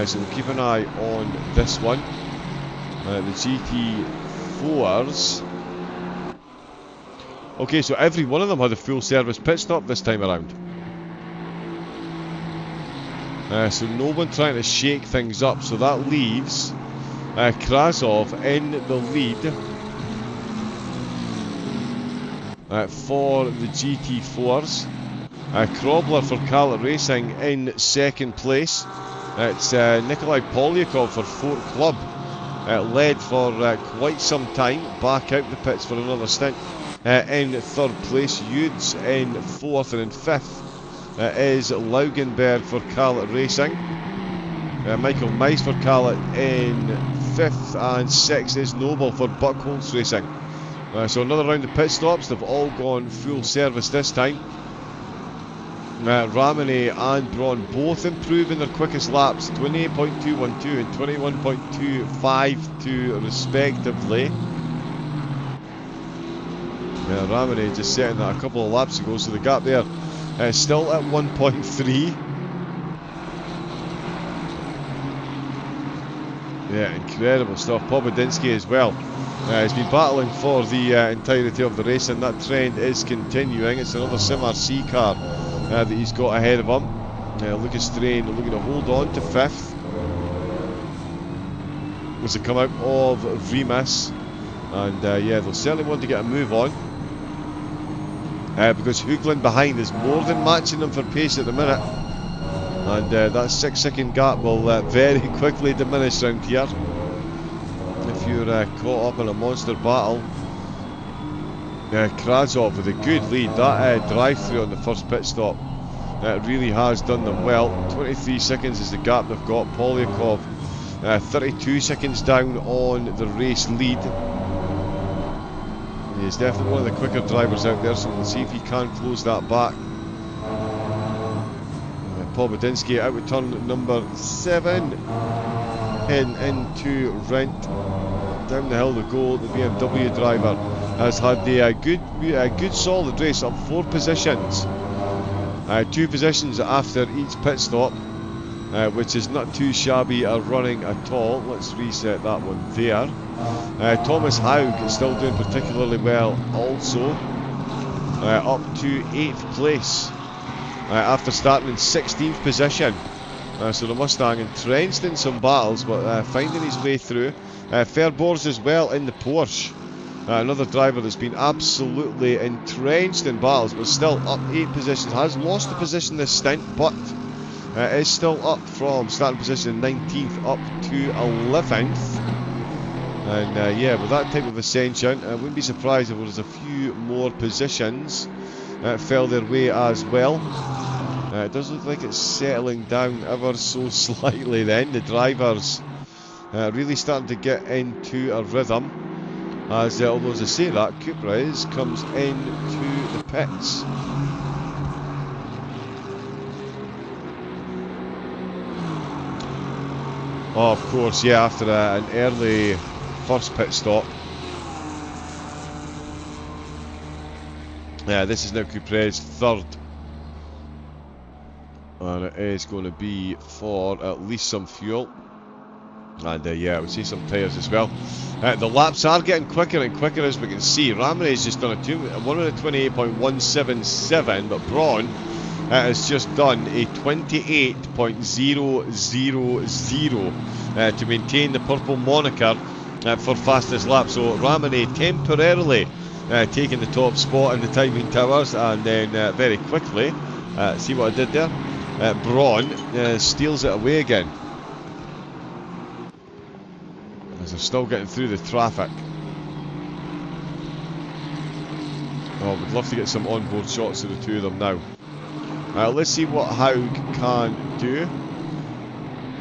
So we'll keep an eye on this one. The GT4s. Okay, so every one of them had a full service pit stop this time around. So no one trying to shake things up. So that leaves Krasov in the lead for the GT4s. Krobler for Calat Racing in second place. It's Nikolai Polyakov for Fort Club. Led for quite some time. Back out the pits for another stint. In third place, Yudes in fourth, and in fifth is Laugenberg for Calat Racing. Michael Mice for Calat in fifth, and sixth is Noble for Buckholz Racing. So another round of pit stops. They've all gone full service this time. Ramone and Braun both improving their quickest laps, 28.212 and 21.252 respectively. Ramone just setting that a couple of laps ago, so the gap there still at 1.3. Yeah, incredible stuff. Pobodinsky as well. He's been battling for the entirety of the race, and that trend is continuing. It's another Sim-RC car that he's got ahead of him. Lucas Strain looking to hold on to fifth as they come out of Rimas. And yeah, they'll certainly want to get a move on. Because Hoogland behind is more than matching them for pace at the minute. And that 6-second gap will very quickly diminish round here. If you're caught up in a monster battle. Krasov with a good lead. That drive-through on the first pit stop really has done them well. 23 seconds is the gap they've got. Polyakov 32 seconds down on the race lead. He's definitely one of the quicker drivers out there, so we'll see if he can close that back. Pobodinsky out with turn number 7, heading into Rent. Down the hill to go. The BMW driver has had a good solid race, up 4 positions. 2 positions after each pit stop, which is not too shabby a running at all. Let's reset that one there. Thomas Haug is still doing particularly well also, up to 8th place after starting in 16th position. So the Mustang entrenched in some battles, but finding his way through. Fairbours as well in the Porsche. Another driver that's been absolutely entrenched in battles, but still up 8 positions. Has lost a position this stint, but is still up from starting position 19th up to 11th. And yeah, with that type of ascension, I wouldn't be surprised if there was a few more positions fell their way as well. It does look like it's settling down ever so slightly then. The drivers really starting to get into a rhythm. As although as I say that, Cupra comes into the pits. Oh, of course, yeah, after an early first pit stop. Yeah, this is now Cupra's third. And it is going to be for at least some fuel. And yeah, we see some tyres as well. The laps are getting quicker and quicker, as we can see. Ramirez just done a 1:28.177, but Braun has just done a 28.000 to maintain the purple moniker for fastest lap. So Ramirez temporarily taking the top spot in the timing towers, and then very quickly, see what I did there? Braun steals it away again. As they're still getting through the traffic. Oh, we'd love to get some onboard shots of the two of them now. Let's see what Haug can do.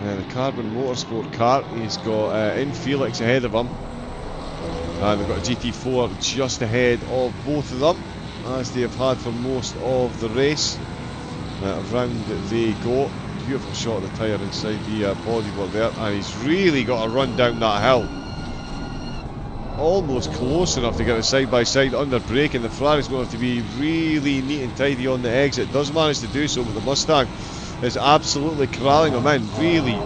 The Carbon Motorsport car, he's got in Felix ahead of him. And they've got a GT4 just ahead of both of them, as they have had for most of the race. Round they go. Beautiful shot of the tyre inside the bodywork there, and he's really got to run down that hill. Almost close enough to get a side by side under braking. The Ferrari's going to have to be really neat and tidy on the exit. Does manage to do so, but the Mustang is absolutely corralling him in. Really,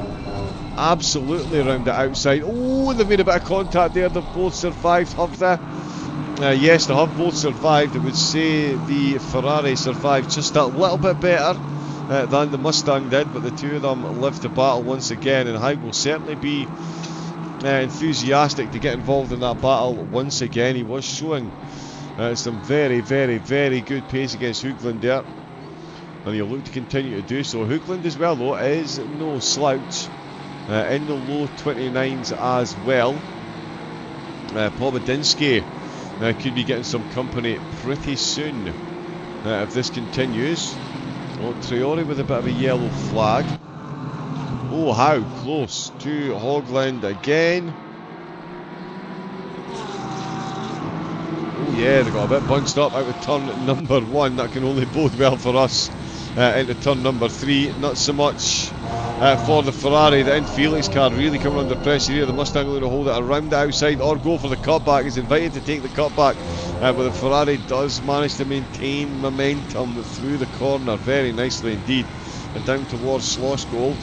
absolutely around the outside. Oh, they've made a bit of contact there. They've both survived, have they? Yes, they have both survived. I would say the Ferrari survived just a little bit better than the Mustang did, but the two of them lived the battle once again, and Haug will certainly be enthusiastic to get involved in that battle once again. He was showing some very, very, very good pace against Hoogland there, and he'll look to continue to do so. Hoogland as well, though, is no slouch, in the low 29s as well. Pobedinsky could be getting some company pretty soon if this continues. Oh, Traore with a bit of a yellow flag. Oh, how close to Hoogland again. Oh yeah, they got a bit bunched up out of turn number 1. That can only bode well for us into turn number 3. Not so much for the Ferrari. The Felix car really coming under pressure here. The Mustang going to hold it around the outside or go for the cutback. He's invited to take the cutback, but the Ferrari does manage to maintain momentum through the corner very nicely indeed, and down towards Slosgold.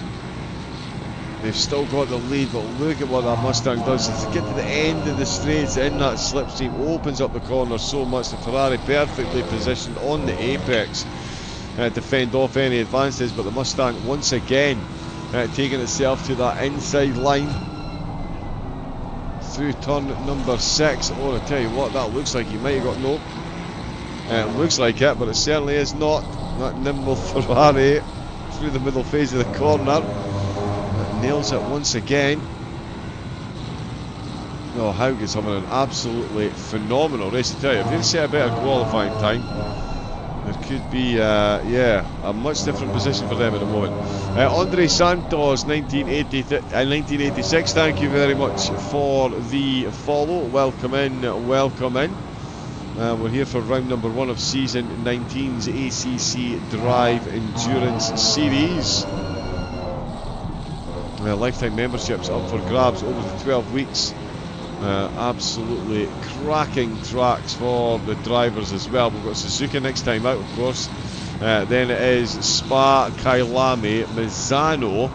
They've still got the lead, but look at what that Mustang does. As they get to the end of the straights in that slipstream, opens up the corner so much. The Ferrari perfectly positioned on the apex to fend off any advances, but the Mustang once again taking itself to that inside line through turn number 6. Oh, I tell you what, that looks like he might have got no. It looks like it, but it certainly is not. That nimble Ferrari through the middle phase of the corner. Nails it once again. Oh, Haug is having an absolutely phenomenal race. To tell you, if they set a better qualifying time, there could be, yeah, a much different position for them at the moment. Andre Santos, 1986. Thank you very much for the follow. Welcome in, welcome in. We're here for round number 1 of season 19's ACC Drive Endurance Series. Lifetime memberships up for grabs over the 12 weeks. Absolutely cracking tracks for the drivers as well. We've got Suzuka next time out, of course. Then it is Spa, Kyalami, Misano.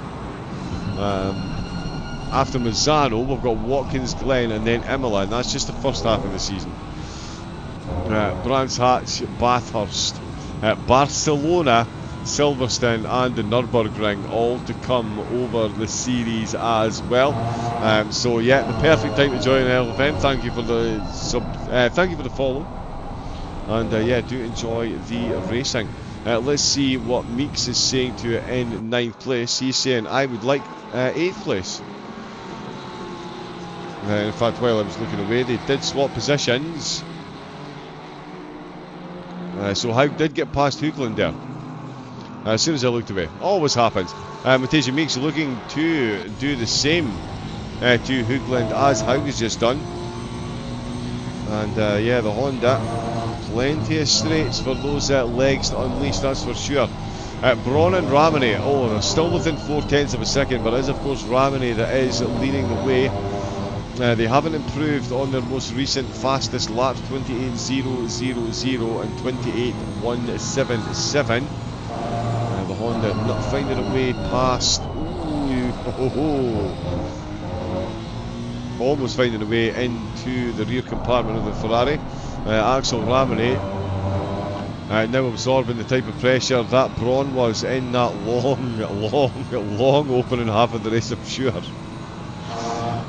After Misano, we've got Watkins Glen and then Imola, and that's just the first half of the season. Brands Hatch, Bathurst, Barcelona, Silverstone and the Nürburgring, all to come over the series as well. So yeah, the perfect time to join LFM. Thank you for the thank you for the follow, and yeah, do enjoy the racing. Let's see what Meeks is saying to it in 9th place. He's saying, I would like 8th place. In fact, while I was looking away, they did swap positions. So Haug did get past Hoogland there. As soon as I looked away. Always happens. Matej Meeks looking to do the same to Hoogland as Haug has just done. And yeah, the Honda, plenty of straights for those legs to unleash, that's for sure. Braun and Ramone, oh, they're still within 0.4 of a second, but it is of course Ramone that is leading the way. They haven't improved on their most recent fastest laps, 28.000 and 28.177. The Honda not finding a way past, almost finding a way into the rear compartment of the Ferrari. Axel Ramone now absorbing the type of pressure that Braun was in that long opening half of the race, I'm sure.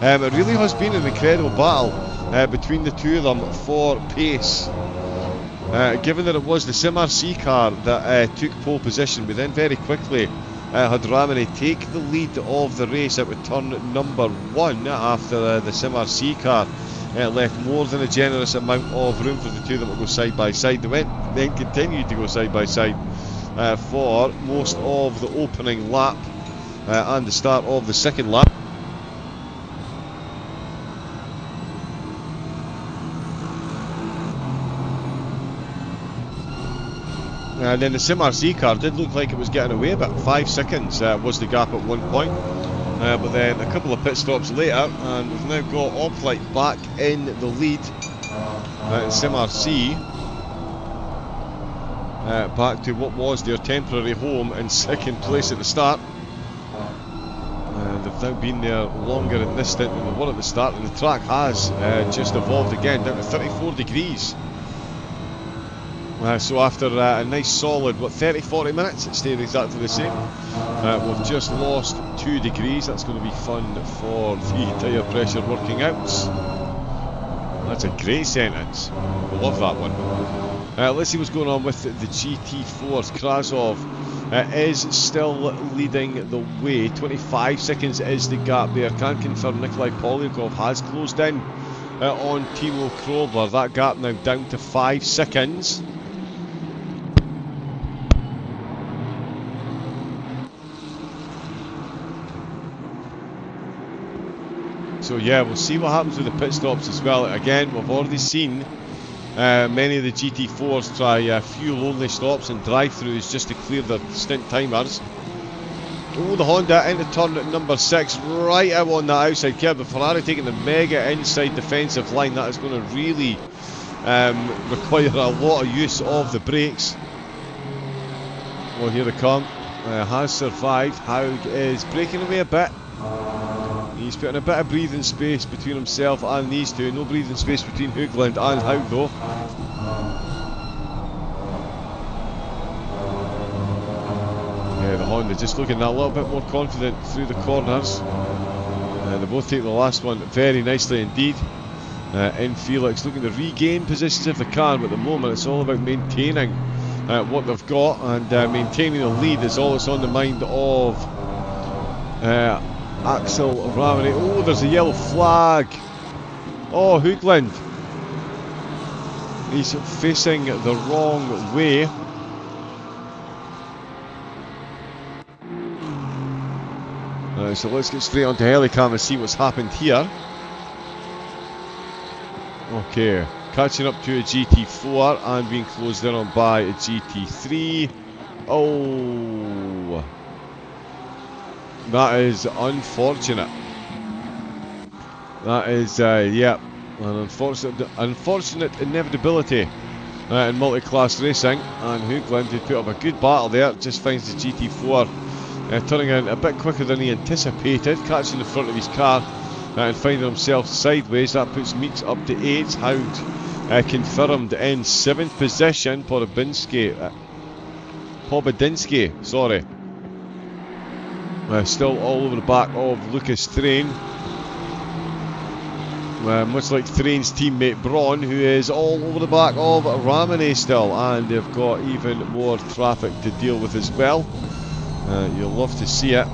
It really has been an incredible battle between the two of them for pace. Given that it was the Sim RC car that took pole position, but then very quickly had Ramone take the lead of the race out of turn number 1 after the Sim RC car left more than a generous amount of room for the two of them to go side by side. They then continued to go side by side for most of the opening lap and the start of the second lap. And then the Sim RC car did look like it was getting away, about 5 seconds was the gap at one point. But then a couple of pit stops later, and we've now got Oplight back in the lead. Sim RC back to what was their temporary home in second place at the start. They've now been there longer in this stint than they were at the start, and the track has just evolved again down to 34 degrees. So after a nice solid, 30-40 minutes, it stayed exactly the same. We've just lost 2 degrees. That's going to be fun for the tyre pressure working out. That's a great sentence. I love that one. Let's see what's going on with the GT4s. Krasov is still leading the way. 25 seconds is the gap there. Can't confirm Nikolai Polyakov has closed in on Timo Krobler. That gap now down to 5 seconds. So yeah, we'll see what happens with the pit stops as well. Again, we've already seen many of the GT4s try fuel-only stops and drive-throughs just to clear their stint timers. Oh, the Honda into turn number 6, right out on that outside curb. The Ferrari taking the mega inside defensive line. That is going to really require a lot of use of the brakes. Well, here they come. Has survived. Haug is breaking away a bit. He's putting a bit of breathing space between himself and these two. No breathing space between Hoogland and Haug though. Yeah, the Honda just looking a little bit more confident through the corners. They both take the last one very nicely indeed. In Felix looking to regain positions if they can, but at the moment it's all about maintaining what they've got, and maintaining the lead is all that's on the mind of Axel Ramone. Oh, there's a yellow flag. Oh, Hoogland. He's facing the wrong way. So let's get straight onto Helicam and see what's happened here. Okay, catching up to a GT4 and being closed in on by a GT3. Oh, that is unfortunate. That is, yeah, an unfortunate inevitability in multi-class racing. And Hoogland, who put up a good battle there, just finds the GT4 turning in a bit quicker than he anticipated, catching the front of his car and finding himself sideways. That puts Meeks up to 8. Haug confirmed in 7th position. Pobedinsky, sorry. Still all over the back of Lucas Thrane. Much like Thrane's teammate Braun, who is all over the back of Ramone still, and they've got even more traffic to deal with as well. You'll love to see it.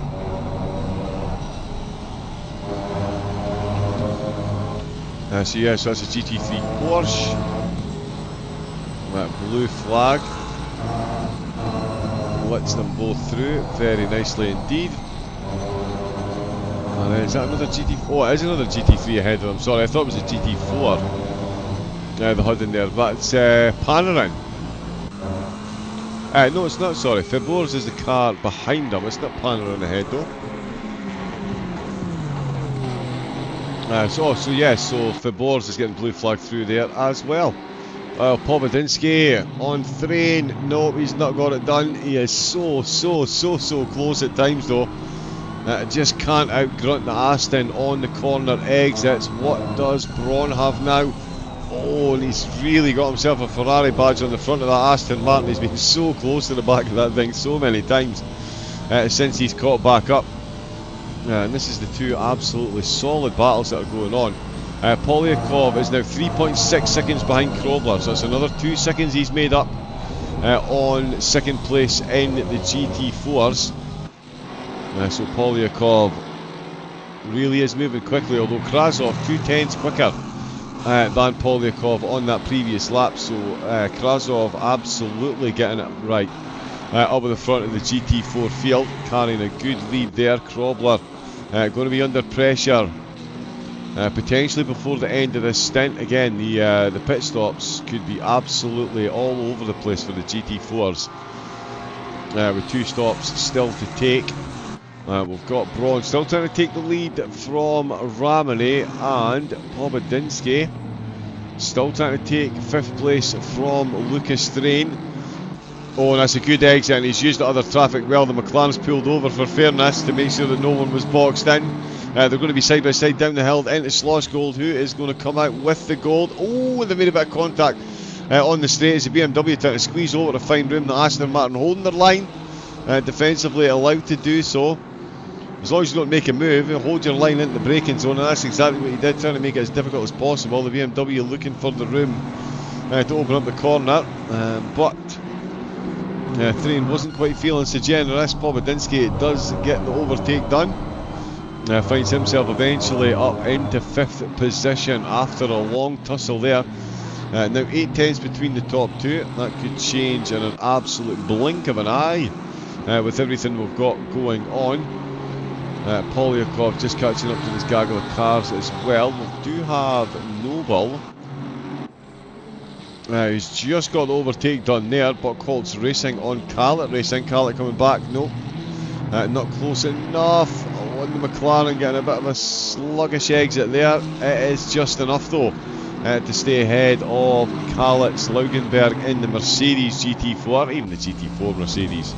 So yeah, so that's a GT3 Porsche. That blue flag lets them both through very nicely indeed. And is that another GT4? Oh, it is another GT3 ahead of them. Sorry, I thought it was a GT4. the hood in there. That's Panarin. No, it's not, sorry. Febors is the car behind him. It's not Panarin ahead though. So Febors is getting blue flag through there as well. Pobedinsky on Thrain. No, he's not got it done. He is so close at times though. Just can't outgrunt the Aston on the corner exits. What does Braun have now? Oh, and he's really got himself a Ferrari badge on the front of that Aston Martin. He's been so close to the back of that thing so many times since he's caught back up. And this is the two absolutely solid battles that are going on. Polyakov is now 3.6 seconds behind Krobler, so that's another 2 seconds he's made up on second place in the GT4s. So Polyakov really is moving quickly, although Krasov 2/10 quicker than Polyakov on that previous lap, so Krasov absolutely getting it right up at the front of the GT4 field, carrying a good lead there. Krobler going to be under pressure potentially before the end of this stint. Again, the pit stops could be absolutely all over the place for the GT4s with 2 stops still to take. We've got Braun still trying to take the lead from Ramone, and Pobedinsky still trying to take 5th place from Lucas Thrain. Oh, and that's a good exit, and he's used the other traffic well. The McLaren's pulled over for fairness to make sure that no one was boxed in. They're going to be side by side down the hill into Schlossgold, who is going to come out with the gold. Oh, they made a bit of contact on the straight as the BMW trying to squeeze over to find room. The Aston Martin holding their line, defensively allowed to do so. As long as you don't make a move, you hold your line into the braking zone, and that's exactly what he did, trying to make it as difficult as possible. The BMW looking for the room to open up the corner, but Thrain wasn't quite feeling so generous. Pobedinsky does get the overtake done. Finds himself eventually up into 5th position after a long tussle there. Now 8/10 between the top two. That could change in an absolute blink of an eye with everything we've got going on. Polyakov just catching up to this gaggle of cars as well. We do have Noble, who's just got the overtake done there. Buckholtz racing on Kallett racing. Kallett coming back, nope, not close enough. On the McLaren getting a bit of a sluggish exit there. It is just enough though to stay ahead of Kallett's Laugenberg in the Mercedes GT4, even the GT4 Mercedes.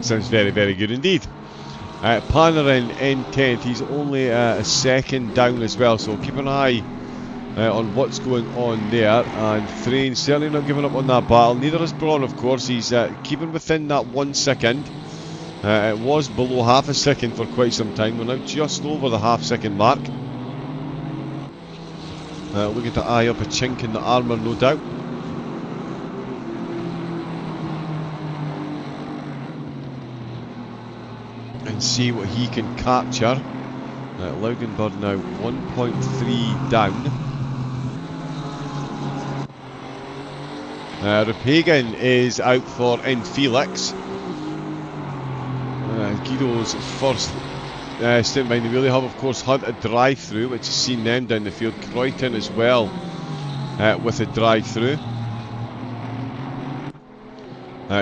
Sounds very good indeed. Panarin in 10th, he's only a second down as well, so keep an eye on what's going on there. And Thrain certainly not giving up on that battle, neither is Braun of course. He's keeping within that 1 second. It was below half a second for quite some time. We're now just over the half-second mark. Looking to eye up a chink in the armour, no doubt. And see what he can capture. Laugenberg now 1.3 down. Repagan is out for Felix. Guido's first stint behind the wheel. They have of course had a drive-through, which has seen them down the field. Kreuton as well with a drive-through.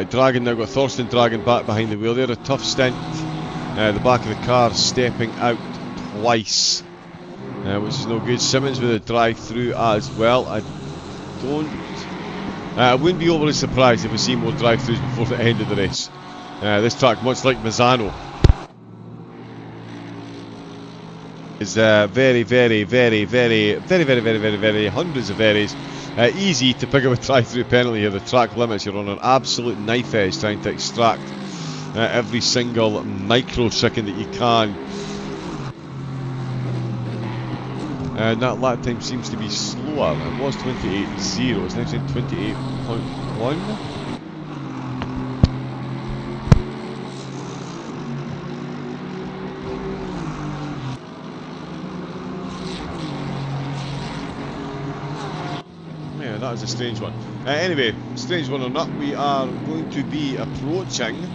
Dragon now got Thorsten Dragon back behind the wheel there. A tough stint. The back of the car stepping out twice, which is no good. Simmons with a drive-through as well. I wouldn't be overly surprised if we see more drive-throughs before the end of the race. This track, much like Misano, is very, hundreds of varies. Easy to pick up a drive-through penalty here. The track limits, you're on an absolute knife edge trying to extract every single microsecond that you can. And that lap time seems to be slower. It was 28.0, it's now saying 28.1. Yeah, that was a strange one. Anyway, strange one or not, we are going to be approaching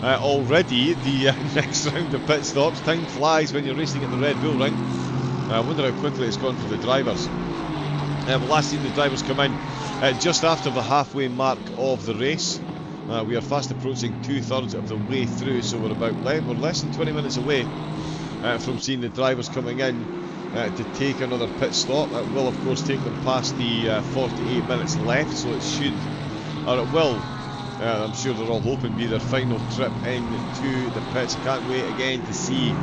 already the next round of pit stops. Time flies when you're racing at the Red Bull Ring. I wonder how quickly it's gone for the drivers. We've last seen the drivers come in just after the halfway mark of the race. We are fast approaching 2/3 of the way through, so we're less than 20 minutes away from seeing the drivers coming in to take another pit stop. It will of course take them past the 48 minutes left, so it should, or it will, I'm sure they're all hoping, be their final trip into the pits. I can't wait again to see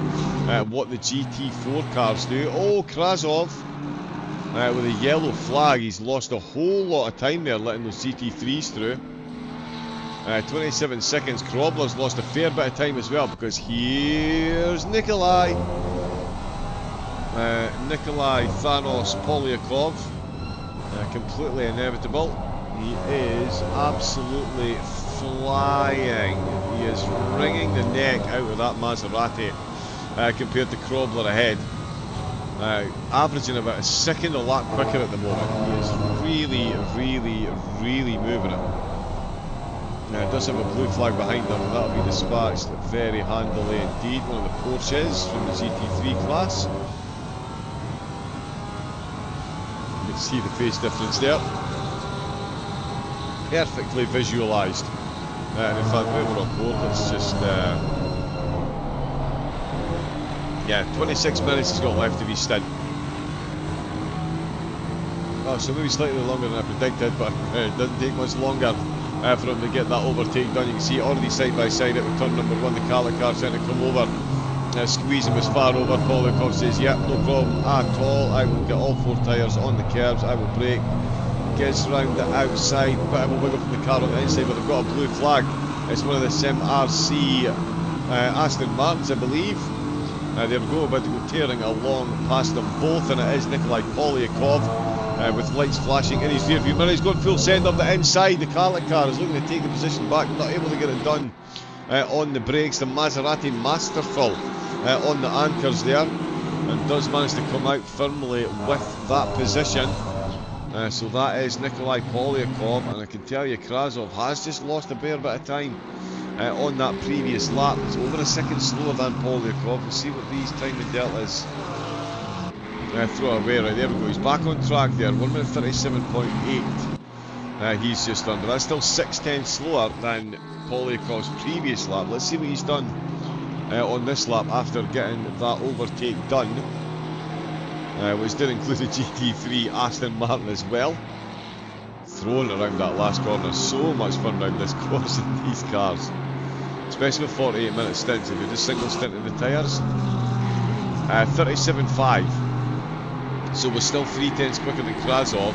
what the GT4 cars do. Oh, Krasov with a yellow flag. He's lost a whole lot of time there letting those GT3s through. 27 seconds. Krobler's lost a fair bit of time as well, because here's Nikolai Thanos Polyakov, completely inevitable. He is absolutely flying. He is wringing the neck out of that Maserati compared to Krobler ahead. Averaging about a second a lap quicker at the moment. He is really moving it. Does have a blue flag behind them, and that'll be dispatched very handily indeed. One of the Porsches from the GT3 class. You can see the face difference there. Perfectly visualised. And in fact, when we're on board, let's just... yeah, 26 minutes he's got left of his stint. Oh, so maybe slightly longer than I predicted, but it doesn't take much longer for him to get that overtake done. You can see already side by side at the turn number 1, the Calic car trying to come over, squeeze him as far over. Polyakov says, yep, no problem at all, I will get all 4 tyres on the curbs, I will brake. Gets round the outside, bit of a wiggle from the car on the inside, but they've got a blue flag. It's one of the SMRC Aston Martins, I believe. There we go, about to go tearing along past them both, and it is Nikolai Polyakov with lights flashing in his rear view mirror. He's going full send up the inside. The Calic car is looking to take the position back, not able to get it done on the brakes. The Maserati masterful on the anchors there, and does manage to come out firmly with that position. So that is Nikolai Polyakov, and I can tell you Krasov has just lost a fair bit of time on that previous lap. He's over a second slower than Polyakov. We'll see what these timing deltas throw away. Right, there we go, he's back on track there, 1 minute 37.8 he's just done, but that's still 6/10 slower than Polyakov's previous lap. Let's see what he's done on this lap after getting that overtake done, which did include the GT3 Aston Martin as well. Thrown around that last corner, so much fun around this course in these cars, especially with 48-minute stints. If you're just single stinting the tyres, 37.5. So we're still 3/10 quicker than Krasov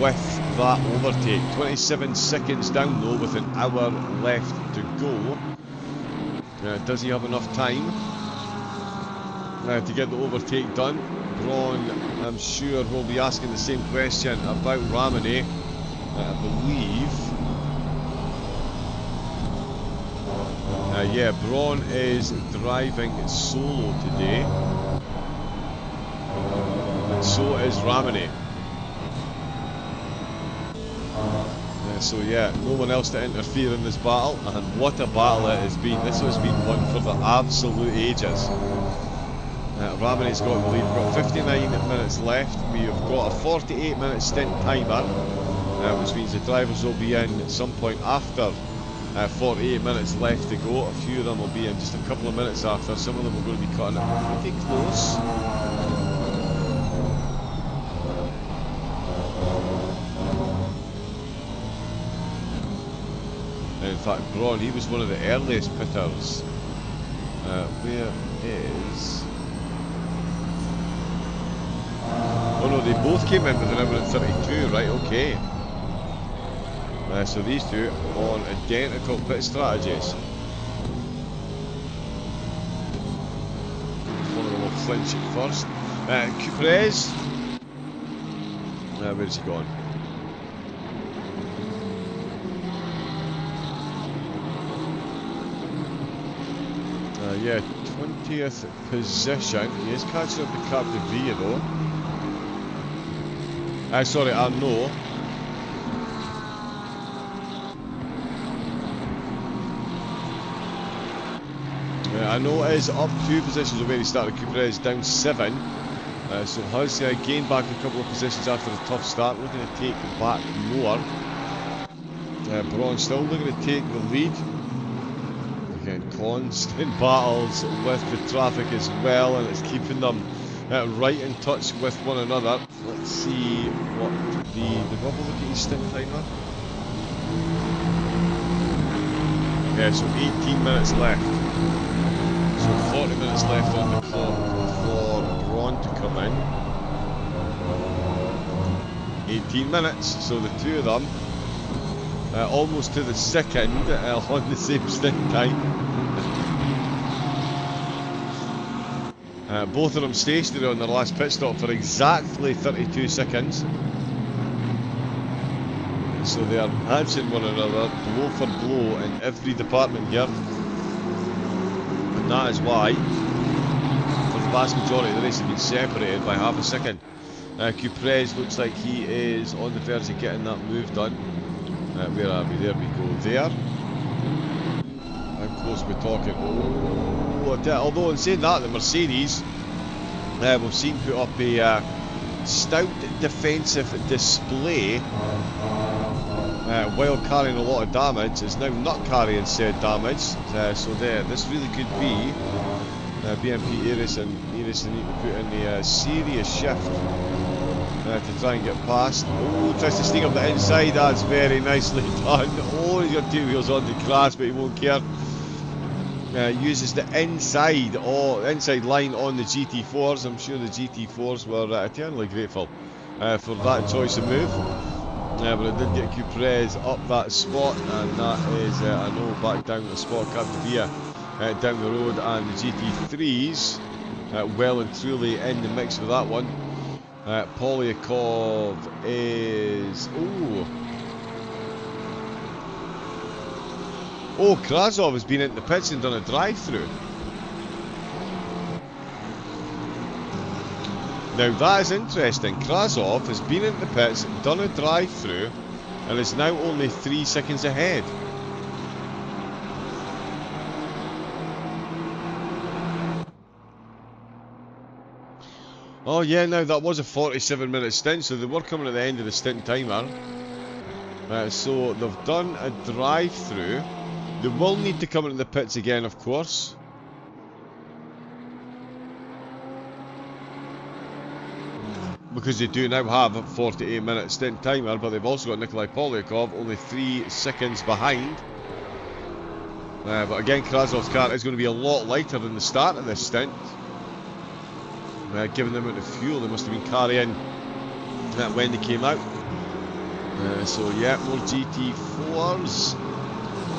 with that overtake. 27 seconds down though, with an hour left to go. Does he have enough time to get the overtake done? Braun, I'm sure, will be asking the same question about Ramone. I believe. Yeah, Braun is driving solo today. And so is Ramone. So yeah, no one else to interfere in this battle, and what a battle it has been. This has been one for the absolute ages. Ramone's got the lead. We've got 59 minutes left. We've got a 48-minute stint timer, which means the drivers will be in at some point after 48 minutes left to go. A few of them will be in just a couple of minutes after. Some of them are going to be cutting it pretty close. In fact, Braun, he was one of the earliest pitters. Where is... Oh no, they both came in with an hour and 32, right, okay. So these two on identical pit strategies. One of them will flinch at first. Cuprez. Where's he gone? Yeah, 20th position. He is catching up to Capdeville though. Sorry, Arnaud. I know it is up 2 positions where he started. Cooper is down 7. So has gained back a couple of positions after a tough start. Looking to take back more. Braun still looking to take the lead. Again, constant battles with the traffic as well, and it's keeping them right in touch with one another. Let's see what the bubble look at his stint timer. Yeah, so 18 minutes left. So 40 minutes left on the clock for Braun to come in. 18 minutes, so the two of them almost to the second on the same stint time. Both of them stationary on their last pit stop for exactly 32 seconds. So they are matching one another blow for blow in every department here. And that is why, for the vast majority of the race, have been separated by half a second. Cuprez looks like he is on the verge of getting that move done. Where are we? There we go. There. How close we're talking? Oh, although in saying that, the Mercedes we've seen put up a stout defensive display while carrying a lot of damage. Is now not carrying said damage. So there, this really could be BMP Eris and need to put in a serious shift to try and get past. Oh, tries to sneak up the inside. That's very nicely done. Oh, he's got 2 wheels on the crash, but he won't care. Uses the inside line on the GT4s. I'm sure the GT4s were eternally grateful for that choice of move. But it did get Cuprez up that spot, and that is I know back down the spot. Captivia down the road, and the GT3s well and truly in the mix for that one. Polyakov is Krasov has been into the pits and done a drive-through. Now that is interesting. Krasov has been into the pits, done a drive-through, and is now only 3 seconds ahead. Oh yeah, now that was a 47-minute stint, so they were coming at the end of the stint timer. So they've done a drive-through. They will need to come into the pits again, of course. Because they do now have a 48-minute stint timer, but they've also got Nikolai Polyakov only 3 seconds behind. But again, Krasov's car is going to be a lot lighter than the start of this stint. Given the amount of fuel they must have been carrying when they came out. So yeah, more GT4s.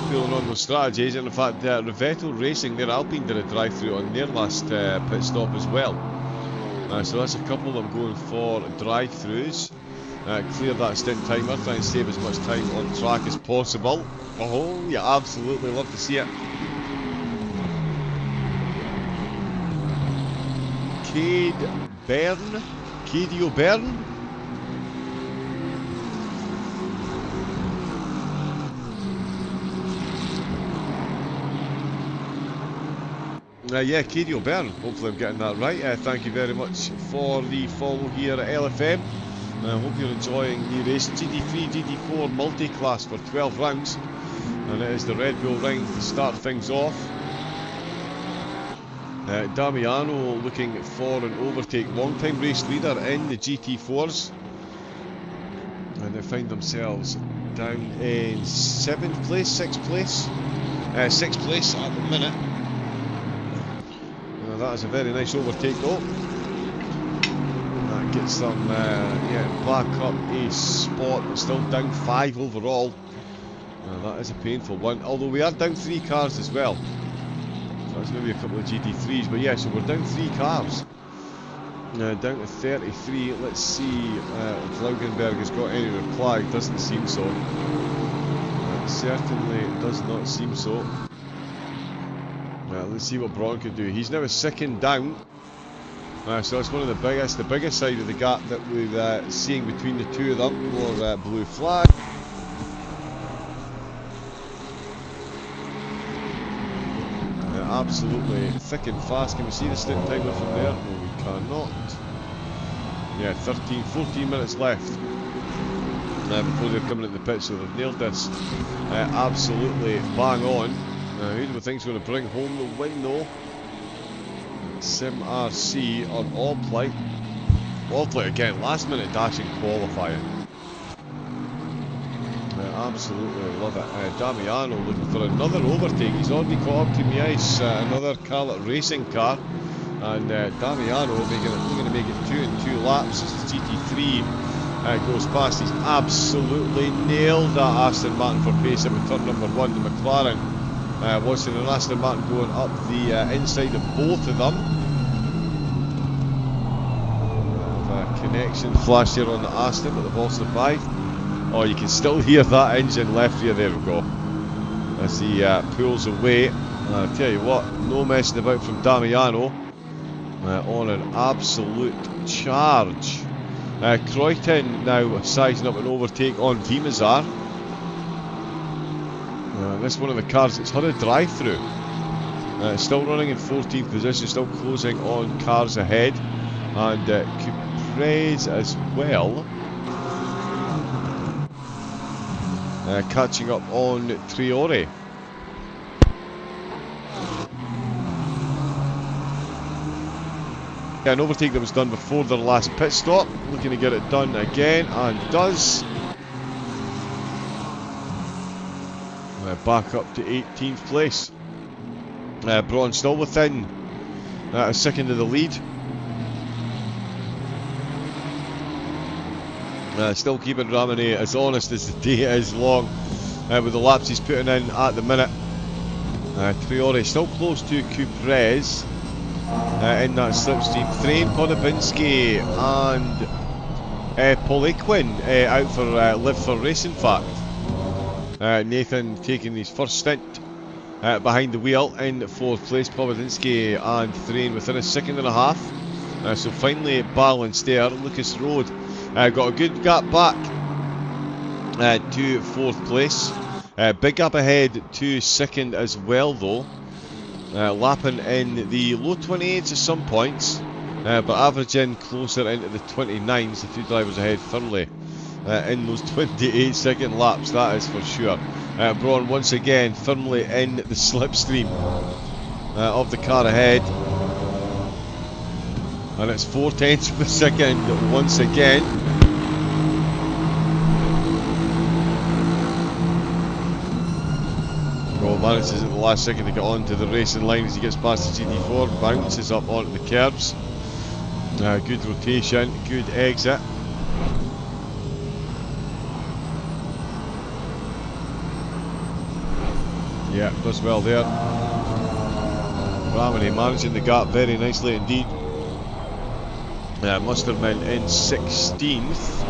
Feeling on those strategies, and in fact Rivetto Racing, their Alpine did a drive-through on their last pit stop as well. So that's a couple of them going for drive-throughs. Clear that stint timer, try and save as much time on track as possible. Oh, you absolutely love to see it. Cadio Byrne. Yeah, Cadio Byrne. Hopefully I'm getting that right. Thank you very much for the follow here at LFM. Hope you're enjoying the race. GT3, GT4 multi-class for 12 rounds. And it is the Red Bull Ring to start things off. Damiano looking for an overtake. Long-time race leader in the GT4s. And they find themselves down in 6th place. 6th place at the minute. That is a very nice overtake though. That gets them back up a spot, but still down 5 overall. That is a painful one, although we are down 3 cars as well. So that's maybe a couple of GT3s, but yeah, so we're down 3 cars. Down to 33. Let's see if Laugenberg has got any reply. Doesn't seem so. Certainly does not seem so. Let's see what Braun could do. He's now a second down. So that's one of the biggest side of the gap that we're seeing between the two of them. More blue flag. absolutely thick and fast. Can we see the stint timer from there? No, we cannot. Yeah, 14 minutes left before they're coming at the pit, so they've nailed this absolutely bang on. Who do we think's going to bring home the win though? SimRC on Allplay. Allplay again, last minute dashing qualifying. Absolutely love it. Damiano looking for another overtake. He's already caught up to Miais, another Carlet racing car. And Damiano looking to make it 2 in 2 laps as the GT3 goes past. He's absolutely nailed that Aston Martin for pace at turn number 1. The McLaren watching an Aston Martin going up the inside of both of them. Connection flash here on the Aston, but they've all survived. Oh, you can still hear that engine left here. There we go. As he pulls away. I'll tell you what, no messing about from Damiano. On an absolute charge. Croyton now sizing up an overtake on Vimazar. This is one of the cars that's had a drive-through. Still running in 14th position, still closing on cars ahead. And Cuprez as well. Catching up on Triore. Yeah, an overtake that was done before their last pit stop. Looking to get it done again, and does. Back up to 18th place. Braun still within a second of the lead. Still keeping Ramone as honest as the day is long with the laps he's putting in at the minute. Triore still close to Cuprez in that slipstream. Thrain, Konopinski and Paul Equin out for Live for Race, in fact. Nathan taking his first stint behind the wheel in 4th place. Pawodinski and Thrain within a second and a half. So finally balanced there. Lucas Road got a good gap back to 4th place. Big gap ahead to 2nd as well though. Lapping in the low 28s at some points, but averaging closer into the 29s. The 2 drivers ahead firmly in those 28-second laps, that is for sure. Braun once again firmly in the slipstream of the car ahead. And it's 4/10 of a second once again. Well, manages at the last second to get onto the racing line as he gets past the GT4, bounces up onto the curbs. Good rotation, good exit. Yeah, does well there. Ramone managing the gap very nicely indeed. Musterman in 16th.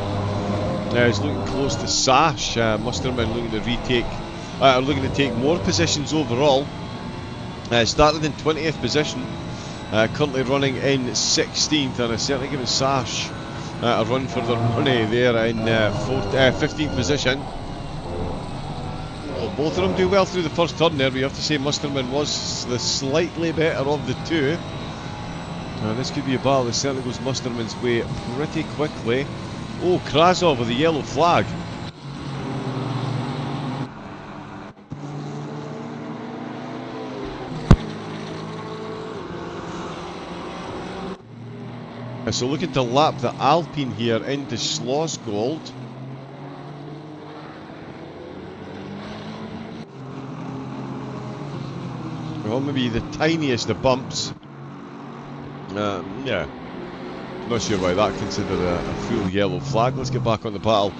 He's looking close to Sash. Musterman looking to retake, looking to take more positions overall. Started in 20th position, currently running in 16th, and has certainly given Sash a run for their money there in 15th position. Well, both of them do well through the first turn there, but you have to say Musterman was the slightly better of the two. This could be a battle that certainly goes Musterman's way pretty quickly. Oh, Krasov with the yellow flag. So looking to lap the Alpine here into Schlossgold. Well, maybe the tiniest of bumps. Yeah, not sure why that considered a full yellow flag. Let's get back on the battle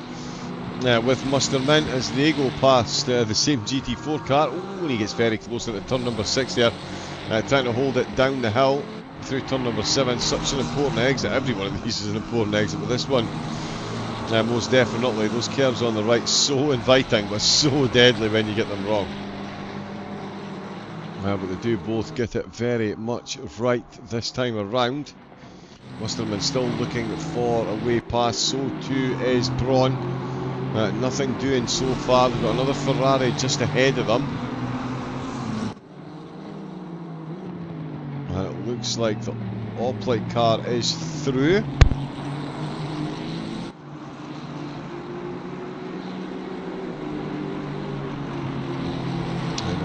with Musterman as they go past the same GT4 car. Oh, and he gets very close into turn number 6 there, trying to hold it down the hill through turn number 7. Such an important exit. Every one of these is an important exit, but this one most definitely. Those curves on the right, so inviting but so deadly when you get them wrong. But they do both get it very much right this time around. Musterman still looking for a way past, so too is Braun. Nothing doing so far. They've got another Ferrari just ahead of them. looks like the all-plate car is through. And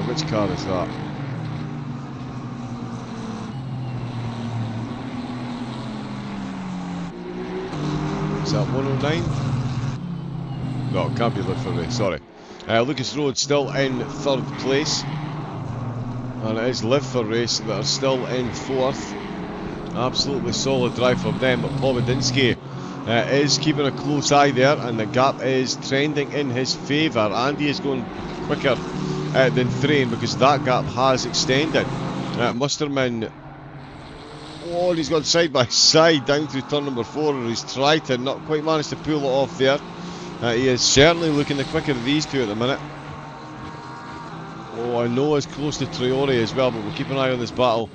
which car is that? Is that 109? No, it can't be Liverpool, sorry. Lucas Road still in 3rd place. And it is Liverpool Race that are still in 4th. Absolutely solid drive from them, but Podium is keeping a close eye there, and the gap is trending in his favour. Andy is going quicker than Thrain because that gap has extended. Musterman, oh, he's gone side by side down through turn number 4, and he's tried to not quite manage to pull it off there. He is certainly looking the quicker of these two at the minute. Oh, I know it's close to Traore as well, but we'll keep an eye on this battle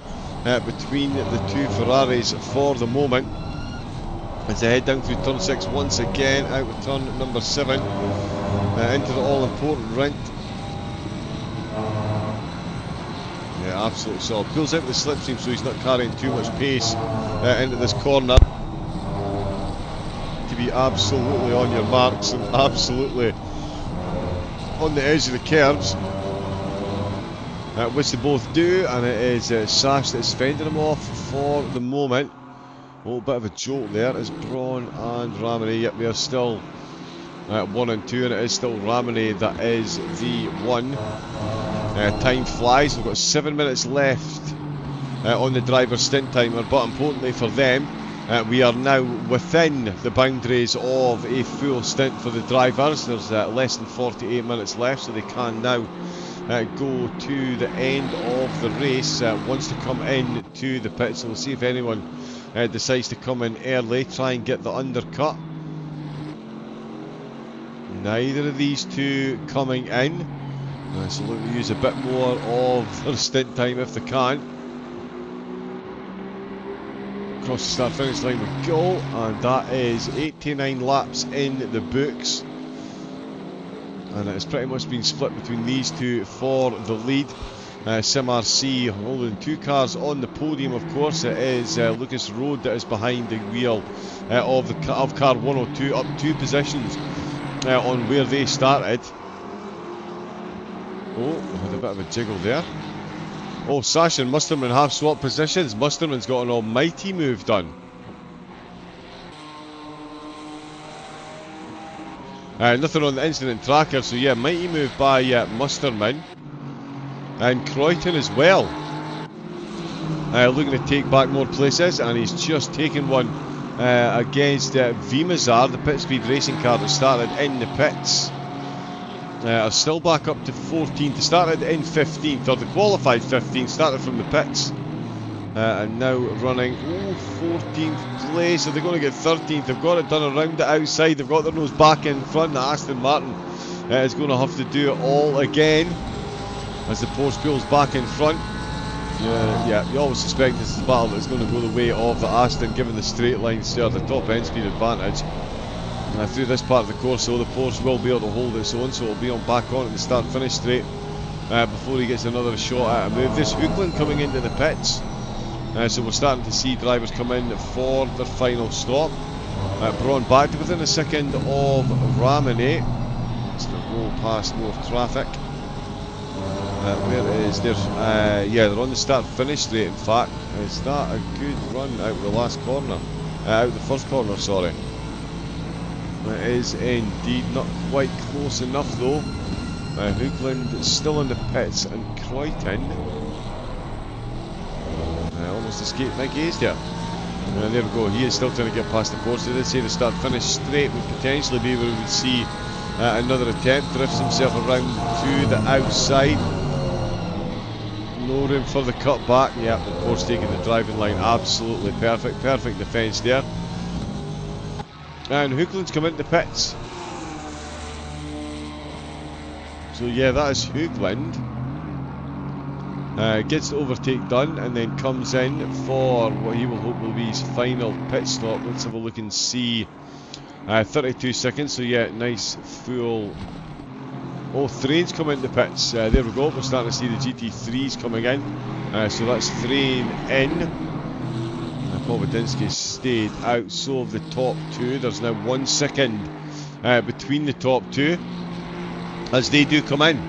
between the two Ferraris for the moment. As they head down through turn 6 once again, out with turn number 7, into the all-important rent. Yeah, absolutely solid. Pulls out the slipstream so he's not carrying too much pace into this corner. To be absolutely on your marks and absolutely on the edge of the curves. Which they both do, and it is Sash that's fending him off for the moment. A little bit of a jolt there as Braun and Ramone, yet we are still 1 and 2, and it is still Ramone that is the 1. Time flies, we've got 7 minutes left on the driver's stint timer, but importantly for them, we are now within the boundaries of a full stint for the drivers. There's less than 48 minutes left, so they can now go to the end of the race. Wants to come in to the pit, so we'll see if anyone decides to come in early, try and get the undercut. Neither of these two coming in, so look to use a bit more of their stint time if they can. Across the start finish line we go, and that is 89 laps in the books. And it's pretty much been split between these two for the lead. SimRC holding 2 cars on the podium, of course. It is Lucas Road that is behind the wheel of car 102, up 2 positions on where they started. Oh, had a bit of a jiggle there. Oh, Sash and Musterman have swapped positions. Musterman's got an almighty move done. Nothing on the incident tracker, so yeah, mighty move by Musterman. And Croyton as well. Looking to take back more places, and he's just taken one against Vimazar, the pit speed racing car that started in the pits. Are still back up to 14th. They started in 15th, or the qualified 15th, started from the pits. And now running 14th place, so they're going to get 13th. They've got it done around the outside, they've got their nose back in front. The Aston Martin is going to have to do it all again as the Porsche pulls back in front. Yeah, you always suspect this is a battle that's going to go the way of the Aston, given the straight line steer, the top end speed advantage. Through this part of the course, so the Porsche will be able to hold its own, so it'll be on back on at the start finish straight before he gets another shot at a move. This Hoogland coming into the pits. So we're starting to see drivers come in for their final stop. Braun back to within a second of Ramone. It's going to roll past more traffic. Where is there? Yeah, they're on the start finish straight, in fact. Is that a good run out of the last corner? Out of the first corner, sorry. It is indeed not quite close enough though. Hoogland is still in the pits, and Croyton almost escaped my gaze there. There we go, he is still trying to get past the Porsche. They did say the start finish straight would potentially be where we would see another attempt. Drifts himself around to the outside. No room for the cut back. Yeah, the Porsche taking the driving line. Absolutely perfect. Perfect defence there. And Hoogland's come into the pits. So yeah, that is Hoogland. Gets the overtake done and then comes in for what he will hope will be his final pit stop. Let's have a look and see. 32 seconds, so yeah, nice full Oh, Thrain's coming into the pits. There we go. We're starting to see the GT3s coming in. So that's Thrain in. Paul Wadinsky stayed out. So have the top two. There's now 1 second between the top two as they do come in.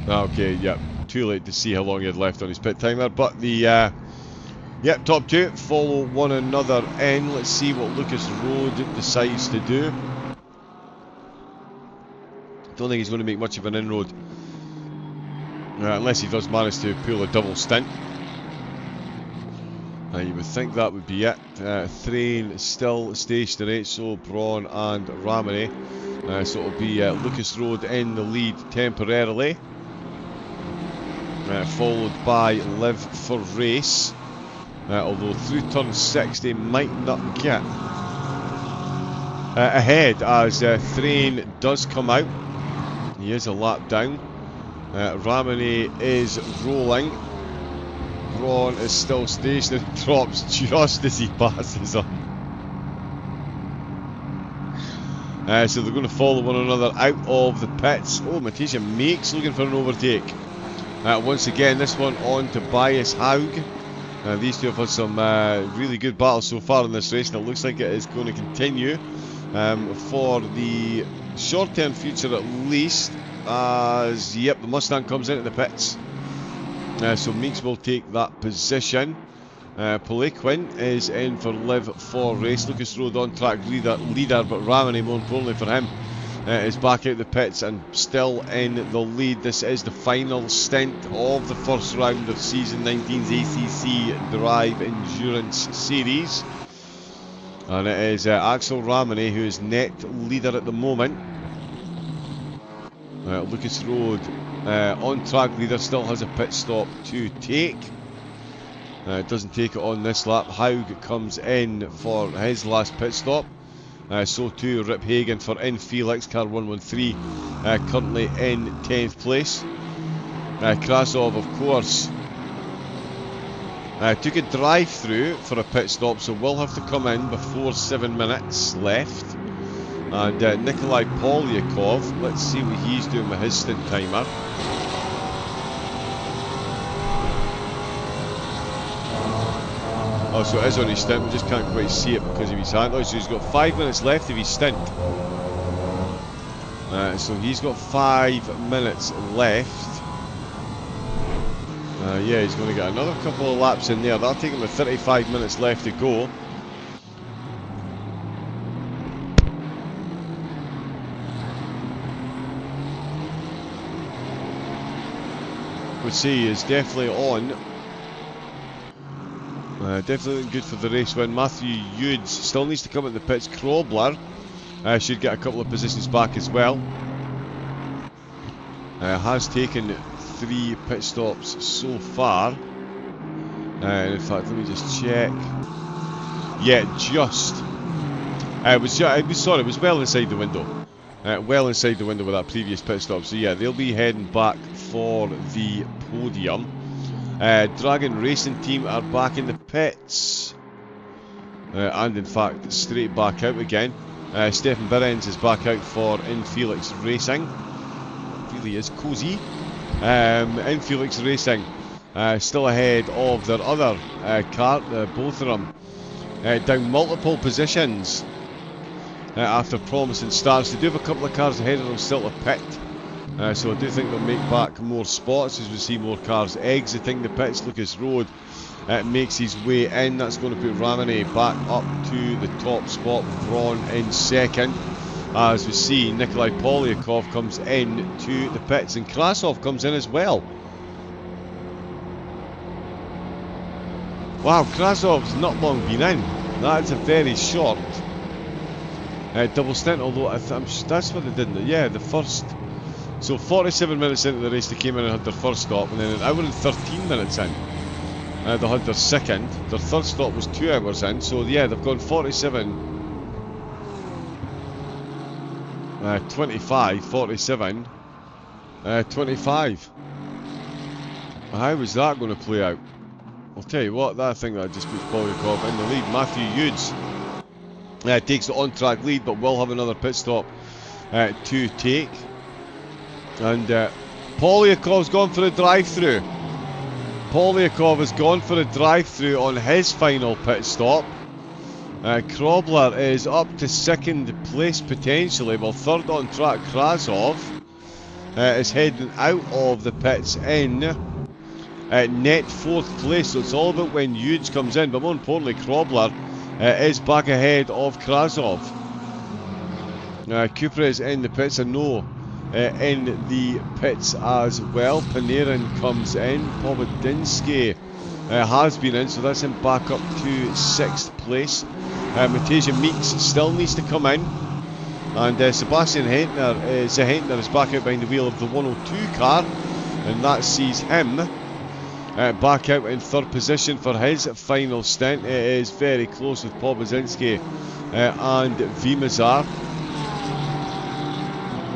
Okay, yep. Too late to see how long he had left on his pit timer. But the yep, top two follow one another in. Let's see what Lucas Road decides to do. Don't think he's going to make much of an inroad. Unless he does manage to pull a double stint. You would think that would be it. Thrain still stationary, so Braun and Ramone. So it'll be Lucas Road in the lead temporarily. Followed by Live for Race. Although through turn 6 they might not get ahead as Thrain does come out. He is a lap down. Ramone is rolling. Braun is still stationary, drops just as he passes up. So they're going to follow one another out of the pits. Oh, Matija Makes looking for an overtake. Once again, this one on Tobias Haug. These two have had some really good battles so far in this race, and it looks like it is going to continue for the short-term future at least. As, yep, the Mustang comes into the pits. So Meeks will take that position. Pelequin is in for Live for Race. Lucas Road on track leader, but Ramone, more importantly for him, is back out the pits and still in the lead. This is the final stint of the first round of Season 19's ACC Drive Endurance Series. And it is Axel Ramone who is net leader at the moment. Lucas Road, on track leader, still has a pit stop to take. Doesn't take it on this lap. Haug comes in for his last pit stop. So too Rip Hagen for In Felix, car 113, currently in 10th place. Krasov, of course, took a drive-through for a pit stop, so will have to come in before 7 minutes left. And Nikolai Polyakov, let's see what he's doing with his stint timer. Oh, so it is on his stint, we just can't quite see it because of his hand. Oh, so he's got 5 minutes left of his stint. So he's got 5 minutes left. Yeah, he's going to get another couple of laps in there. That'll take him with 35 minutes left to go. Would say he is definitely on. Definitely good for the race win. Matthew Yudes still needs to come at the pits. Krobler should get a couple of positions back as well. Has taken 3 pit stops so far. In fact, let me just check. Yeah, just. It was well inside the window. Well inside the window with that previous pit stop. So yeah, they'll be heading back for the podium. Dragon Racing Team are back in the pits. And in fact, straight back out again. Stefan Birens is back out for In Felix Racing. Really is cosy. In Felix Racing, still ahead of their other car, both of them down multiple positions after promising starts. They do have a couple of cars ahead of them still to pit. So I do think they'll make back more spots as we see more cars exiting the pits. Lucas Road makes his way in. That's going to put Ramone back up to the top spot. Braun in second. As we see, Nikolai Polyakov comes in to the pits, and Krasov comes in as well. Wow, Krasov's not long been in. That's a very short double stint, although that's what they did. Yeah, the first. So 47 minutes into the race they came in and had their first stop, and then an hour and 13 minutes in they had their second. Their third stop was 2 hours in, so yeah, they've gone 47, 25, 47, 25. How was that going to play out? I'll tell you what, I think that just puts Polyakov in the lead. Matthew Yudes Takes the on-track lead, but will have another pit stop to take. And Polyakov's gone for a drive-through. Polyakov has gone for a drive-through on his final pit stop. Krobler is up to second place potentially, while third on track Krasov is heading out of the pits in net fourth place. So it's all about when Hughes comes in, but more importantly Krobler is back ahead of Krasov. Cooper is in the pits, and no in the pits as well. Panarin comes in. Pobodinsky has been in, so that's him back up to sixth place. Matej Meeks still needs to come in, and Sebastian Hentner is back out behind the wheel of the 102 car, and that sees him back out in third position for his final stint. It is very close with Pobodinsky and Vimazar.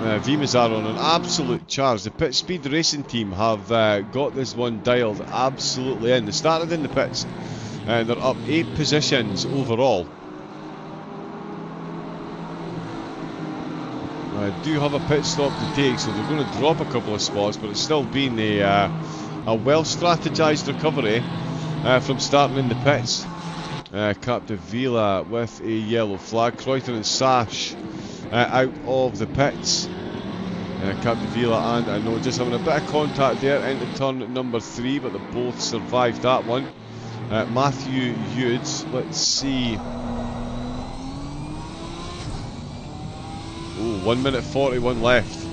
Vimazar on an absolute charge. The Pit Speed Racing team have got this one dialed absolutely in. They started in the pits and they're up 8 positions overall. Do have a pit stop to take, so they're going to drop a couple of spots, but it's still been a well strategized recovery from starting in the pits. Capdevila with a yellow flag. Kreuter and Sash out of the pits. Capdevila and I know just having a bit of contact there into turn number 3, but they both survived that one. Matthew Hughes, let's see. Oh, 1 minute 41 left.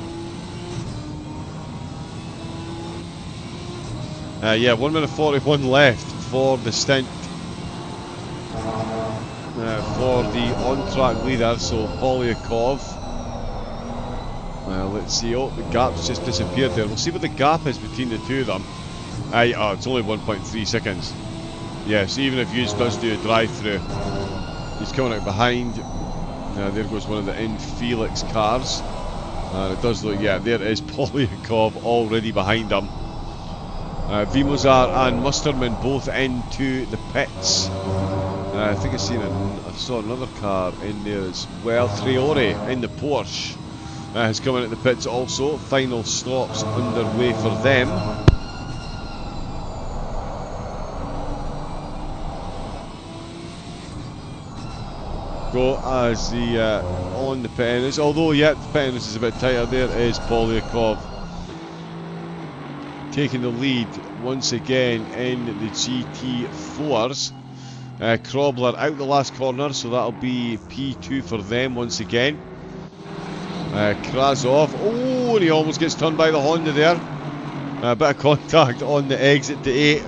Yeah, 1 minute 41 left for the stint for the on-track leader, so Polyakov. Let's see, oh, the gap's just disappeared there. We'll see what the gap is between the two of them. Oh, it's only 1.3 seconds. Yeah, so even if Hughes does do a drive-through, he's coming out behind. There goes one of the Felix cars. And it does look, yeah, there is Polyakov already behind him. Vimazar and Musterman both into the pits. I think I saw another car in there as well. Traore in the Porsche has come in at the pits also. Final stops underway for them. Go as the on the pit ends. Although, yeah, the pit ends is a bit tighter. There is Polyakov taking the lead once again in the GT4s. Krobler out the last corner, so that'll be P2 for them once again. Krasov, oh, and he almost gets turned by the Honda there. A bit of contact on the exit to 8.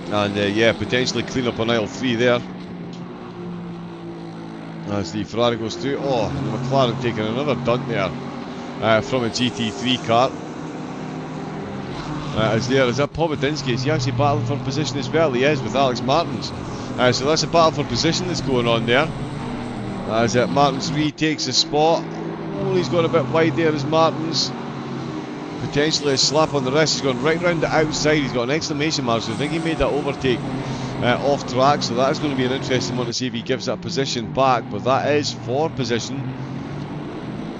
And yeah, potentially clean up on aisle 3 there. As the Ferrari goes through. Oh, the McLaren taking another dunt there from a GT3 car. Is that Pobodinsky? Is he actually battling for position as well? He is, with Alex Martins. So that's a battle for position that's going on there. As Martins retakes a spot. Oh, he's gone a bit wide there as Martins. Potentially a slap on the wrist. He's gone right round the outside. He's got an exclamation mark, so I think he made that overtake off track. So that is going to be an interesting one to see if he gives that position back. But that is for position.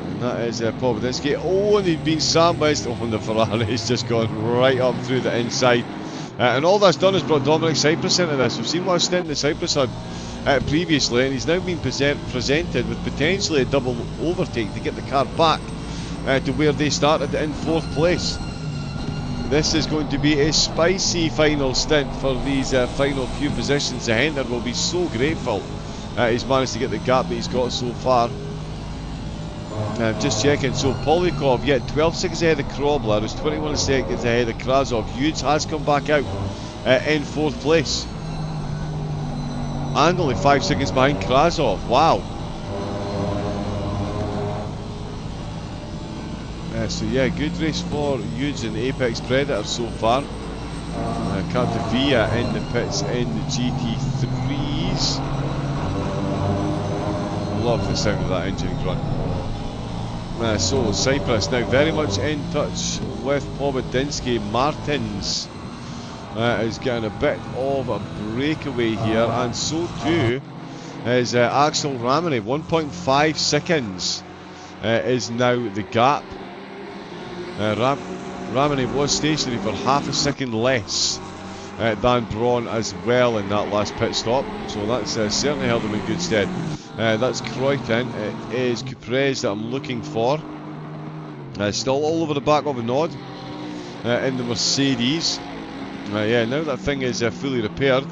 And that is Pobodinsky. Oh, and he's been sandwiched. Oh, and the Ferrari has just gone right up through the inside. And all that's done is brought Dominic Cyprus into this. We've seen what stint that Cyprus had previously, and he's now been presented with potentially a double overtake to get the car back to where they started in 4th place. This is going to be a spicy final stint for these final few positions. The Henter will be so grateful he's managed to get the gap that he's got so far. Just checking, so Polyakov, yeah, 12 seconds ahead of Krobler, who's 21 seconds ahead of Krasov. Hughes has come back out in 4th place. And only 5 seconds behind Krasov, wow. So yeah, good race for Hughes and Apex Predator so far. Capdevila in the pits in the GT3s. Love the sound of that engine grunt. So Cyprus now very much in touch with Pobodinsky. Martins is getting a bit of a breakaway here, and so too is Axel Ramone. 1.5 seconds is now the gap. Ramone was stationary for half a second less than Braun as well in that last pit stop, so that's certainly held him in good stead. That's Kreuton. It is Cuprez that I'm looking for. Still all over the back of a nod in the Mercedes. Yeah, now that thing is fully repaired,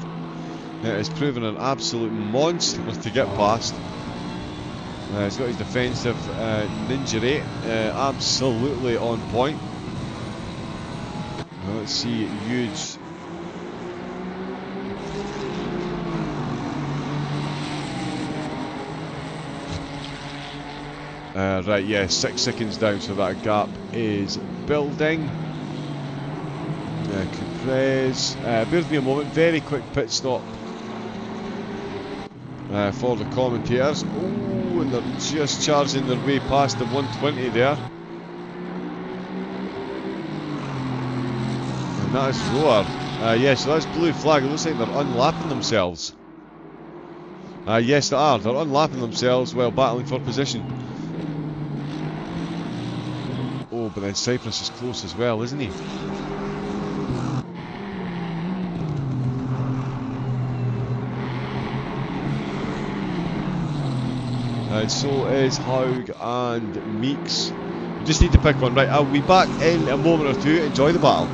it's proven an absolute monster to get past. He's got his defensive Ninja 8 absolutely on point. Let's see, huge. Right, yeah, 6 seconds down, so that gap is building. Cuprez, bear with me a moment, very quick pit stop for the commentators. Oh, and they're just charging their way past the 120 there. And that is Roar. Yeah, so that's blue flag. It looks like they're unlapping themselves. Yes, they are. They're unlapping themselves while battling for position. Oh, but then Cyprus is close as well, isn't he? So is Haug and Meeks. We just need to pick one. Right, I'll be back in a moment or two. Enjoy the battle.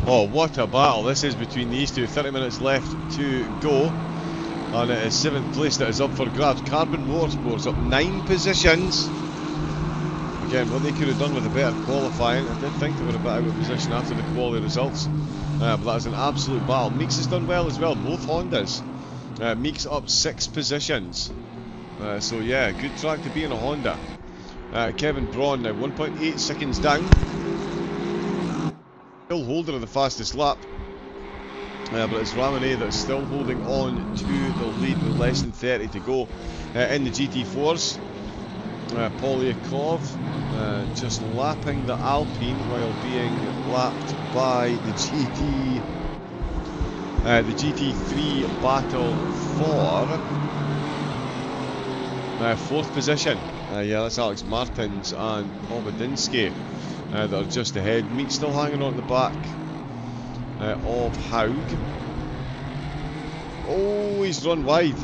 Oh, what a battle this is between these two. 30 minutes left to go. And it is 7th place that is up for grabs. Carbon Motorsports up 9 positions. Again, what they could have done with a better qualifying. I did think they were a bit out of position after the quality results. But that is an absolute battle. Meeks has done well as well, both Hondas. Meeks up 6 positions. So yeah, good track to be in a Honda. Kevin Braun now 1.8 seconds down. Still holder of the fastest lap. But it's Ramone that's still holding on to the lead with less than 30 to go. In the GT4s, Polyakov just lapping the Alpine while being lapped by the GT The GT3 battle for 4th position. Yeah, that's Alex Martins and Obadinsky that are just ahead. Meek still hanging on at the back of Haug. Oh, he's run wide.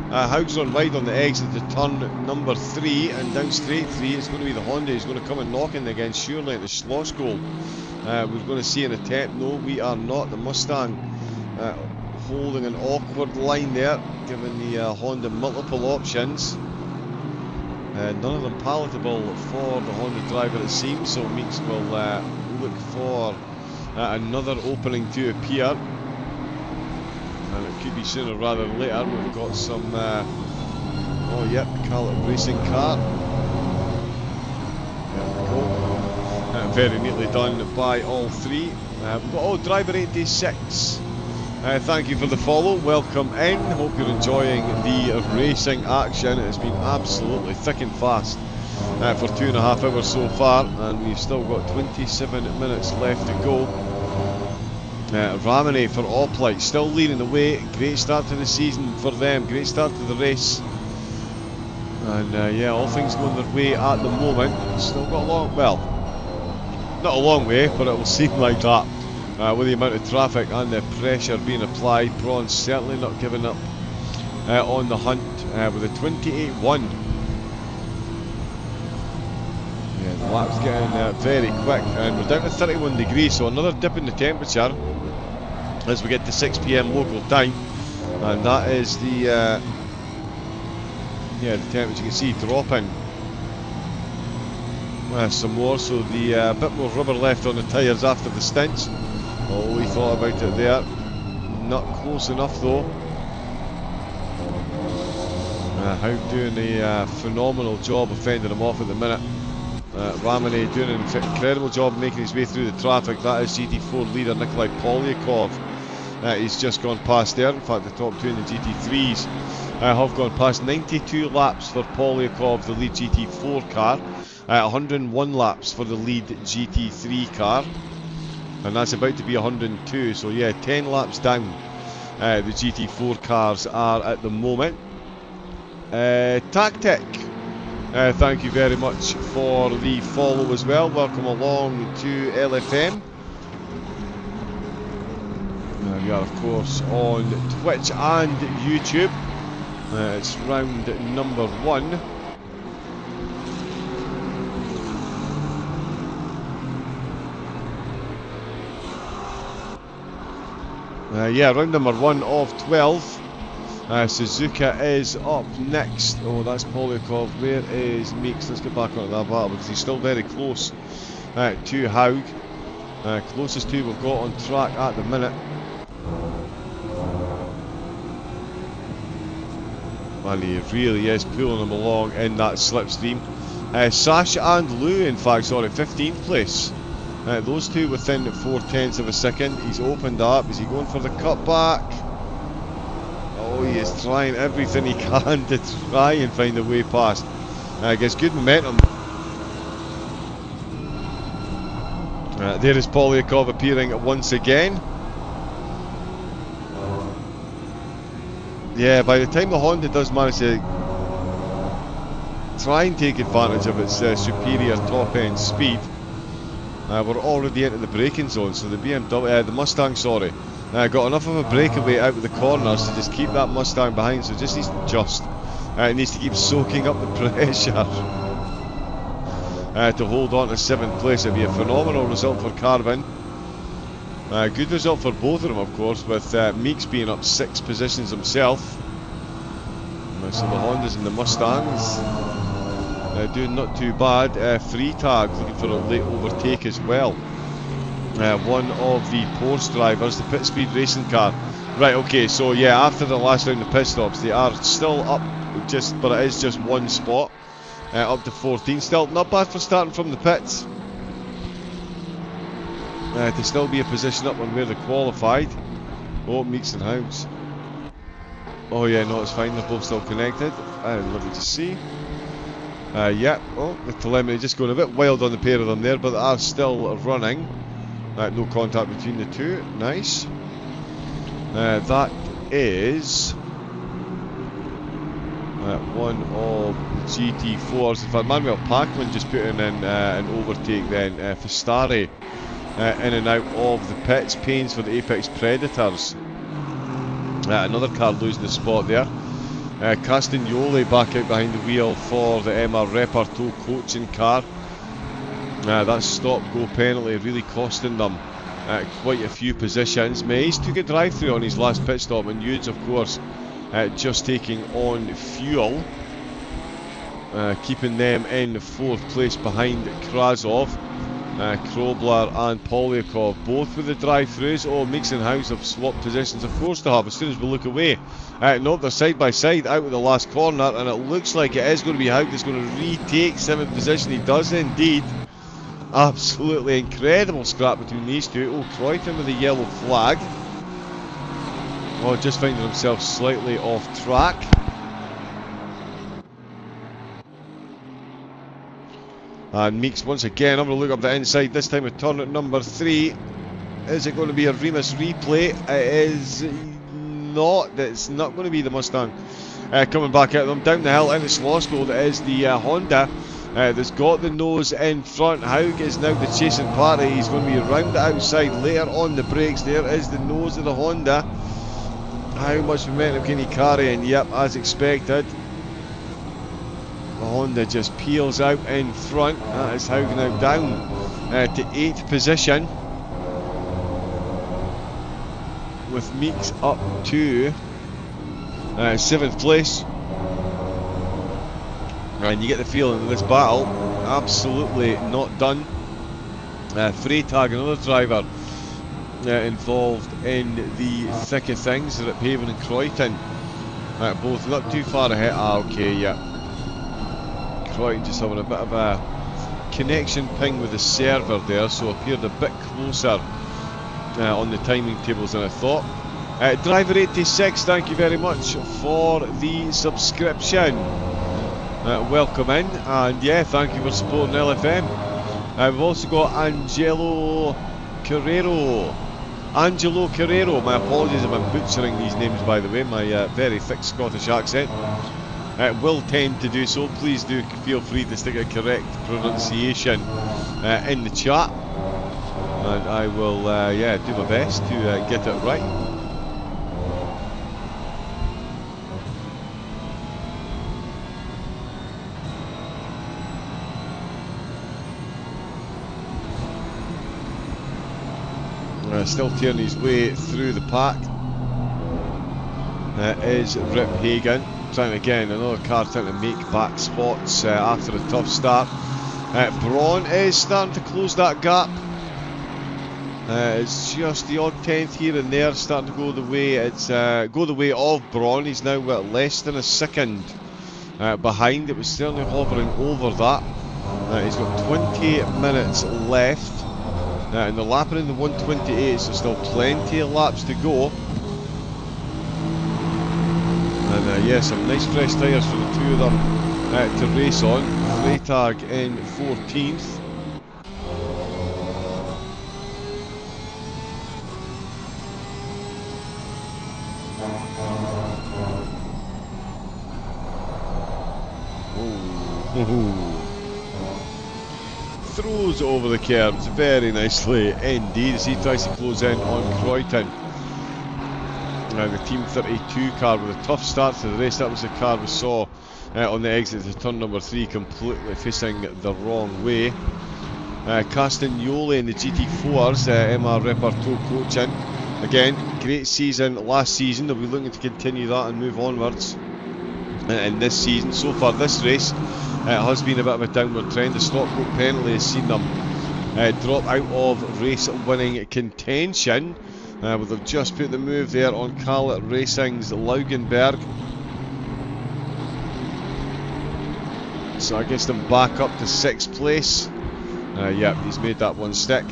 Haug's run wide on the exit to turn number 3 and down straight 3. It's going to be the Honda. He's going to come and knocking again, surely at the Schloss goal. We're going to see an attempt. No, we are not. The Mustang holding an awkward line there, giving the Honda multiple options. None of them palatable for the Honda driver, it seems, so Meeks will look for another opening to appear. And it could be sooner rather than later. We've got some, oh yep, Carlton Racing car. There we go. Very neatly done by all three. We've got, driver 86. Thank you for the follow, welcome in, hope you're enjoying the racing action. It's been absolutely thick and fast for 2.5 hours so far, and we've still got 27 minutes left to go. Ramone for Oplight still leading the way. Great start to the season for them, great start to the race, and yeah, all things going their way at the moment. Still got a long, well, not a long way, but it will seem like that. With the amount of traffic and the pressure being applied, Braun's certainly not giving up on the hunt with a 28.1. Yeah, the lap's getting very quick, and we're down to 31 degrees, so another dip in the temperature as we get to 6 PM local time, and that is the yeah, the temperature you can see dropping some more, so the bit more rubber left on the tyres after the stints. Oh, he thought about it there. Not close enough though. Haug doing a phenomenal job of fending him off at the minute. Ramone doing an incredible job making his way through the traffic. That is GT4 leader Nikolai Polyakov. He's just gone past there. In fact, the top two in the GT3s have gone past. 92 laps for Polyakov, the lead GT4 car. 101 laps for the lead GT3 car. And that's about to be 102, so yeah, 10 laps down the GT4 cars are at the moment. Tactic, thank you very much for the follow as well. Welcome along to LFM. We are of course on Twitch and YouTube. It's round number 1. Yeah, round number 1 of 12. Suzuka is up next. Oh, that's Polyakov. Where is Meeks? Let's get back onto that battle because he's still very close to Haug. Closest two we've got on track at the minute. And he really is pulling him along in that slipstream. Sash and Lou, in fact, sorry, 15th place. Those two within 0.4 of a second. He's opened up. Is he going for the cutback? Oh, he is trying everything he can to try and find a way past. Gets good momentum. There is Polyakov appearing once again. Yeah, by the time the Honda does manage to try and take advantage of its superior top-end speed, we're already into the braking zone, so the the Mustang, sorry, got enough of a breakaway out of the corners to just keep that Mustang behind, so it just needs to adjust. It needs to keep soaking up the pressure to hold on to 7th place. It'd be a phenomenal result for Carvin. Good result for both of them, of course, with Meeks being up 6 positions himself. So the Hondas and the Mustangs doing not too bad. Free Tag looking for a late overtake as well. One of the Porsche drivers, the Pit Speed Racing car. Right, okay, so yeah, after the last round of pit stops, they are still up, but it is just 1 spot, up to 14. Still not bad for starting from the pits. To still be a position up on where they qualified. Oh, Meeks and Haugs. Oh yeah, no, it's fine, they're both still connected. Lovely to see. Yeah, oh, the telemetry just going a bit wild on the pair of them there, but they are still running. No contact between the two, nice. That is one of the GT4s. In fact, Manuel Pacman just put in an overtake then for Starry in and out of the pits. Pains for the Apex Predators. Another car losing the spot there. Castagnoli back out behind the wheel for the MR Reparto coaching car. That stop-go penalty really costing them quite a few positions. Mays took a drive-through on his last pit stop, and Yudes, of course, just taking on fuel, keeping them in 4th place behind Krasov. Krobler and Polyakov both with the drive-throughs. Oh, Meeks and House have swapped positions, of course they have, as soon as we look away. No, they're side by side out of the last corner, and it looks like it is going to be House that's going to retake 7th position. He does indeed. Absolutely incredible scrap between these two. Oh, Croyton with the yellow flag. Oh, just finding himself slightly off track. And Meeks once again, I'm going to look up the inside, this time at turn at number 3. Is it going to be a Remus replay? It is not. It's not going to be the Mustang coming back at them. Down the hill into Slosgold is the Honda that's got the nose in front. Haug is now the chasing party. He's going to be around the outside later on the brakes. There is the nose of the Honda. How much momentum can he carry? And yep, as expected, the Honda just peels out in front. That is Haug now down to 8th position, with Meeks up to 7th place. And you get the feeling that this battle absolutely not done. Freytag, another driver involved in the thick of things. They're at Paven and Croyton, both not too far ahead. Okay, yeah. Croyton just having a bit of a connection ping with the server there, so appeared a bit closer on the timing tables than I thought. Driver 86, thank you very much for the subscription. Welcome in, and yeah, thank you for supporting LFM. We've also got Angelo Carrero. My apologies if I'm butchering these names, by the way. My very thick Scottish accent will tend to do so. Please do feel free to stick a correct pronunciation in the chat, and I will yeah, do my best to get it right. Still tearing his way through the pack is Rip Hagen. Trying again, another car trying to make back spots after a tough start. Braun is starting to close that gap. It's just the odd 10th here and there starting to go the way go the way of Braun. He's now less than a second behind. It was certainly hovering over that. He's got 20 minutes left. And they're lapping in the 128, so still plenty of laps to go. And yeah, some nice fresh tyres for the two of them to race on. Freytag in 14th. Oh. Throws over the curbs very nicely indeed as he tries to close in on Croyton. Now the Team 32 car with a tough start to the race. That was the car we saw on the exit to turn number 3, completely facing the wrong way. Castagnoli in the GT4s, MR Reparto coaching. Again, great season last season. They'll be looking to continue that and move onwards in this season. So far this race has been a bit of a downward trend. The stop-go penalty has seen them drop out of race-winning contention. But they've just put the move there on Cal Racing's Laugenberg. So I guess them back up to 6th place. Yep, he's made that one stick.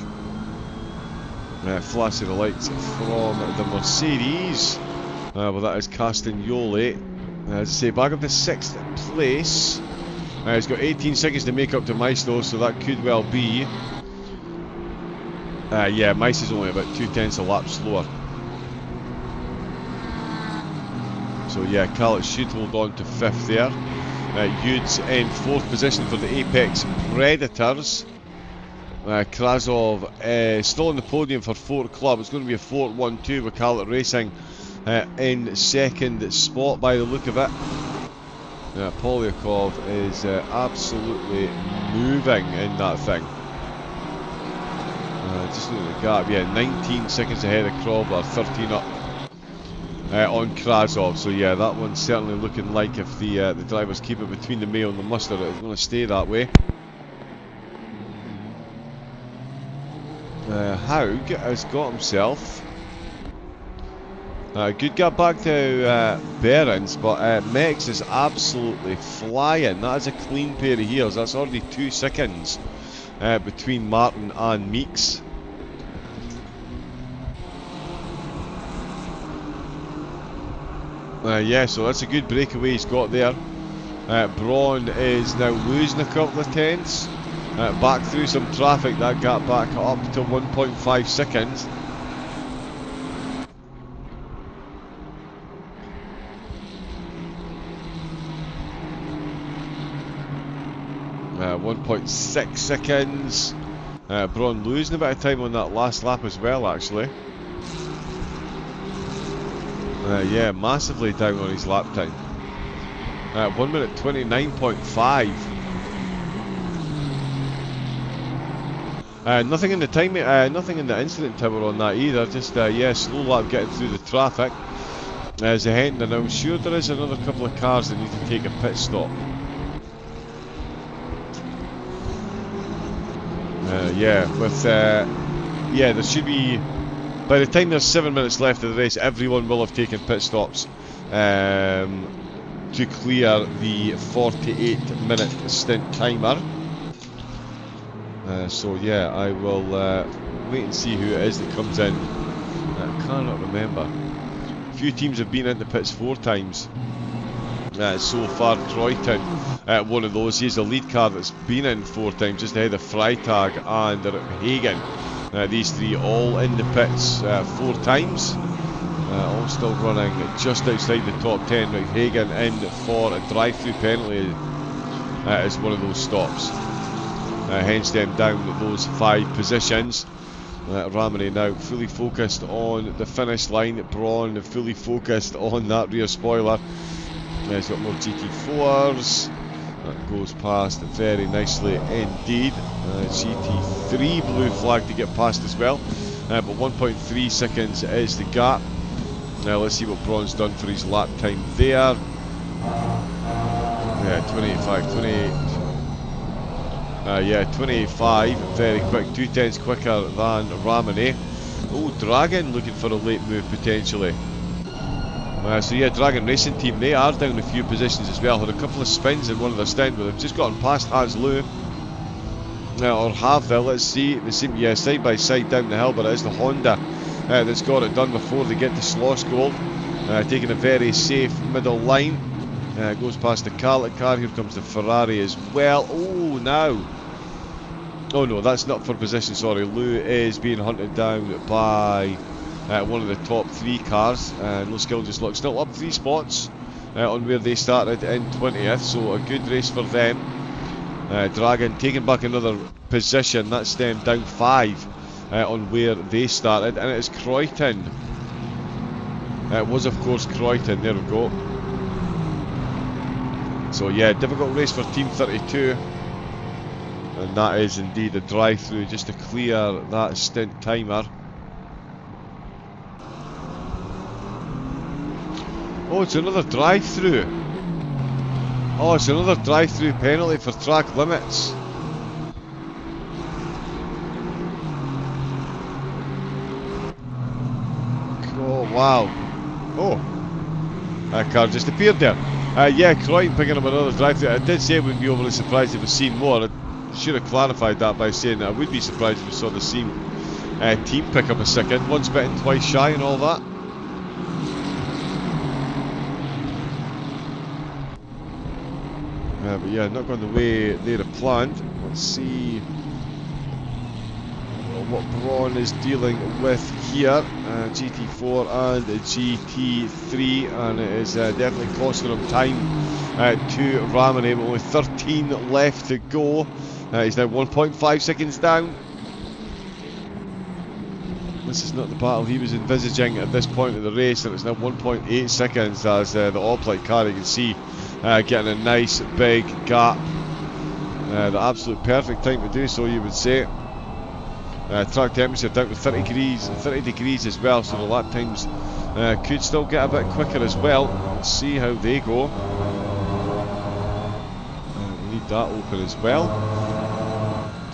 Flash of the lights from the Mercedes. Well, that is Castagnoli. As I say, back up to 6th place. He's got 18 seconds to make up to Mice though, so that could well be. Yeah, Mice is only about 2/10 a lap slower. So yeah, Carlett should hold on to 5th there. Yude's in 4th position for the Apex Predators. Krasov still on the podium for Fort Club. It's going to be a Fort 1-2 with Carlett Racing in 2nd spot by the look of it. Polyakov is absolutely moving in that thing. Just look at the gap, yeah, 19 seconds ahead of Krovler, 13 up on Krasov. So yeah, that one's certainly looking like if the drivers keep it between the Mayo and the Mustard, it's going to stay that way. Haug has got himself a good gap back to Behrens, but Mex is absolutely flying. That is a clean pair of heels. That's already 2 seconds between Martin and Meeks. Yeah, so that's a good breakaway he's got there. Braun is now losing a couple of tenths. Back through some traffic, that gap back up to 1.5 seconds. 1.6 seconds. Braun losing a bit of time on that last lap as well, actually. Yeah, massively down on his lap time. 1 minute 29.5. Nothing in the time, nothing in the incident tower on that either. Just yeah, slow lap getting through the traffic. As a hand, and I'm sure there is another couple of cars that need to take a pit stop. Yeah, with yeah, there should be, by the time there's 7 minutes left of the race, everyone will have taken pit stops to clear the 48-minute stint timer. So yeah, I will wait and see who it is that comes in. I cannot remember. A few teams have been into pits 4 times so far. Croyton, one of those. He's the lead car that's been in 4 times, just ahead of Freitag and Hagen. These 3 all in the pits 4 times. All still running just outside the top 10. Right, Hagen in for a drive-through penalty is one of those stops. Hence them down those 5 positions. Ramone now fully focused on the finish line. Braun fully focused on that rear spoiler. He's got more GT4s. That goes past very nicely indeed. GT3 blue flag to get past as well. But 1.3 seconds is the gap. Now let's see what Braun's done for his lap time there. Yeah, 28.5, 28. Yeah, 28.5, very quick, 2 tenths quicker than Ramone. Oh, Dragon looking for a late move potentially. So yeah, Dragon Racing Team, they are down a few positions as well. Had a couple of spins in one of their stints, but they've just gotten past Hans Lou. Or have they? Let's see. They seem, yeah, side by side down the hill, but it is the Honda that's got it done before they get to Slosgold. Taking a very safe middle line. Goes past the Carlett car. Here comes the Ferrari as well. Oh, now. Oh no, that's not for position, sorry. Lou is being hunted down by one of the top 3 cars. No skill, just luck. Still up 3 spots on where they started in 20th, so a good race for them. Dragon taking back another position. That's them down 5 on where they started, and it is Croyton. It was, of course, Croyton. There we go. So yeah, difficult race for Team 32, and that is indeed a drive-through just to clear that stint timer. Oh, it's another drive-through. Oh, it's another drive-through penalty for track limits. Oh wow. Oh, that car just appeared there. Yeah, Croydon picking up another drive-through. I did say I wouldn't be overly surprised if we seen more. I should have clarified that by saying that I would be surprised if we saw the same team pick up a second. Once bitten, twice shy and all that. But yeah, not going the way they'd have planned. Let's see. what Braun is dealing with here. GT4 and GT3, and it is definitely costing him time to Ramone, with only 13 left to go. He's now 1.5 seconds down. This is not the battle he was envisaging at this point of the race, and it's now 1.8 seconds as the Opelite car, you can see, getting a nice big gap. The absolute perfect time to do so, you would say. Track temperature down to 30 degrees as well, so the lap times could still get a bit quicker as well. Let's see how they go. We need that open as well.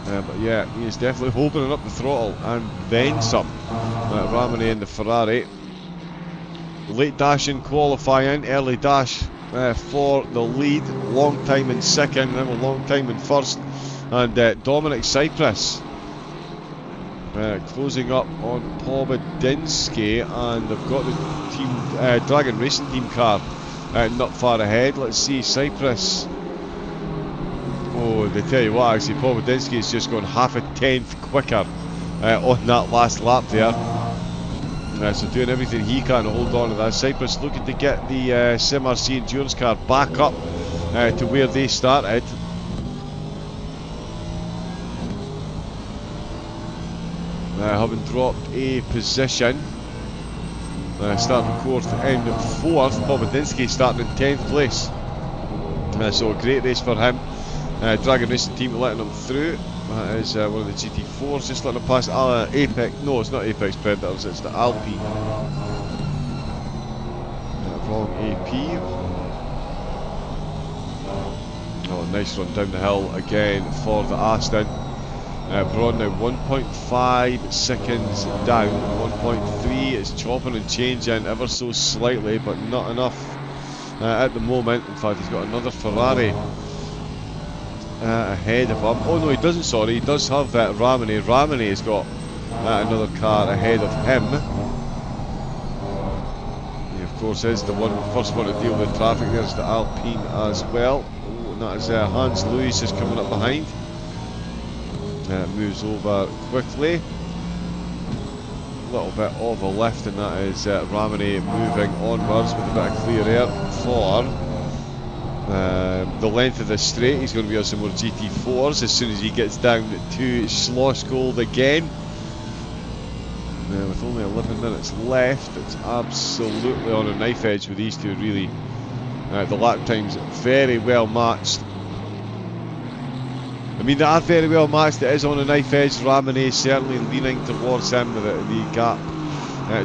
But yeah, he is definitely opening up the throttle and then some. Ramone in the Ferrari. Late dash in qualifying, early dash for the lead. Long time in second, then a long time in first. And Dominic Cyprus closing up on Pobedinsky, and they've got the team Dragon Racing Team car not far ahead. Let's see, Cyprus. Oh, they tell you what, actually, Pobedinsky is just going half a tenth quicker on that last lap there. So doing everything he can to hold on to that. Cyprus looking to get the SimRC Endurance car back up to where they started. Having dropped a position. Starting fourth and fourth. Pobedinsky starting in 10th place. So a great race for him. Dragon Racing Team letting him through. That is one of the GT4s, just letting him pass Apex. No, it's not Apex Predators, it's the Alpine. Wrong AP. Oh, nice run down the hill again for the Aston. Braun now 1.5 seconds down. 1.3 is chopping and changing ever so slightly, but not enough at the moment. In fact, he's got another Ferrari ahead of him. Oh no, he doesn't, sorry, he does have Ramone. Ramone has got another car ahead of him. He of course is the first one to deal with traffic. There's the Alpine as well. Oh, and that is Hans Lewis is coming up behind. Moves over quickly. A little bit of a lift, and that is Ramone moving onwards with a bit of clear air for the length of the straight. He's going to be on some more GT4s as soon as he gets down to Slosgold again. With only 11 minutes left, it's absolutely on a knife edge with these two, really. The lap times very well matched. I mean, they are very well matched. It is on a knife edge. Ramone certainly leaning towards him with the gap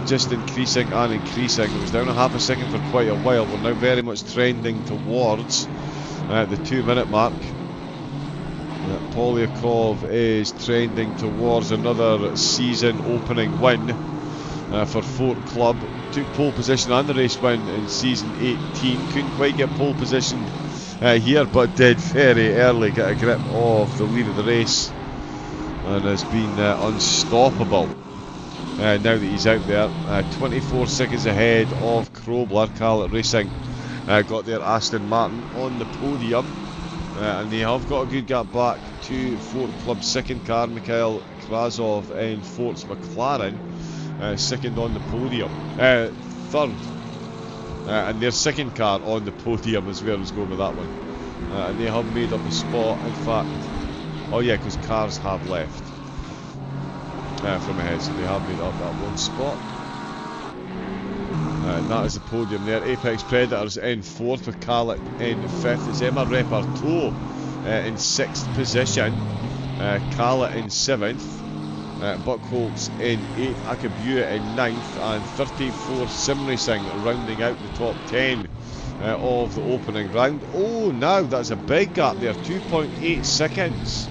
just increasing and increasing. It was down a half a second for quite a while. We're now very much trending towards the 2-minute mark. Polyakov is trending towards another season opening win for Fort Club. Took pole position and the race win in season 18. Couldn't quite get pole position here, but did very early get a grip of the lead of the race and has been unstoppable now that he's out there. 24 seconds ahead of Krobler. Carlet Racing got their Aston Martin on the podium, and they have got a good gap back to Fort Club's second car, Mikhail Krasov, and Fort's McLaren second on the podium, third. And their second car on the podium is where I was going with that one. And they have made up a spot, in fact. Oh yeah, because cars have left from ahead, so they have made up that one spot. And that is the podium there. Apex Predators in fourth with Carlet in fifth. It's Emma Reparteau in sixth position. Carlet in seventh. Buckholtz in 8th, Akabua in 9th, and 34 Sim Racing rounding out the top 10 of the opening round. Oh, now that's a big gap there, 2.8 seconds.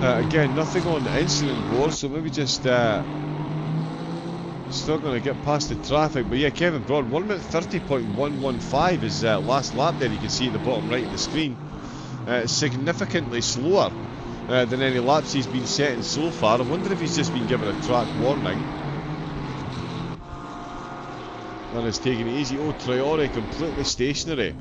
Again, nothing on the incident board, so maybe just struggling to get past the traffic. But yeah, Kevin Braun, 1 minute 30.115 is last lap there. You can see at the bottom right of the screen. Significantly slower than any laps he's been setting so far. I wonder if he's just been given a track warning and is taking it easy. Oh, Traore completely stationary.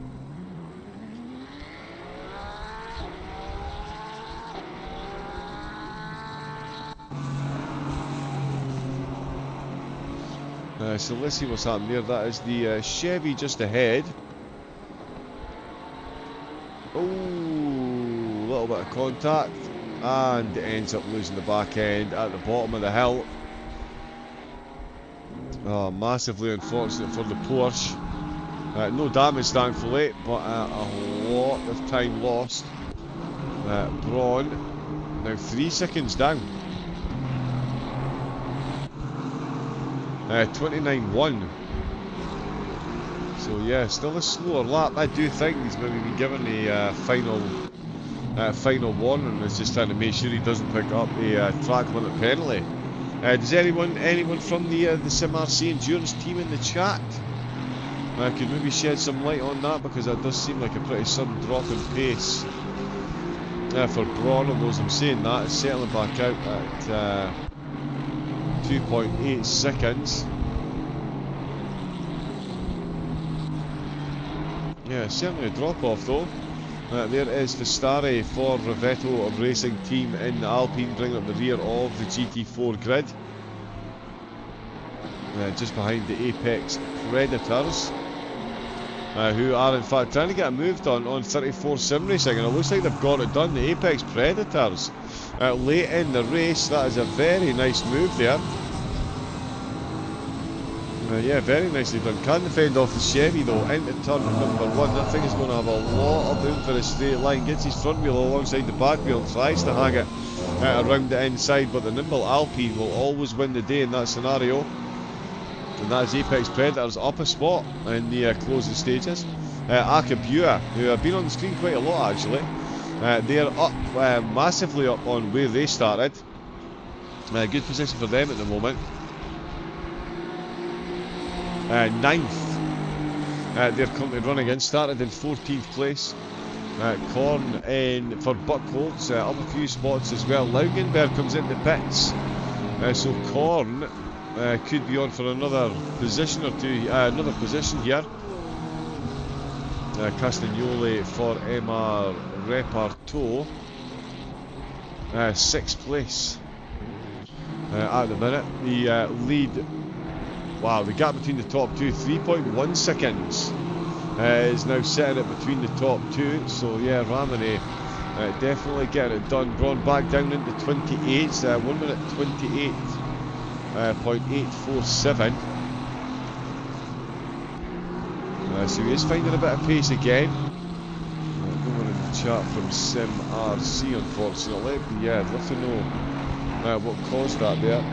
So let's see what's happened there. That is the Chevy just ahead. Oh, a little bit of contact, and it ends up losing the back end at the bottom of the hill. Oh, massively unfortunate for the Porsche. No damage, thankfully, but a lot of time lost. Braun now 3 seconds down. 29.1. So yeah, still a slower lap. I do think he's maybe been given a final warning. It's just trying to make sure he doesn't pick up a track limit penalty. Does anyone from the SimRC Endurance team in the chat could maybe shed some light on that, because that does seem like a pretty sudden drop in pace for Braun. Although as I'm saying that, it's settling back out at 2.8 seconds. Yeah, certainly a drop off though. There is Vestari for Rivetto Racing Team in the Alpine, bringing up the rear of the GT4 grid. Just behind the Apex Predators, who are in fact trying to get a move done on 34 Sim Racing, and it looks like they've got it done. The Apex Predators late in the race. That is a very nice move there. Yeah, very nicely done. Can defend off the Chevy though into turn number 1. That thing is going to have a lot of room for a straight line. Gets his front wheel alongside the back wheel, tries to hang it around the inside, but the nimble Alpine will always win the day in that scenario. And that is Apex Predators up a spot in the closing stages. Akabua, who have been on the screen quite a lot actually, they're up, massively up on where they started. Good position for them at the moment. 9th. They're currently running in, started in 14th place. Korn in for Buckholz, up a few spots as well. Laugenberg comes into pits, so Korn could be on for another position or two, another position here. Castagnoli for MR Reparto, 6th place at the minute. The lead. Wow, the gap between the top two, 3.1 seconds, is now setting it between the top two. So yeah, Ramone definitely getting it done. Braun back down into 28s, 1 minute 28.847. So he is finding a bit of pace again. No one in the chat from SimRC, unfortunately. But yeah, I'd love to know what caused that there.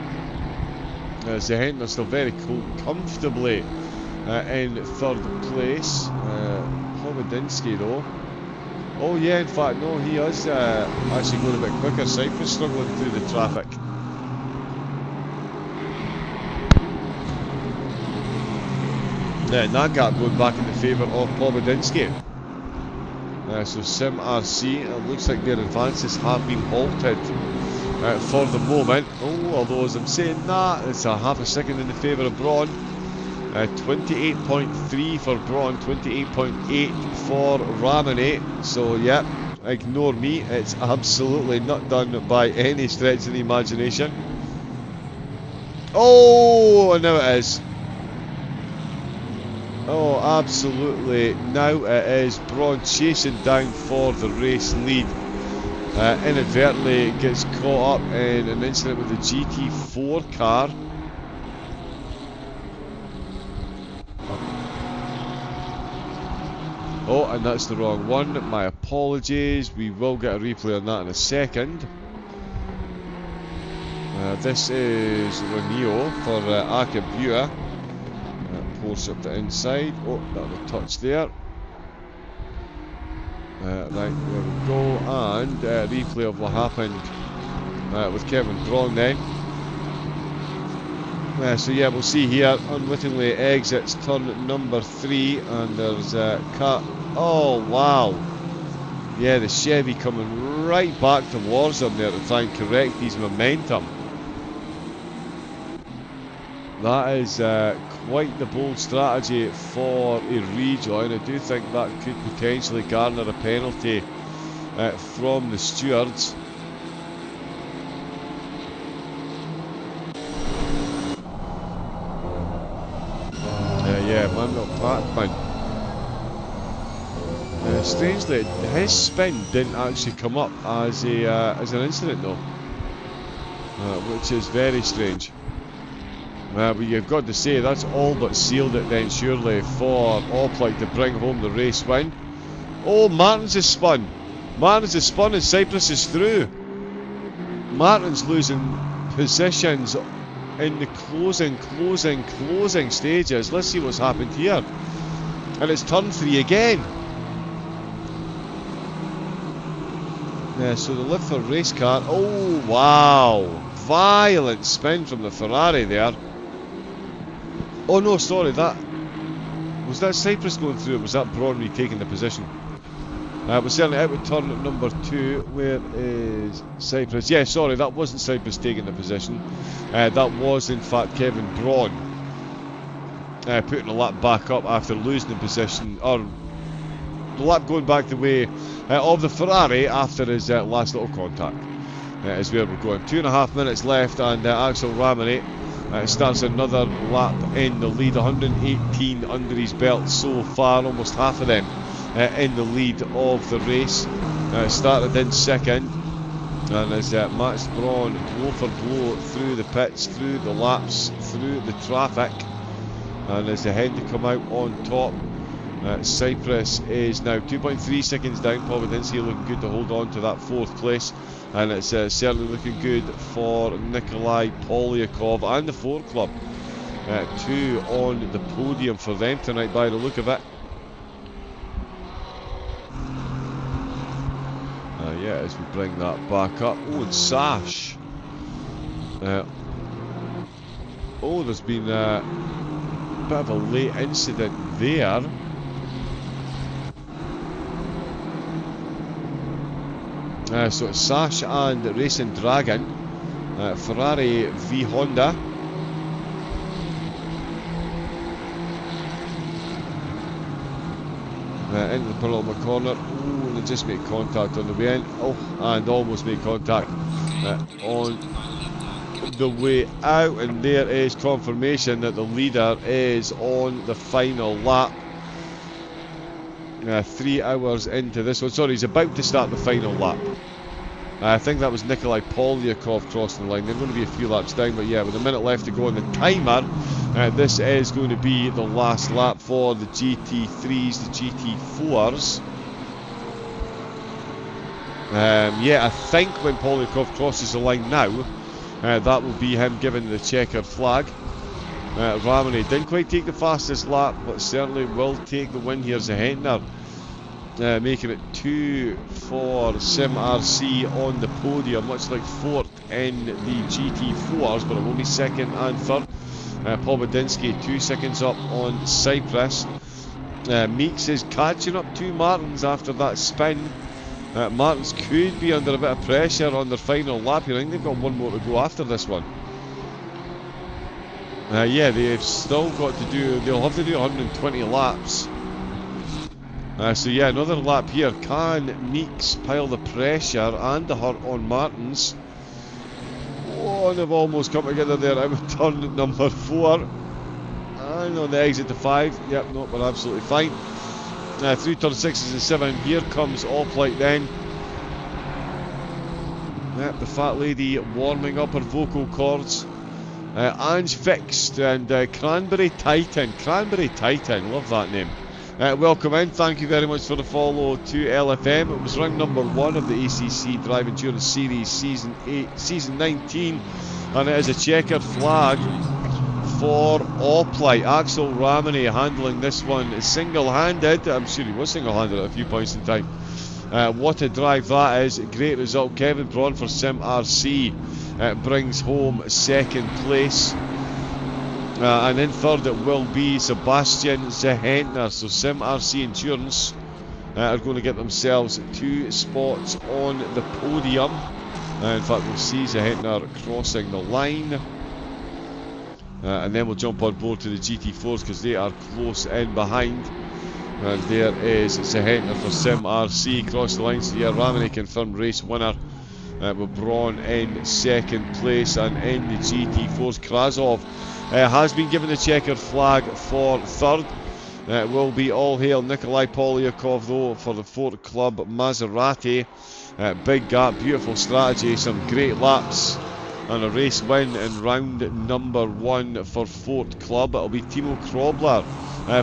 Zehen are still very cool, comfortably in 3rd place. Pomadinsky though. Oh yeah, in fact, no, he is actually going a bit quicker. Cyprus struggling through the traffic. And that gap going back in the favour of Pomadinsky. So SimRC, it looks like their advances have been halted for the moment. Oh, although as I'm saying that, it's a half a second in the favour of Braun. 28.3 for Braun, 28.8 for Ramone. So yeah, ignore me, it's absolutely not done by any stretch of the imagination. Oh, now it is. Oh, absolutely, now it is. Braun chasing down for the race lead. Inadvertently gets caught up in an incident with the GT4 car. Oh, and that's the wrong one. My apologies. We will get a replay on that in a second. This is Renio for Akabua. Porsche up the inside. Oh, that was a touch there. Right, there we go, and replay of what happened with Kevin Braun then. So yeah, we'll see here, unwittingly exits turn number 3, and there's cut. Oh wow, yeah, the Chevy coming right back towards him there to try and correct his momentum. That is quite the bold strategy for a rejoin. I do think that could potentially garner a penalty from the stewards. Manuel Packman. Strangely, his spin didn't actually come up as an incident though, which is very strange. But you've got to say that's all but sealed it then surely for Oplite to bring home the race win. Oh, Martins has spun. Martins has spun and Cyprus is through. Martins losing positions in the closing stages. Let's see what's happened here. And it's turn 3 again. Yeah, so the lift for race car. Oh, wow. Violent spin from the Ferrari there. Oh no, sorry, was that Cyprus going through, or was that Braun retaking the position? But certainly out with turn number 2, where is Cyprus? Yeah, sorry, that wasn't Cyprus taking the position. That was in fact Kevin Braun putting the lap back up after losing the position, or the lap going back the way of the Ferrari after his last little contact. Is where we're going. 2.5 minutes left, and Axel Ramone starts another lap in the lead. 118 under his belt so far, almost half of them in the lead of the race. Started in second, and as Max Braun blow for blow through the pits, through the laps, through the traffic, and as they head to come out on top. Cyprus is now 2.3 seconds down. Podium looking good to hold on to that 4th place, and it's certainly looking good for Nikolai Polyakov and the Ford Club. 2 on the podium for them tonight by the look of it. Yeah, as we bring that back up. Oh, and Sash. Oh, there's been a bit of a late incident there. So it's Sash and Racing Dragon, Ferrari v Honda. Into the penultimate corner. Oh, they just made contact on the way in. Oh, and almost made contact on the way out. And there is confirmation that the leader is on the final lap. 3 hours into this one. Sorry, he's about to start the final lap. I think that was Nikolai Polyakov crossing the line. They're going to be a few laps down, but yeah, with a minute left to go on the timer, this is going to be the last lap for the GT3s, the GT4s. Yeah, I think when Polyakov crosses the line now, that will be him giving the checkered flag. Ramone didn't quite take the fastest lap, but certainly will take the win here as a Hentner. Making it 2 for Sim RC on the podium, much like 4th in the GT4s, but it will be 2nd and 3rd. Paul Badinsky 2 seconds up on Cyprus. Meeks is catching up to Martins after that spin. Martins could be under a bit of pressure on their final lap here. I think they've got one more to go after this one. Yeah, they've still got to do, they'll have to do 120 laps. So yeah, another lap here. Can Meeks pile the pressure and the hurt on Martins? Oh, and they've almost come together there out of turn number 4. And on the exit to 5. Yep, no, we're absolutely fine. Through turn 6s and 7. Here comes Oplite then. Yep, the fat lady warming up her vocal cords. Ange Fixed and Cranberry Titan. Cranberry Titan, love that name. Welcome in, thank you very much for the follow to LFM. It was round number 1 of the ACC Drive Endurance Series Season 19, and it is a checkered flag for Oplite. Axel Ramone handling this one single-handed. I'm sure he was single-handed at a few points in time. What a drive that is. Great result. Kevin Braun for Sim RC brings home 2nd place. And in 3rd it will be Sebastian Zehentner. So Sim RC Endurance are going to get themselves 2 spots on the podium. In fact, we'll see Zehentner crossing the line. And then we'll jump on board to the GT4s because they are close in behind. And there is Zehentner for Sim RC cross the line. So yeah, Ramone confirmed race winner. With Braun in 2nd place, and in the GT4s, Krasov has been given the checkered flag for 3rd. It will be all hail Nikolai Polyakov though for the Fort Club Maserati. Big gap, beautiful strategy, some great laps, and a race win in round number 1 for Fort Club. It'll be Timo Krobler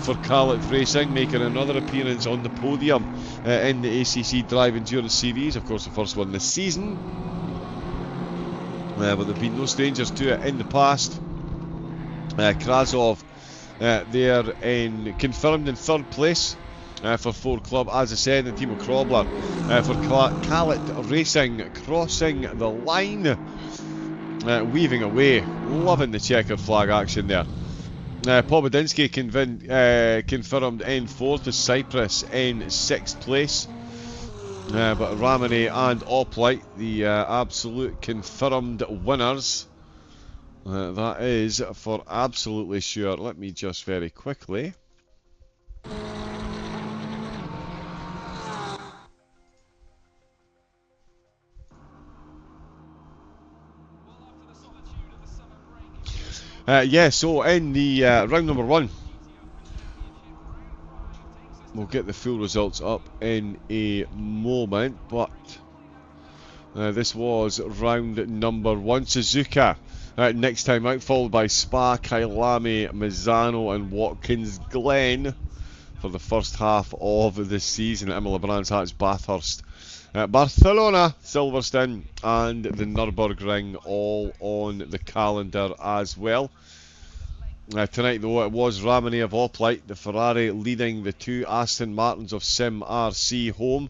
for Khaled Racing, making another appearance on the podium in the ACC Drive Endurance Series. Of course, the first one this season. But there have been no strangers to it in the past. Krasov there confirmed in 3rd place for Ford Club, as I said, and Timo Krobler for Khaled Racing crossing the line, weaving away, loving the checkered flag action there. Pobodinsky confirmed in 4th, as Cyprus in 6th place. But Ramone and Oplight, the absolute confirmed winners. That is for absolutely sure. Let me just very quickly. Yeah, so in the round number 1, we'll get the full results up in a moment, but this was round number 1. Suzuka next time out, followed by Spa, Kailami, Mazzano and Watkins Glen for the first half of the season. Imola, Brands Hatch, Bathurst, Barcelona, Silverstone and the Nürburgring all on the calendar as well. Tonight though, it was Ramone of Oplight, the Ferrari, leading the 2 Aston Martins of Sim RC home.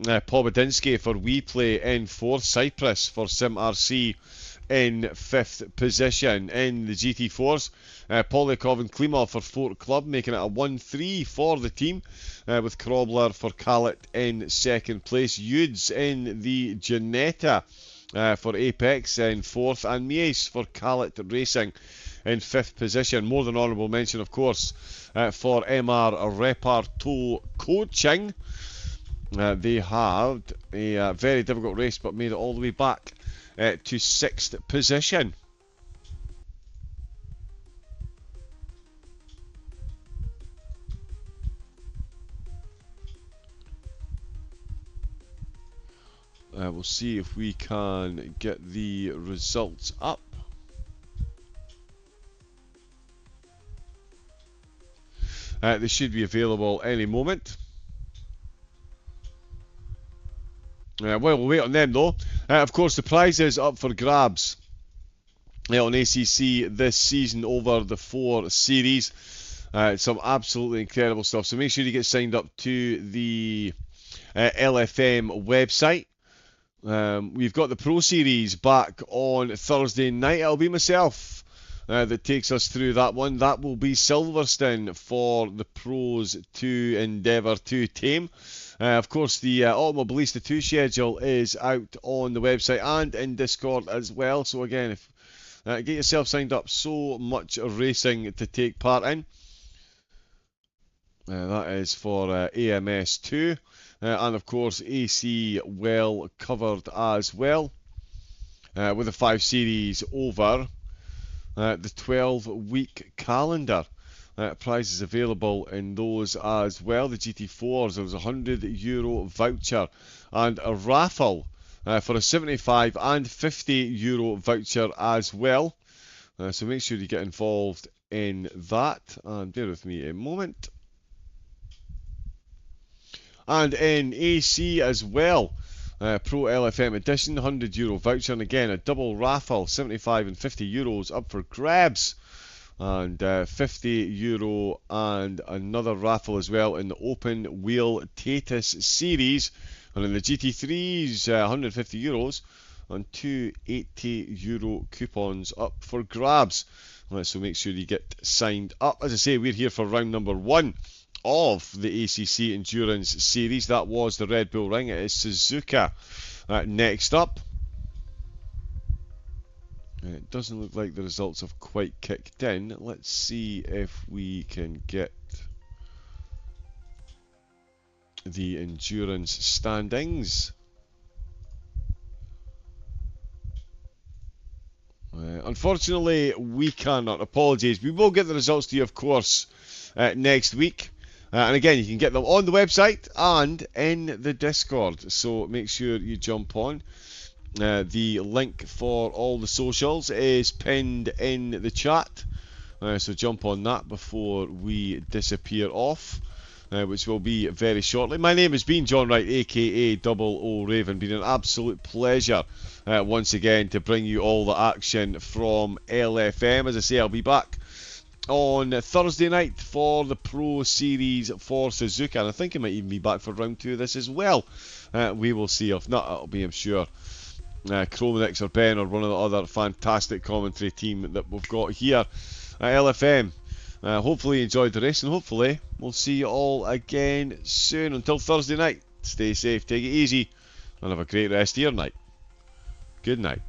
Pobodinsky for WePlay in 4th, Cyprus for Sim RC in 5th position. In the GT4s, Polyakov and Klimov for Fort Club, making it a 1-3 for the team, with Krobler for Khaled in 2nd place. Yudes in the Ginetta for Apex in 4th, and Mies for Khaled Racing in 5th position. More than honourable mention, of course, for MR Reparto Coaching. They had a very difficult race, but made it all the way back to 6th position. We'll see if we can get the results up. They should be available any moment. Well, we'll wait on them though. Of course, the prizes up for grabs on ACC this season over the 4 series. Some absolutely incredible stuff. So make sure you get signed up to the LFM website. We've got the Pro Series back on Thursday night. It'll be myself that takes us through that one. That will be Silverstone for the pros to endeavour to tame. Of course, the Automobilista 2 schedule is out on the website and in Discord as well. So again, if get yourself signed up. So much racing to take part in. That is for AMS 2. And of course, AC well covered as well. With the 5 series over the 12-week calendar. Prizes available in those as well. The GT4s, there was a €100 voucher and a raffle for a 75 and €50 voucher as well. So make sure you get involved in that. And bear with me a moment. And in AC as well, Pro LFM Edition, €100 voucher, and again a double raffle, 75 and €50 up for grabs. And €50 and another raffle as well in the Open Wheel Tatus Series. And in the GT3s, €150 and 2 €80 coupons up for grabs. So make sure you get signed up. As I say, we're here for round number 1 of the ACC Endurance Series. That was the Red Bull Ring. It is Suzuka next up. It doesn't look like the results have quite kicked in. Let's see if we can get the endurance standings. Unfortunately, we cannot. Apologies. We will get the results to you, of course, next week. And again, you can get them on the website and in the Discord. So make sure you jump on. The link for all the socials is pinned in the chat. So jump on that before we disappear off, which will be very shortly. My name has been John Wright, aka Double O Raven. Been an absolute pleasure once again to bring you all the action from LFM. As I say, I'll be back on Thursday night for the Pro Series for Suzuka, and I think I might even be back for round 2 of this as well. We will see. If not, it'll be, I'm sure, Chromanix or Ben or one of the other fantastic commentary team that we've got here at LFM. Hopefully you enjoyed the race, and hopefully we'll see you all again soon. Until Thursday night, stay safe, take it easy, and have a great rest of your night. Good night.